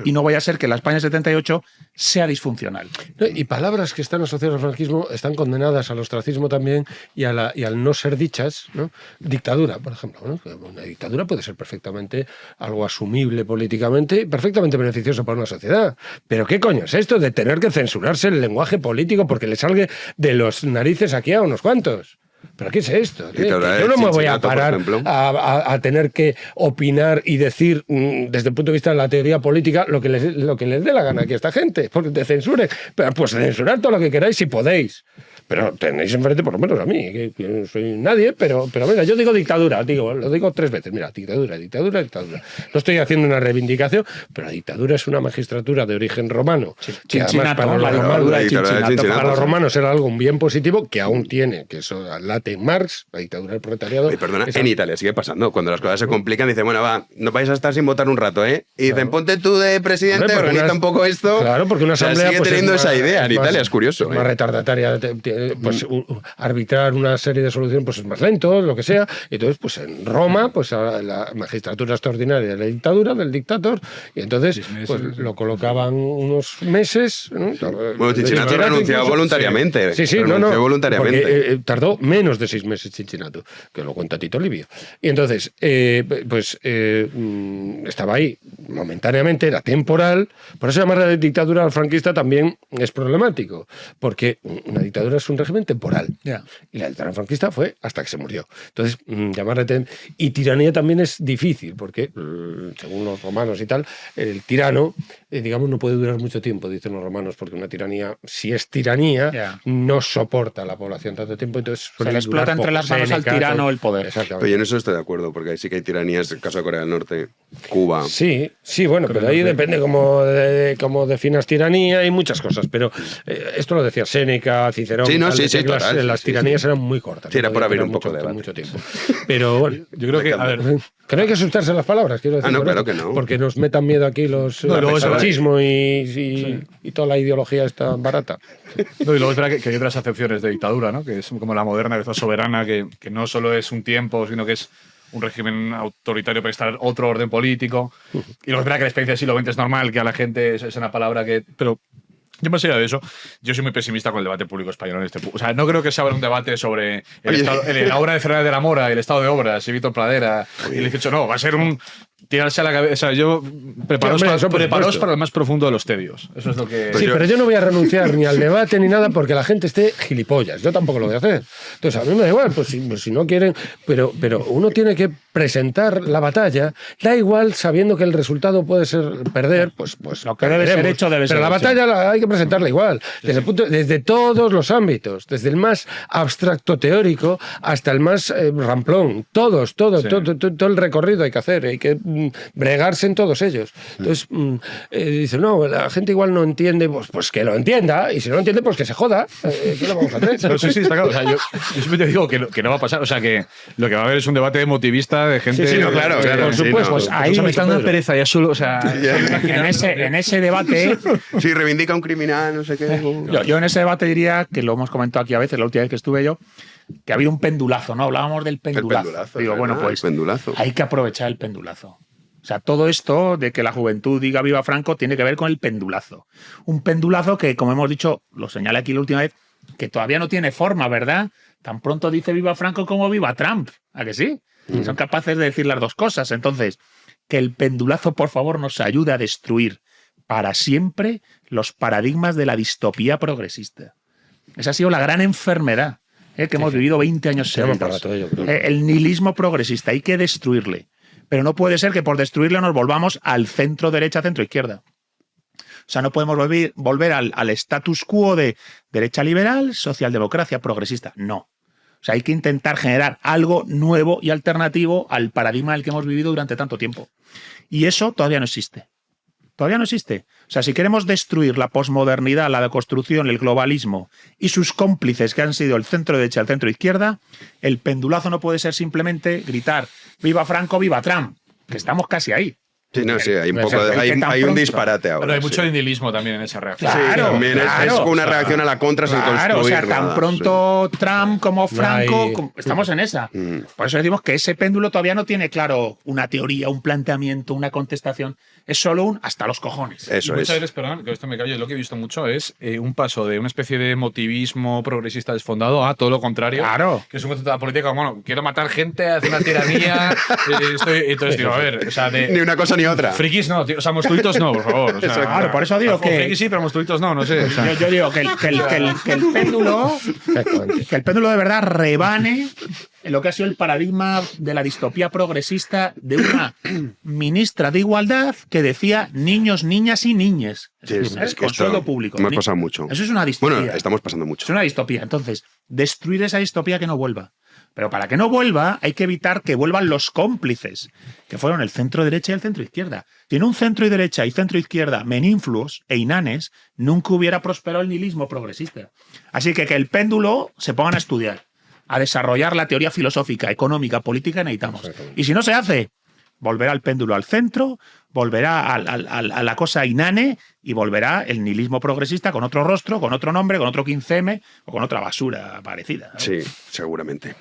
S10: Y no vaya a ser que la España 78 sea disfuncional.
S8: Y palabras que están asociadas al franquismo están condenadas al ostracismo también y al no ser dichas, ¿no? Dictadura, por ejemplo, ¿no? Una dictadura puede ser perfectamente algo asumible políticamente, perfectamente beneficioso para una sociedad. Pero ¿qué coño es esto de tener que censurarse el lenguaje político porque le salga de los narices aquí a unos cuantos? ¿Pero qué es esto? Que yo no me voy a parar a tener que opinar y decir desde el punto de vista de la teoría política lo que les dé la gana aquí a esta gente, porque te censuren. Pero pues censurar todo lo que queráis si podéis. Pero tenéis enfrente, por lo menos a mí, que no soy nadie, pero mira, yo digo dictadura, lo digo 3 veces. Mira, dictadura. No estoy haciendo una reivindicación, pero la dictadura es una magistratura de origen romano. Que además para los romanos era algo bien positivo, que aún tiene, que eso late Marx, la dictadura del proletariado.
S2: Y perdona, en Italia sigue pasando. Cuando las cosas se complican, dicen, bueno, va, no vais a estar sin votar un rato, ¿eh? Y dicen, ponte tú de presidente, organiza un poco esto.
S8: Claro, porque una asamblea
S2: sigue teniendo esa idea. En Italia es curioso.
S8: Más retardataria. Pues arbitrar una serie de soluciones pues es más lento, lo que sea. Entonces, pues en Roma, pues la magistratura extraordinaria de la dictadura, del dictador, y entonces pues lo colocaban unos meses, ¿no?
S2: Bueno, Cincinnato renunció voluntariamente.
S8: Sí,
S2: renunció voluntariamente.
S8: Porque, tardó menos de 6 meses Cincinnato, que lo cuenta Tito Livio. Y entonces, estaba ahí momentáneamente, era temporal. Por eso llamar la dictadura franquista también es problemático, porque una dictadura es un régimen temporal. Y la dictadura franquista fue hasta que se murió. Entonces, llamarle... Y tiranía también es difícil, porque, según los romanos y tal, el tirano, digamos, no puede durar mucho tiempo, dicen los romanos, porque una tiranía, si es tiranía, no soporta a la población tanto tiempo, entonces...
S10: Se le explota entre las manos al tirano el poder.
S2: Exactamente. Pero yo en eso estoy de acuerdo, porque ahí sí que hay tiranías, el caso de Corea del Norte, Cuba...
S8: Sí, bueno, pero ahí depende cómo definas tiranía y muchas cosas, pero esto lo decía Séneca, Cicerón...
S2: Sí,
S8: las tiranías eran muy cortas.
S2: Sí, era por abrir un poco de
S8: mucho tiempo. Pero bueno,
S9: yo creo que, a ver,
S8: que no hay que asustarse las palabras, quiero decir.
S2: No, claro que no.
S8: Porque nos metan miedo aquí los machismo y toda la ideología está barata.
S9: No, y luego es verdad que hay otras acepciones de dictadura, ¿no? Que es como la moderna, que es la soberana, que no solo es un tiempo, sino que es un régimen autoritario para instalar otro orden político. Y luego es verdad que la experiencia del siglo XX es normal, que a la gente es una palabra que... Pero yo más allá de eso, yo soy muy pesimista con el debate público español en este punto. O sea, no creo que se abra un debate sobre la obra de Fernández de la Mora, el estado de obras, y Víctor Pradera, y el 18. No, va a ser un tirarse a la cabeza. O sea, yo preparaos para el más profundo de los tedios. Eso es lo que...
S8: Sí, pero yo no voy a renunciar ni al debate ni nada porque la gente esté gilipollas. Yo tampoco lo voy a hacer. Entonces, a mí me da igual, pues si no quieren... Pero uno tiene que presentar la batalla, da igual sabiendo que el resultado puede ser perder, pues
S10: lo que debe ser hecho debe ser
S8: hecho. Pero la batalla hay que presentarla igual, desde todos los ámbitos, desde el más abstracto teórico hasta el más ramplón, todo el recorrido hay que hacer, hay que bregarse en todos ellos. Entonces, dicen, no, la gente igual no entiende, pues que lo entienda, y si no lo entiende, pues que se joda. ¿Qué le vamos a hacer?
S9: Pero sí, está claro. O sea, yo siempre te digo que no va a pasar, o sea, que lo que va a haber es un debate emotivista de gente...
S2: Sí, claro,
S8: por supuesto.
S9: Pues ahí me está dando pereza, ya solo, o sea...
S10: en ese debate...
S2: Sí, reivindica un criminal, no sé qué...
S10: Yo en ese debate diría, que lo hemos comentado aquí a veces, la última vez que estuve yo, que ha habido un pendulazo, ¿no? Hablábamos del pendulazo. Digo, bueno, pues hay que aprovechar el pendulazo. O sea, todo esto de que la juventud diga viva Franco tiene que ver con el pendulazo. Un pendulazo que, como hemos dicho, lo señalé aquí la última vez, que todavía no tiene forma, ¿verdad? Tan pronto dice viva Franco como viva Trump. ¿A que sí? Son capaces de decir las dos cosas. Entonces, que el pendulazo, por favor, nos ayude a destruir para siempre los paradigmas de la distopía progresista. Esa ha sido la gran enfermedad que hemos vivido 20 años seguidos. El nihilismo progresista, hay que destruirle. Pero no puede ser que por destruirle nos volvamos al centro derecha, centro izquierda. O sea, no podemos volver al status quo de derecha liberal, socialdemocracia progresista. No. O sea, hay que intentar generar algo nuevo y alternativo al paradigma del que hemos vivido durante tanto tiempo. Y eso todavía no existe. Todavía no existe. O sea, si queremos destruir la posmodernidad, la deconstrucción, el globalismo y sus cómplices que han sido el centro derecha y el centro izquierda, el pendulazo no puede ser simplemente gritar viva Franco, viva Trump, que estamos casi ahí.
S2: Sí, no, sí, hay un poco hay un disparate ahora.
S9: Pero hay
S2: sí.
S9: mucho nihilismo también en esa reacción.
S2: Sí, también es una reacción a la contra sin construir
S10: o sea, tan
S2: nada,
S10: pronto Trump como Franco,
S8: hay-
S10: estamos en esa. Por eso decimos que ese péndulo todavía no tiene claro una teoría, un planteamiento, una contestación. Es solo un hasta los cojones.
S2: Eso
S9: Muchas
S2: es.
S9: veces, perdón, que esto me callo, lo que he visto mucho es un paso de una especie de motivismo progresista desfondado a todo lo contrario.
S10: Claro.
S9: Que es un concepto de la política como, bueno, quiero matar gente, hacer una tiranía. Entonces digo, a ver, o sea,
S2: Ni una cosa ni otra.
S9: Frikis no, tío, o sea, monstruitos no, por favor. O sea,
S2: Exacto.
S10: Claro, por eso digo que.
S9: Frikis sí, pero monstruitos no, no sé. O sea.
S10: Yo digo que el péndulo. Que el péndulo de verdad rebane en lo que ha sido el paradigma de la distopía progresista de una ministra de Igualdad que decía niños, niñas y niñes.
S2: Sí, es que
S10: con
S2: esto
S10: sueldo público.
S2: hemos pasado mucho.
S10: Eso es una distopía.
S2: Bueno, estamos pasando mucho.
S10: Es una distopía. Entonces, destruir esa distopía que no vuelva. Pero para que no vuelva, hay que evitar que vuelvan los cómplices, que fueron el centro derecha y el centro izquierda. Si en un centro y derecha y centro izquierda meninfluos e inanes, nunca hubiera prosperado el nihilismo progresista. Así que el péndulo se pongan a estudiar, a desarrollar la teoría filosófica, económica, política que necesitamos. Y si no se hace, volverá el péndulo al centro, volverá a la cosa inane y volverá el nihilismo progresista con otro rostro, con otro nombre, con otro 15M o con otra basura parecida.
S2: Sí, seguramente.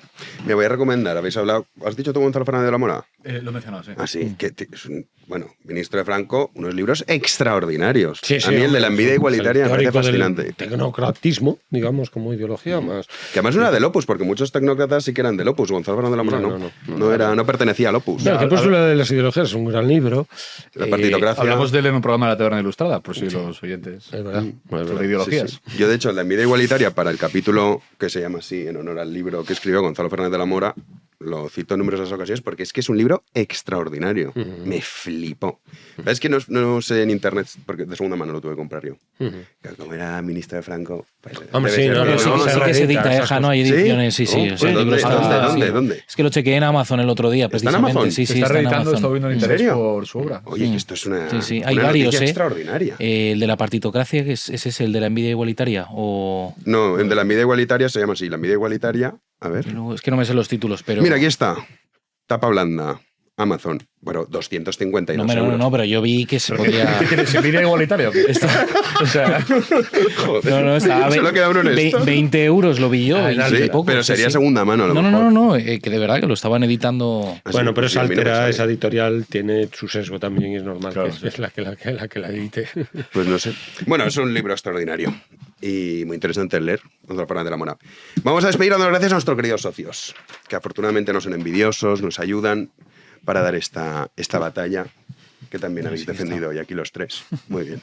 S2: Me voy a recomendar, habéis hablado, ¿has dicho tú Gonzalo Fernández de la Mora?
S9: Lo he mencionado, sí.
S2: Ah, sí, que es un, bueno, ministro de Franco, unos libros extraordinarios.
S8: Sí,
S2: a mí el de la envidia igualitaria me parece
S8: teórico del
S2: fascinante.
S8: Tecnocratismo, digamos, como ideología más.
S2: Que además no era del Opus, porque muchos tecnócratas sí que eran del Opus. Gonzalo Fernández de la Mora no pertenecía al Opus.
S8: No, el Cláusula de las ideologías es un gran libro.
S2: La partitocracia.
S9: Hablamos de él en un programa de la Taberna Ilustrada, por si los oyentes.
S8: Es verdad.
S9: Sobre ideologías.
S2: Sí, sí. Yo, de hecho, la envidia igualitaria, para el capítulo que se llama así, en honor al libro que escribió Gonzalo Fernández de la Mora, lo cito en numerosas ocasiones porque es que es un libro extraordinario. Me flipó. Es que no sé en internet, porque de segunda mano lo tuve que comprar yo. Que como era ministro de Franco. Pues,
S8: Hombre,
S2: debe
S8: sí,
S2: ser
S8: no,
S2: que
S8: no,
S4: Sí, sí que se edita, Eja, ¿no? Hay ediciones, sí, sí.
S2: ¿Sí? ¿Dónde?
S4: Es que lo chequeé en Amazon el otro día,
S2: ¿Está en
S4: precisamente.
S2: Amazon?
S4: Sí,
S9: Se
S4: sí,
S9: está
S4: está en
S9: reeditando,
S4: Amazon.
S9: está viendo
S2: ¿En
S9: interés
S2: serio?
S9: por su obra.
S2: Oye, que esto es una,
S4: Sí, sí. Hay
S2: una
S4: varios,
S2: noticia extraordinaria.
S4: El de la partitocracia, que es ese el de la envidia igualitaria. O...
S2: No, el de la envidia igualitaria se llama así. La envidia igualitaria, a ver.
S4: Es que no me sé los títulos, pero.
S2: Mira, aquí está. Tapa blanda. Amazon. Bueno, 252
S4: No,
S2: euros.
S4: no, pero yo vi que se podía.
S9: ¿Se pide igualitario o qué? O sea,
S2: Joder.
S4: No, estaba
S2: Solo queda uno en esto.
S4: 20 euros lo vi yo. 20
S2: Sí,
S4: y poco,
S2: pero
S4: sí,
S2: sería
S4: sí.
S2: segunda mano a lo mejor.
S4: No, que de verdad que lo estaban editando.
S8: Bueno, pero esa
S2: sí, a mí no me
S8: altera,
S2: sale.
S8: esa editorial tiene su sesgo también y es normal
S9: Claro,
S8: que es la que la edite.
S2: Pues no sé. Bueno, es un libro extraordinario y muy interesante de leer. Gonzalo Fernández de la Mora. Vamos a despedir dando gracias a nuestros queridos socios, que afortunadamente no son envidiosos, nos ayudan para dar esta batalla que también habéis defendido hoy aquí los tres. Muy bien.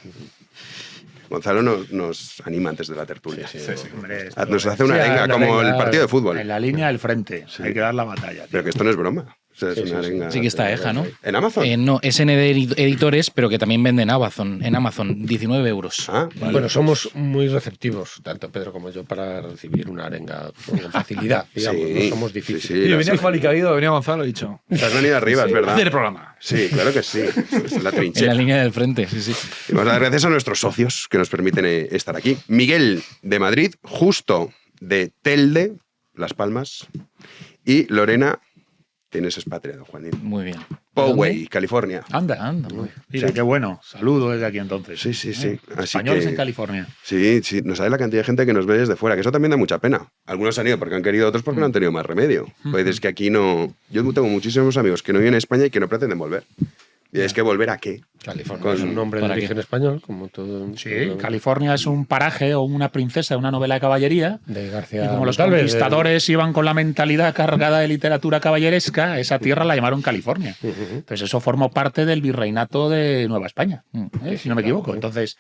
S2: Gonzalo nos anima antes de la tertulia.
S10: Hombre,
S2: Nos hace una arenga como el partido de fútbol.
S10: En la línea del frente. Hay que dar la batalla. Tío.
S2: Pero que esto no es broma. O sea, es una arenga.
S4: Sí que está Eja, ¿no?
S2: ¿En Amazon?
S4: No, es en Editores, pero que también venden en Amazon, 19 euros.
S2: Ah, vale.
S8: Bueno, somos muy receptivos, tanto Pedro como yo, para recibir una arenga con facilidad. Digamos,
S2: Sí,
S8: no somos difíciles.
S2: sí,
S9: yo
S2: la-
S9: venía Juan y Caído, venía Gonzalo, he dicho.
S2: Te has venido arriba, es verdad.
S9: Hacer el programa.
S2: Sí, claro que sí. Es la
S4: En
S2: trinchera.
S4: la línea del frente, sí, sí.
S2: Y vamos a dar gracias a nuestros socios que nos permiten estar aquí. Miguel, de Madrid, Justo, de Telde, Las Palmas, y Lorena, tienes expatriado, Juanín.
S4: Muy bien.
S2: Poway, California.
S10: Anda.
S4: Muy
S10: Mira, qué bueno. Saludo desde aquí entonces.
S2: Sí, sí, sí. Así
S10: Españoles
S2: que-
S10: en California.
S2: Sí, sí, nos sabe la cantidad de gente que nos ve desde fuera, que eso también da mucha pena. Algunos han ido porque han querido, otros porque no han tenido más remedio. Pues es que aquí no... Yo tengo muchísimos amigos que no viven en España y que no pretenden volver. Y es que volver a qué.
S8: California es un nombre de
S4: ¿para
S8: origen español, como todo.
S10: Sí, California es un paraje o una princesa de una novela de caballería.
S8: De García
S10: Y como los
S8: Montalve,
S10: conquistadores iban con la mentalidad cargada de literatura caballeresca, esa tierra la llamaron California. Entonces eso formó parte del virreinato de Nueva España, si no me equivoco. Entonces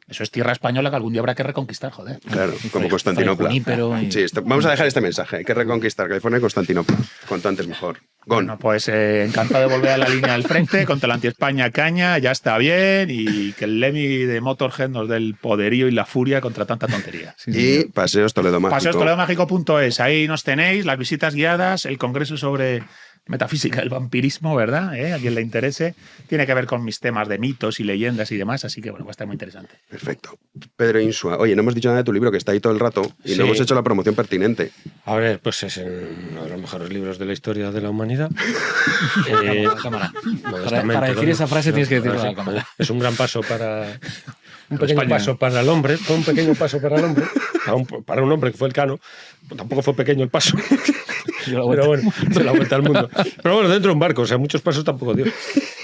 S10: eso es tierra española que algún día habrá que reconquistar, joder.
S2: Claro, como Constantinopla.
S4: Junípero y-
S2: Sí, vamos a dejar este mensaje. Hay que reconquistar California y Constantinopla. Cuanto antes mejor.
S10: Bueno, pues encantado de volver a la línea del frente contra la anti-España caña, ya está bien, y que el Lemmy de Motorhead nos dé el poderío y la furia contra tanta tontería.
S2: Y Paseos Toledo Mágico.
S10: Paseostoledomágico.es, ahí nos tenéis, las visitas guiadas, el congreso sobre metafísica del vampirismo, ¿verdad? A quien le interese. Tiene que ver con mis temas de mitos y leyendas y demás, así que bueno, va a estar muy interesante.
S2: Perfecto. Pedro Insua, oye, no hemos dicho nada de tu libro, que está ahí todo el rato, y
S8: Sí.
S2: no hemos hecho la promoción pertinente.
S8: A ver, pues es uno de los mejores libros de la historia de la humanidad.
S4: Cámara.
S8: Modestamente,
S4: Para decir
S8: ¿no?
S4: esa frase tienes que decirlo a la
S8: Sí.
S4: cámara.
S8: Es un gran paso para... Un pequeño
S9: España.
S8: paso para el hombre, fue un pequeño paso para el hombre, para un hombre que fue el Cano, tampoco fue pequeño el paso, pero bueno, de la vuelta al mundo. Pero bueno, dentro de un barco, o sea, muchos pasos tampoco dio.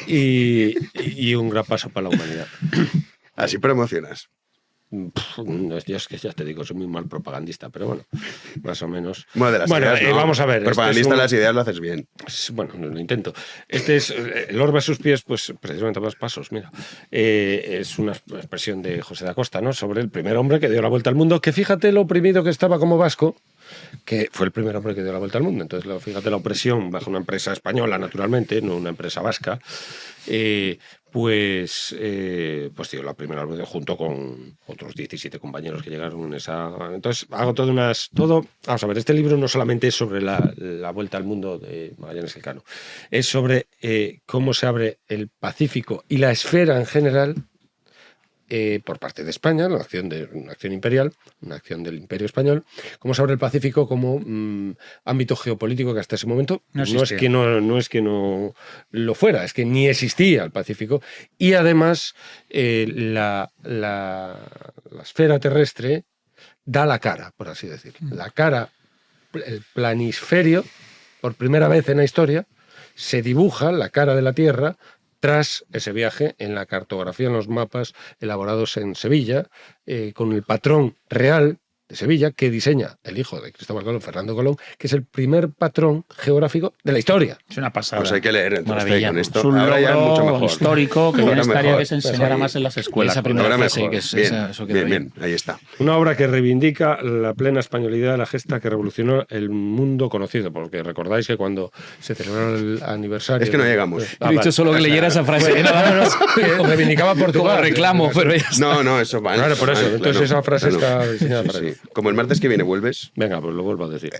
S8: Y un gran paso para la humanidad.
S2: Así promocionas.
S8: Yo es que ya te digo, soy muy mal propagandista, pero bueno, más o menos.
S2: Bueno, de las ideas, no.
S8: Vamos a ver.
S2: Propagandista, las ideas lo haces bien.
S8: Bueno, lo intento. Este es el orbe a sus pies, pues precisamente a los pasos, mira. Es una expresión de José da Costa, ¿no? Sobre el primer hombre que dio la vuelta al mundo, que fíjate lo oprimido que estaba como vasco, que fue el primer hombre que dio la vuelta al mundo. Entonces, fíjate la opresión bajo una empresa española, naturalmente, no una empresa vasca. Pues dio la primera vez junto con otros 17 compañeros que llegaron en esa... Entonces hago vamos a ver, este libro no solamente es sobre la vuelta al mundo de Magallanes Elcano, es sobre cómo se abre el Pacífico y la esfera en general por parte de España, una acción imperial, una acción del Imperio Español, cómo se abre el Pacífico como ámbito geopolítico que hasta ese momento no es que no lo fuera, es que ni existía el Pacífico, y además la esfera terrestre da la cara, por así decir. La cara, el planisferio, por primera vez en la historia, se dibuja la cara de la Tierra tras ese viaje en la cartografía, en los mapas elaborados en Sevilla, con el patrón real de Sevilla que diseña el hijo de Cristóbal Colón, Fernando Colón, que es el primer patrón geográfico de la historia.
S10: Es una pasada.
S2: Pues hay que leer entonces
S4: Maravilla.
S2: con esto.
S10: Es un
S2: Ahora ya es mucho
S10: logro
S2: mejor.
S10: histórico que
S2: Ahora
S10: bien estaría
S2: mejor.
S10: que se enseñara más en las escuelas.
S4: Esa primera
S2: Ahora
S4: frase,
S2: mejor.
S4: que es
S2: Bien,
S4: eso quedó
S2: bien, ahí está.
S8: Una obra que reivindica la plena españolidad, la gesta que revolucionó el mundo conocido, porque recordáis que cuando se celebró el aniversario...
S2: Es que no llegamos.
S4: He dicho solo que leyera esa frase.
S8: Que reivindicaba Portugal.
S4: Como reclamo, pero ya está.
S2: No, eso va.
S8: Claro, por eso. Entonces esa frase está diseñada para eso.
S2: Como el martes que viene vuelves.
S8: Venga, pues lo vuelvo a decir.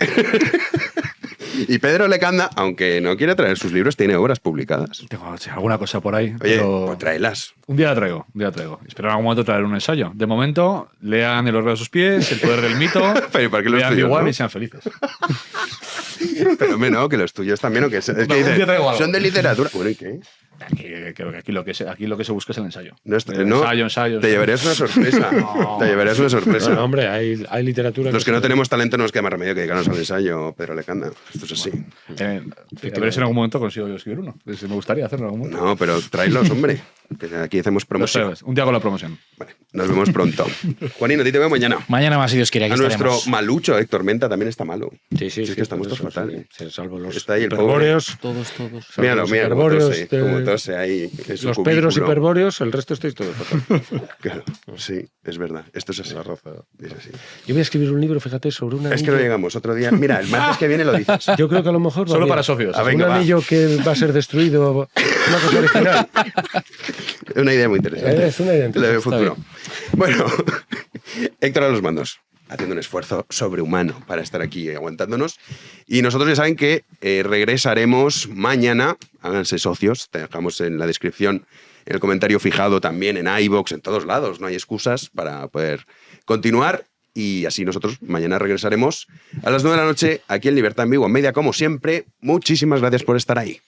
S2: Y Pedro Lecanda, aunque no quiere traer sus libros, tiene obras publicadas.
S9: Tengo alguna cosa por ahí.
S2: Oye,
S9: pero
S2: pues tráelas.
S9: un día la traigo. Espero en algún momento traer un ensayo. De momento, lean El orbe a sus pies, El poder del mito.
S2: Pero ¿para qué los
S9: lean
S2: tuyos,
S9: igual
S2: no?
S9: y sean felices.
S2: Pero hombre, no, que los tuyos también, o que es que
S9: Un día
S2: dices,
S9: traigo algo.
S2: son de literatura. Bueno, ¿y qué?
S9: Aquí lo que se busca es el ensayo.
S2: No,
S9: Ensayo.
S2: Te llevarías una sorpresa.
S9: No.
S2: Te llevarías una sorpresa.
S8: Bueno, hombre, hay literatura...
S2: Los que no tenemos talento no nos queda más remedio que dedicarnos al ensayo, Pedro Lecanda. Esto es así.
S9: A ver si en algún momento consigo yo escribir uno. Me gustaría hacerlo en algún momento.
S2: No, pero tráelos, hombre. Que aquí hacemos
S9: Lo
S2: promoción.
S9: sé, un día con la promoción.
S2: Vale, nos vemos pronto. Juanín, a ti te veo mañana.
S4: Mañana más, si Dios quiere, aquí
S2: A nuestro
S4: estaremos.
S2: malucho Héctor Menta también está malo.
S8: Sí,
S2: Es que estamos todos fatal.
S8: Se salvo los
S2: Está ahí el pobre.
S8: hiperbóreos.
S4: Todos.
S2: Míralo,
S8: los
S2: mira cómo
S8: hiperbóreos
S2: tose, cómo tose ahí. en su
S8: Los Pedros
S2: cubículo.
S8: hiperbóreos, el resto estáis todos fatal.
S2: Claro, sí, es verdad. Esto es así.
S8: La raza.
S2: Es así.
S8: Yo voy a escribir un libro, fíjate, sobre un anillo.
S2: Es que no llegamos otro día. Mira, el martes que viene lo dices.
S8: Yo creo que a lo mejor...
S9: Solo
S8: va
S9: para
S8: bien.
S9: socios.
S2: A ver, venga,
S8: Un
S2: va.
S8: anillo que va a ser destruido, una cosa original.
S2: Es una idea muy interesante.
S8: Es una idea
S2: Le veo
S8: interesante.
S2: futuro. Bueno, Héctor a los mandos, haciendo un esfuerzo sobrehumano para estar aquí aguantándonos. Y nosotros ya saben que regresaremos mañana. Háganse socios. Te dejamos en la descripción, en el comentario fijado también, en iVoox, en todos lados. No hay excusas para poder continuar. Y así nosotros mañana regresaremos a las 9 de la noche aquí en Libertad en Vigo, en Media, como siempre. Muchísimas gracias por estar ahí.